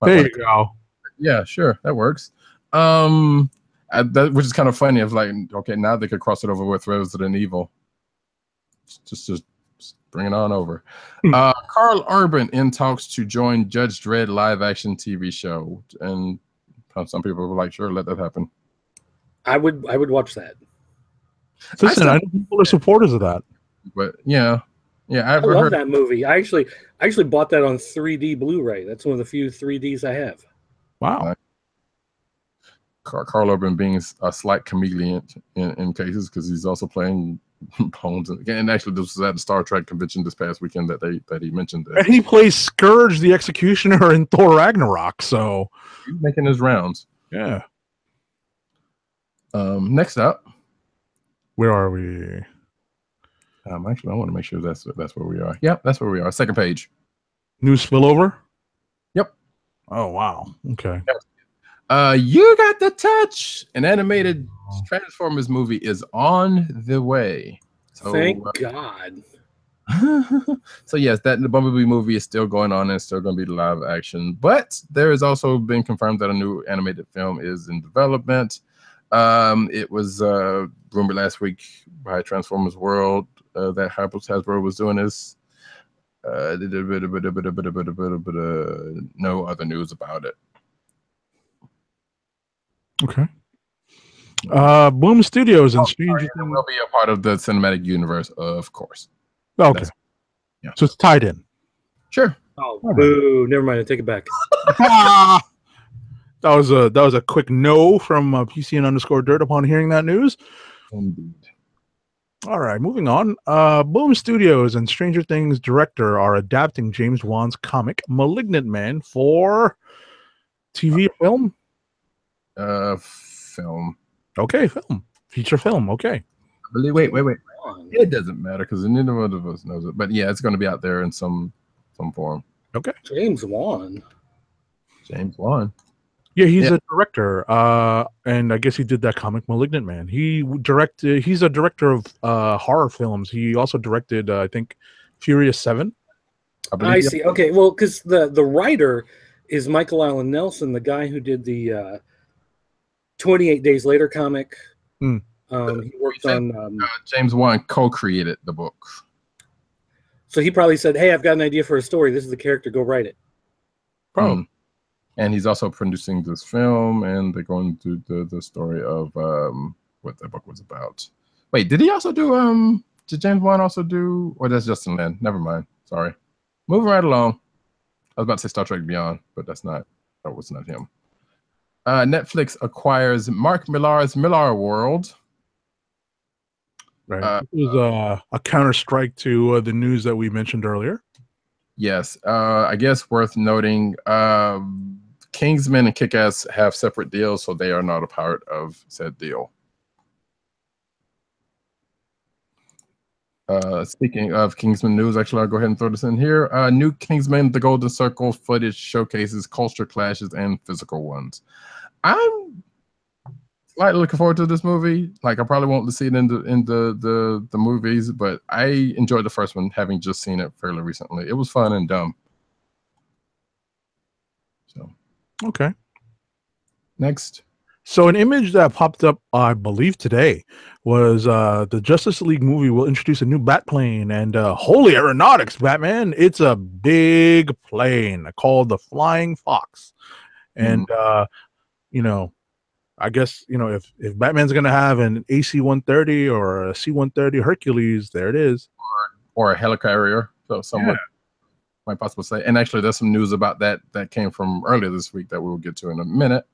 There you go. Yeah, sure, that works. Which is kind of funny. Of like, okay, now they could cross it over with Resident Evil. Just bring it on over. Carl Urban in talks to join Judge Dredd live action TV show, and some people were like, "Sure, let that happen." I would watch that. Listen, I know people are supporters of that. But yeah, I love that movie. I actually bought that on 3D Blu-ray. That's one of the few 3Ds I have. Wow. Carl Urban being a slight chameleon in cases, because he's also playing Bones. And actually, this was at the Star Trek convention this past weekend that he mentioned. And he plays Scourge the Executioner in Thor Ragnarok. So he's making his rounds. Yeah. Next up, where are we? Actually, I want to make sure that's where we are. Yep, that's where we are. Second page. New spillover. Yep. Oh wow. Okay. You Got the Touch. An animated Transformers movie is on the way. So, thank God. So yes, the Bumblebee movie is still going on and still going to be live action. But there has also been confirmed that a new animated film is in development. It was rumored last week by Transformers World that Hasbro was doing this. No other news about it. Okay. Boom Studios and Stranger Things will be a part of the cinematic universe, of course. Okay. Yeah. So it's tied in. Sure. Oh, boo! Never mind. I take it back. That was a quick no from PCN underscore Dirt upon hearing that news. Indeed. All right, moving on. Boom Studios and Stranger Things director are adapting James Wan's comic Malignant Man for TV film. Film. Okay, film. Feature film. Okay. Wait. It doesn't matter because neither one of us knows it. But yeah, it's going to be out there in some form. Okay. James Wan. Yeah, he's a director. And I guess he did that comic Malignant Man. He's a director of horror films. He also directed, I think, Furious 7. I see. Okay, well, because the writer is Michael Allen Nelson, the guy who did the 28 Days Later comic. He worked on... James Wan co-created the book. So he probably said, hey, I've got an idea for a story. This is the character. Go write it. Probably. And he's also producing this film, and they're going to do the story of what the book was about. Wait, did he also do... did James Wan also do... Or that's Justin Lin. Never mind. Sorry. Moving right along. I was about to say Star Trek Beyond, but that was not him. Netflix acquires Mark Millar's Millar World. Right. It was a counter-strike to the news that we mentioned earlier. Yes. I guess worth noting, Kingsman and Kick-Ass have separate deals, so they are not a part of said deal. Speaking of Kingsman news, actually, I'll go ahead and throw this in here. New Kingsman, The Golden Circle footage showcases culture clashes and physical ones. I'm slightly looking forward to this movie. Like I probably won't see it in the movies, but I enjoyed the first one, having just seen it fairly recently. It was fun and dumb. So Okay. Next. So an image that popped up, I believe today, was the Justice League movie will introduce a new Batplane, and holy aeronautics, Batman! It's a big plane called the Flying Fox, and you know, I guess if Batman's gonna have an AC-130 or a C-130 Hercules, there it is, or a helicarrier. So somewhat might possibly say. And actually, there's some news about that came from earlier this week that we'll get to in a minute.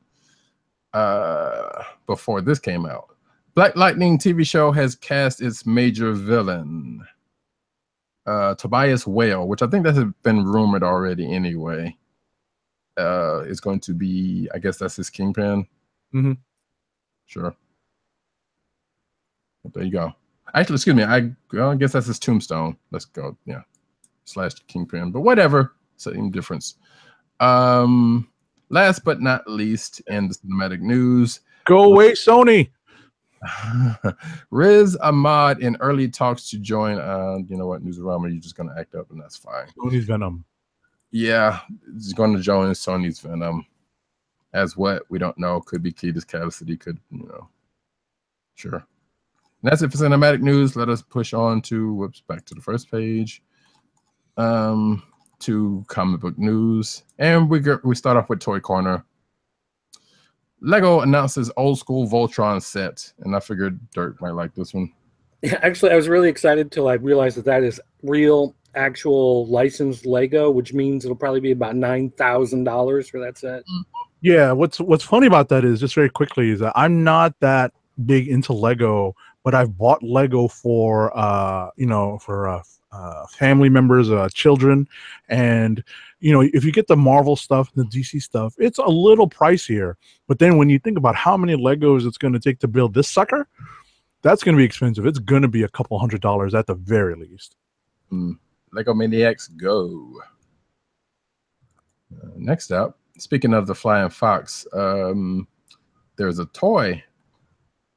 Before this came out, Black Lightning TV show has cast its major villain, Tobias Whale, which I think that has been rumored already anyway. Is going to be, I guess that's his Kingpin. Mm-hmm. Sure. There you go. Actually, excuse me. I guess that's his Tombstone. Let's go. Yeah. / Kingpin, but whatever. Same difference. Last but not least, in the cinematic news, go away, Sony. Riz Ahmed in early talks to join. You know what, Newsarama, you're just gonna act up, and that's fine. Sony's Venom. Yeah, he's going to join Sony's Venom. As what, we don't know. Could be Cletus Cassidy. Could sure. And that's it for cinematic news. Let us push on to back to the first page. To comic book news, and we start off with Toy Corner. Lego announces old school Voltron set, and I figured Dirk might like this one. Yeah, actually, I was really excited till I realized that is real, actual licensed Lego, which means it'll probably be about $9,000 for that set. Yeah, what's funny about that is, just very quickly, is that I'm not that big into Lego, but I've bought Lego for family members, children, and if you get the Marvel stuff, the DC stuff, it's a little pricier. But then when you think about how many Legos it's going to take to build this sucker, that's going to be expensive. It's going to be a couple $100s at the very least. Lego Maniacs Go. Next up, speaking of the Flying Fox, there's a toy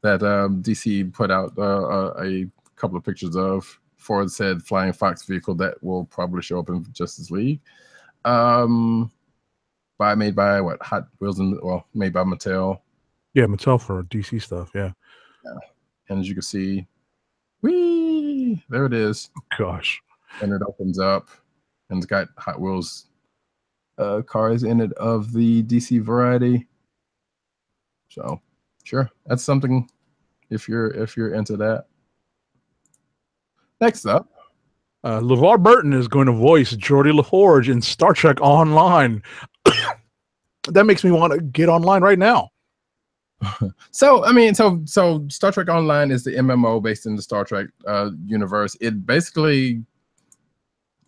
that DC put out a couple of pictures of for said Flying Fox vehicle that will probably show up in Justice League. Made by what, Hot Wheels, and made by Mattel. Yeah, Mattel for DC stuff. Yeah. And as you can see, whee, there it is. Gosh. And it opens up, and it's got Hot Wheels cars in it of the DC variety. So sure, that's something if you're into that. Next up, LeVar Burton is going to voice Geordi LaForge in Star Trek Online. That makes me want to get online right now. So Star Trek Online is the MMO based in the Star Trek universe. It basically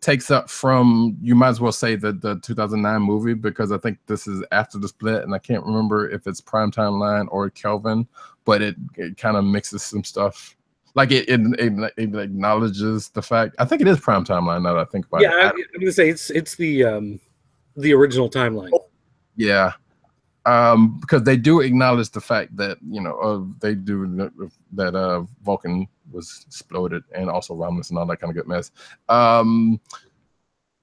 takes up from, you might as well say, the 2009 movie, because I think this is after the split, and I can't remember if it's Primetime Line or Kelvin, but it kind of mixes some stuff. Like it acknowledges the fact. I think it is Prime Timeline now that I think about it. Yeah, I'm going to say it's the original timeline. Yeah, because they do acknowledge the fact that they do that Vulcan was exploded, and also Romulus and all that kind of good mess.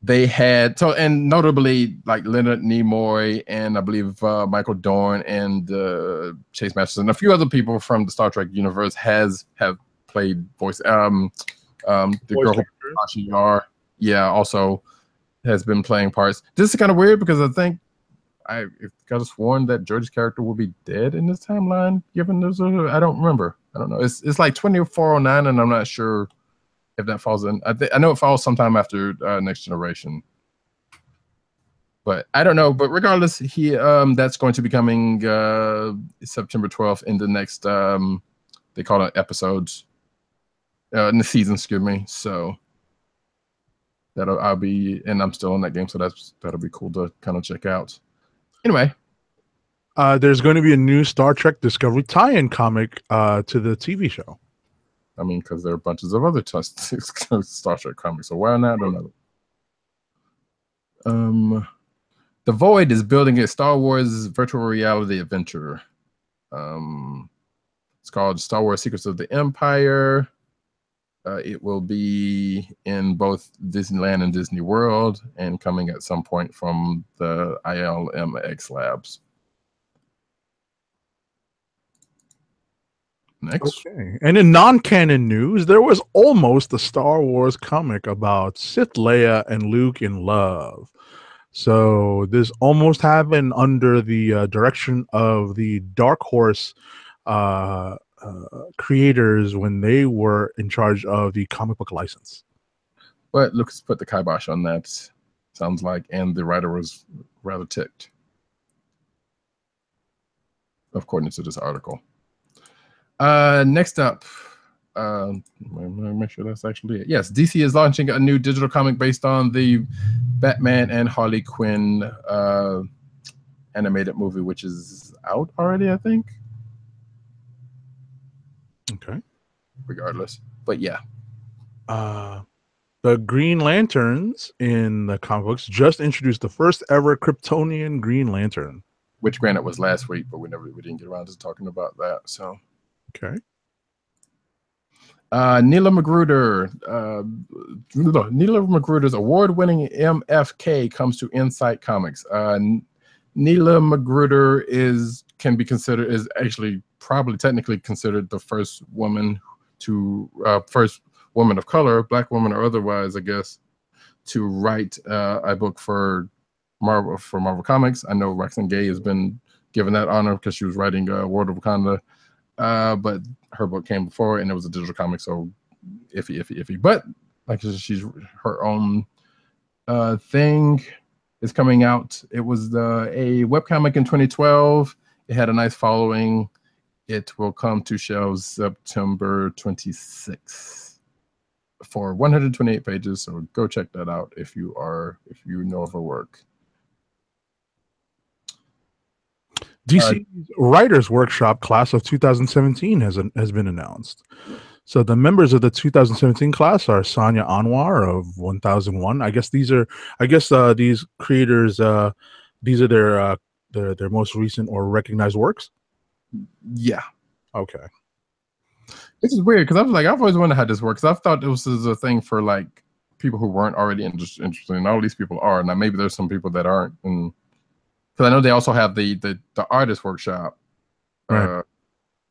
They had and notably like Leonard Nimoy and I believe Michael Dorn and Chase Masterson, a few other people from the Star Trek universe have played voice. The girl who Yar, also has been playing parts. This is kind of weird because I think I got sworn that George's character will be dead in this timeline. Given there's I don't remember. I don't know. It's like 2409, and I'm not sure if that falls in. I know it falls sometime after Next Generation, but I don't know. But regardless, he that's going to be coming September 12th in the next they call it episodes in the season, excuse me. So I'll be, and I'm still in that game, so that'll be cool to kind of check out. Anyway, there's going to be a new Star Trek Discovery tie-in comic to the TV show. I mean, because there are bunches of other Star Trek comics, so why not another? The Void is building a Star Wars virtual reality adventure. It's called Star Wars Secrets of the Empire. It will be in both Disneyland and Disney World and coming at some point from the ILMX Labs. Next. Okay. And in non-canon news, there was almost a Star Wars comic about Sith Leia and Luke in love. So this almost happened under the direction of the Dark Horse creators when they were in charge of the comic book license. But Lucas put the kibosh on that, sounds like, and the writer was rather ticked, according to this article. Next up, make sure that's actually it. Yes, DC is launching a new digital comic based on the Batman and Harley Quinn animated movie, which is out already, I think. Okay. Regardless, but yeah. The Green Lanterns in the comic books just introduced the first ever Kryptonian Green Lantern, which granted was last week, but we didn't get around to talking about that. So, okay. Neela Magruder's award-winning MFK comes to Insight Comics. Neela Magruder is actually probably technically considered the first woman of color, black woman or otherwise, I guess, to write a book for Marvel Comics. I know Roxane Gay has been given that honor because she was writing World of Wakanda, but her book came before and it was a digital comic, so iffy. But like she's her own thing is coming out. It was a webcomic in 2012. It had a nice following. It will come to shelves September 26th for 128 pages. So go check that out if you know of her work. DC's Writers Workshop class of 2017 has been announced. So the members of the 2017 class are Sonia Anwar of 1001. I guess these creators, these are their most recent or recognized works. Yeah. Okay. This is weird because I've always wondered how this works. I've thought this was a thing for like people who weren't already interested, and all these people are. Now maybe there's some people that aren't, and because I know they also have the artist workshop right,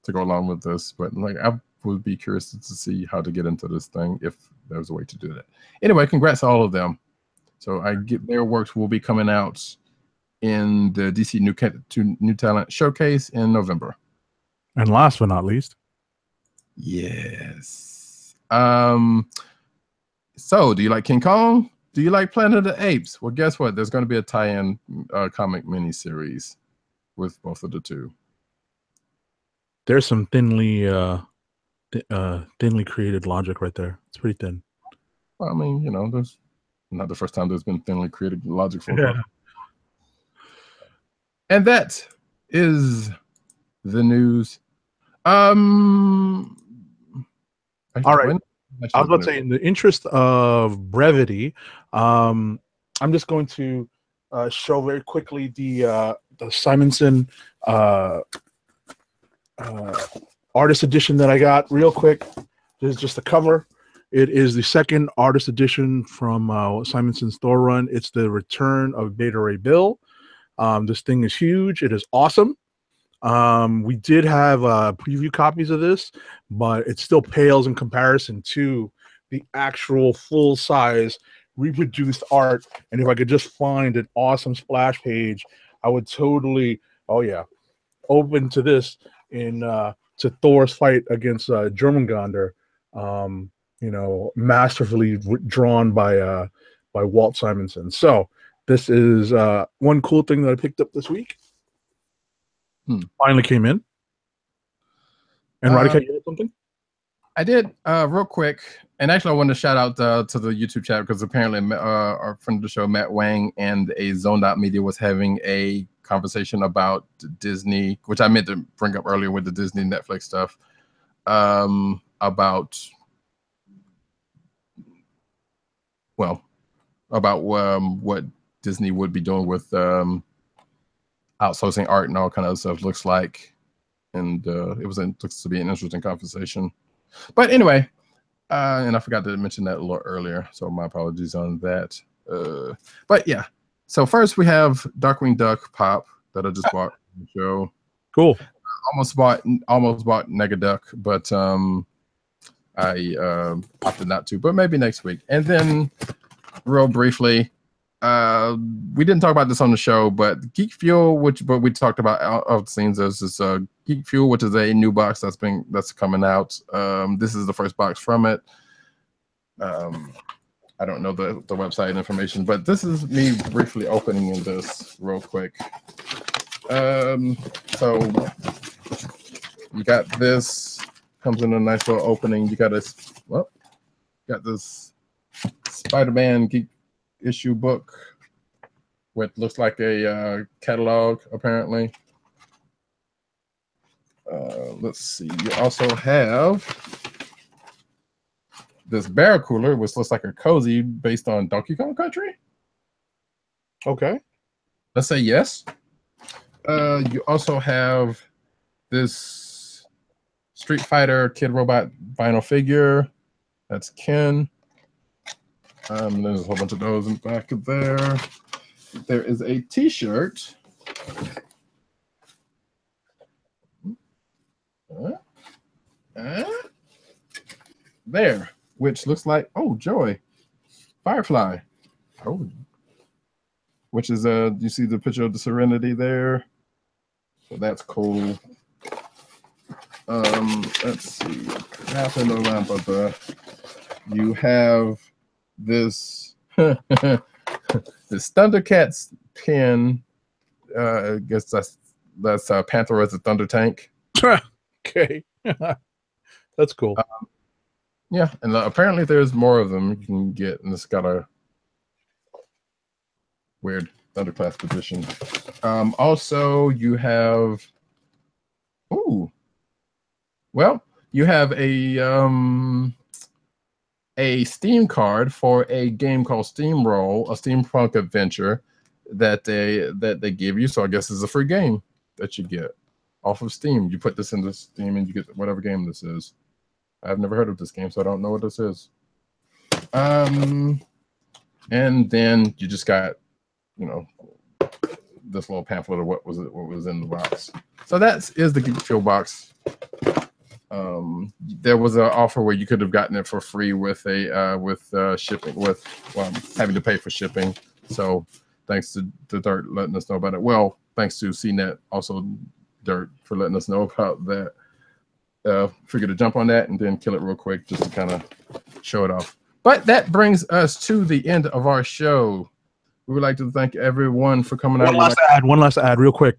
to go along with this. But like I would be curious to see how to get into this thing if there's a way to do that. Anyway, congrats to all of them. So their works will be coming out in the DC New Talent Showcase in November. And last but not least, yes. So, do you like King Kong? Do you like Planet of the Apes? Well, guess what? There's going to be a tie-in comic miniseries with both of the two. There's some thinly created logic right there. It's pretty thin. Well, I mean, there's not the first time there's been thinly created logic for both. And that is the news. All right. I was about to say, in the interest of brevity, I'm just going to show very quickly the Simonson artist edition that I got real quick. This is just the cover. It is the second artist edition from Simonson's Thor run. It's the return of Beta Ray Bill. This thing is huge. It is awesome. We did have preview copies of this, but it still pales in comparison to the actual full-size reproduced art. And if I could just find an awesome splash page, I would totally, open to this in to Thor's fight against Jormungandr. Masterfully drawn by Walt Simonson. So this is one cool thing that I picked up this week. Finally came in. And Radhika, you had something? I did, real quick. And actually, I want to shout out to the YouTube chat because apparently our friend of the show, Matt Wang, and a Zoned Out Media was having a conversation about Disney, which I meant to bring up earlier with the Disney Netflix stuff, about what Disney would be doing with outsourcing art and all kind of stuff. Looks like and looks to be an interesting conversation. But anyway, and I forgot to mention that a little earlier, so my apologies on that. But yeah, so first we have Darkwing Duck Pop that I just bought from the show. Cool. Almost bought Negaduck, but I opted not to. But maybe next week. And then, real briefly, we didn't talk about this on the show, but Geek Fuel, but we talked about out the scenes. There's this Geek Fuel, which is a new box that's coming out. This is the first box from it. I don't know the website information, but this is me briefly opening in this real quick. So you got this, comes in a nice little opening. You got this Spider-Man Geek issue book, which looks like a catalog apparently. Let's see. You also have this bear cooler, which looks like a cozy based on Donkey Kong Country. Okay. Let's say yes. You also have this Street Fighter Kid Robot vinyl figure. That's Ken. There's a whole bunch of those in the back of there. There is a T-shirt. There, which looks like, oh, Joy, Firefly. Oh, which is you see the picture of the Serenity there. So that's cool. Let's see. Nothing around, but you have this this Thundercats pin. I guess that's Panther as a Thunder Tank. Okay. That's cool. Yeah, and apparently there's more of them you can get, and it's got a weird Thunderclass position. Also, you have, you have a Steam card for a game called Steamroll, a steampunk adventure that they give you. So I guess it's a free game that you get off of Steam. You put this into Steam and you get whatever game this is. I've never heard of this game, so I don't know what this is. And then you just got, this little pamphlet of what was in the box. So that is the Geek Fuel box. There was an offer where you could have gotten it for free with shipping, having to pay for shipping. So thanks to Dirt letting us know about it. Well, thanks to CNET, also Dirt, for letting us know about that. Figured to jump on that and then kill it real quick just to kind of show it off. But that brings us to the end of our show. We would like to thank everyone for coming out. One last ad, real quick.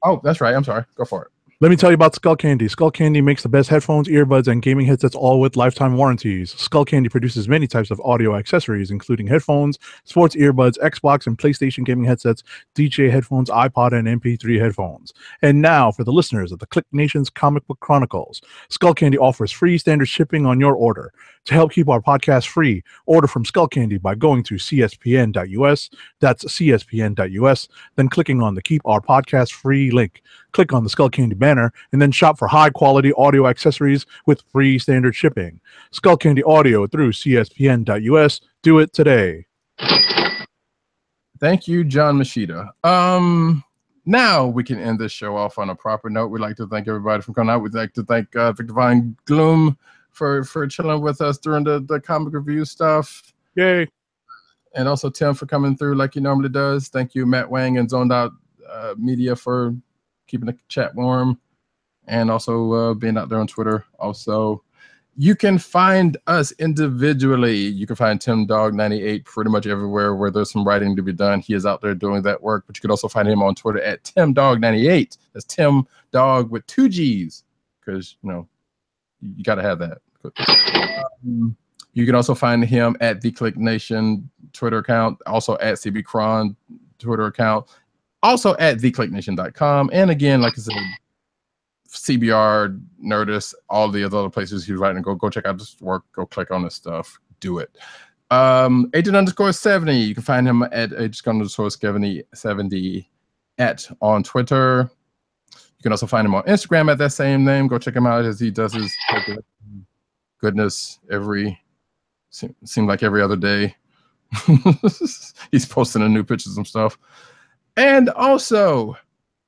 Oh, that's right. I'm sorry. Go for it. Let me tell you about Skull Candy. Skull Candy makes the best headphones, earbuds, and gaming headsets, all with lifetime warranties. Skull Candy produces many types of audio accessories, including headphones, sports earbuds, Xbox and PlayStation gaming headsets, DJ headphones, iPod, and MP3 headphones. And now, for the listeners of the KLIQ Nation's Comic Book Chronicles, Skull Candy offers free standard shipping on your order. To help keep our podcast free, order from Skull Candy by going to cspn.us, that's cspn.us, then clicking on the Keep Our Podcast Free link. Click on the Skull Candy banner, and then shop for high-quality audio accessories with free standard shipping. Skull Candy Audio through cspn.us. Do it today. Thank you, John Machida. Now we can end this show off on a proper note. We'd like to thank everybody for coming out. We'd like to thank Victor Vine Gloom for chilling with us during the comic review stuff. Yay. And also Tim for coming through like he normally does. Thank you, Matt Wang and Zoned Out Media, for keeping the chat warm, and also being out there on Twitter. Also, you can find us individually. You can find Tim Dog 98 pretty much everywhere where there's some writing to be done. He is out there doing that work, but you can also find him on Twitter at Tim Dog 98. That's Tim Dog with 2 G's, because you got to have that. You can also find him at the KLIQ Nation Twitter account, also at CB Cron Twitter account, also at thekliqnation.com. And again, like I said, CBR, Nerdist, all the other places he's writing. Go check out this work. Go click on this stuff. Do it. Agent_70. You can find him at Agent_70 on Twitter. You You can also find him on Instagram at that same name. Go check him out as he does his goodness seemed like every other day. He's posting a new pictures and stuff. And also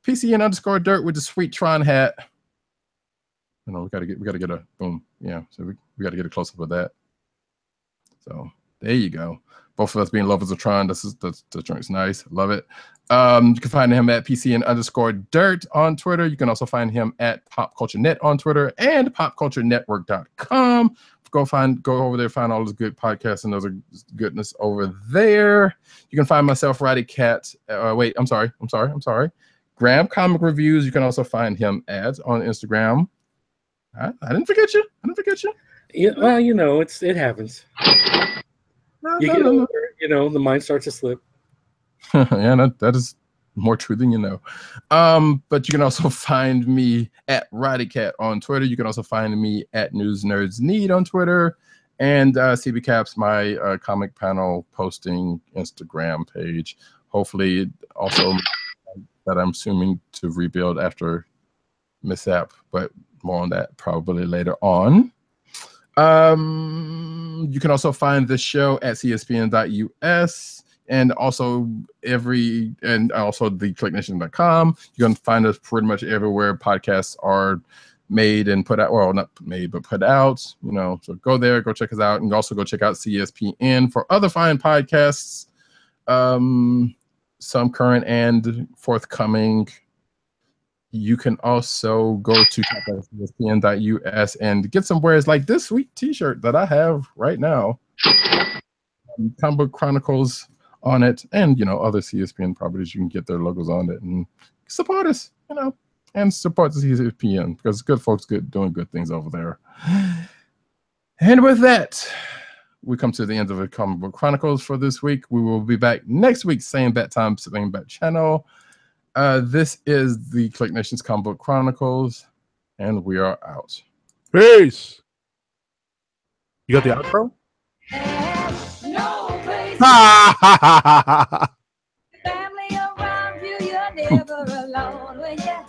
PCN_dirt with the sweet Tron hat. You know, we gotta get a boom. Yeah, so we gotta get a close up of that. So there you go. Both of us being lovers of Tron. The joint's nice. Love it. You can find him at PCN_dirt on Twitter. You can also find him at PopCultureNet on Twitter and PopCultureNetwork.com. Go over there, find all those good podcasts and other goodness over there. You can find myself, Roddy Cat. I'm sorry. Graham Comic Reviews. You can also find him on Instagram. I didn't forget you. Yeah, well, you know, it happens. You know, the mind starts to slip. Yeah, that is more true than you know. But you can also find me at Roddy Cat on Twitter. You can also find me at News Nerds Need on Twitter, and CB Caps, my comic panel posting Instagram page. Hopefully, also that I'm assuming to rebuild after mishap, but more on that probably later on. You can also find the show at cspn.us and also the KLIQNation.com. You can find us pretty much everywhere podcasts are made and put out. Well, not made, but put out. You know, so go there, go check us out, and also go check out CSPN for other fine podcasts. Some current and forthcoming. You can also go to CSPN.us and get some wares like this sweet t-shirt that I have right now. Comic Book Chronicles on it, and you know, other CSPN properties. You can get their logos on it and support us, you know, and support the CSPN because good folks doing good things over there. And with that, we come to the end of the Comic Book Chronicles for this week. We will be back next week, same bat time, same bat channel. This is the KLIQ Nation's Comic Book Chronicles, and we are out. Peace. You got the outro? Family around you, you're never alone when you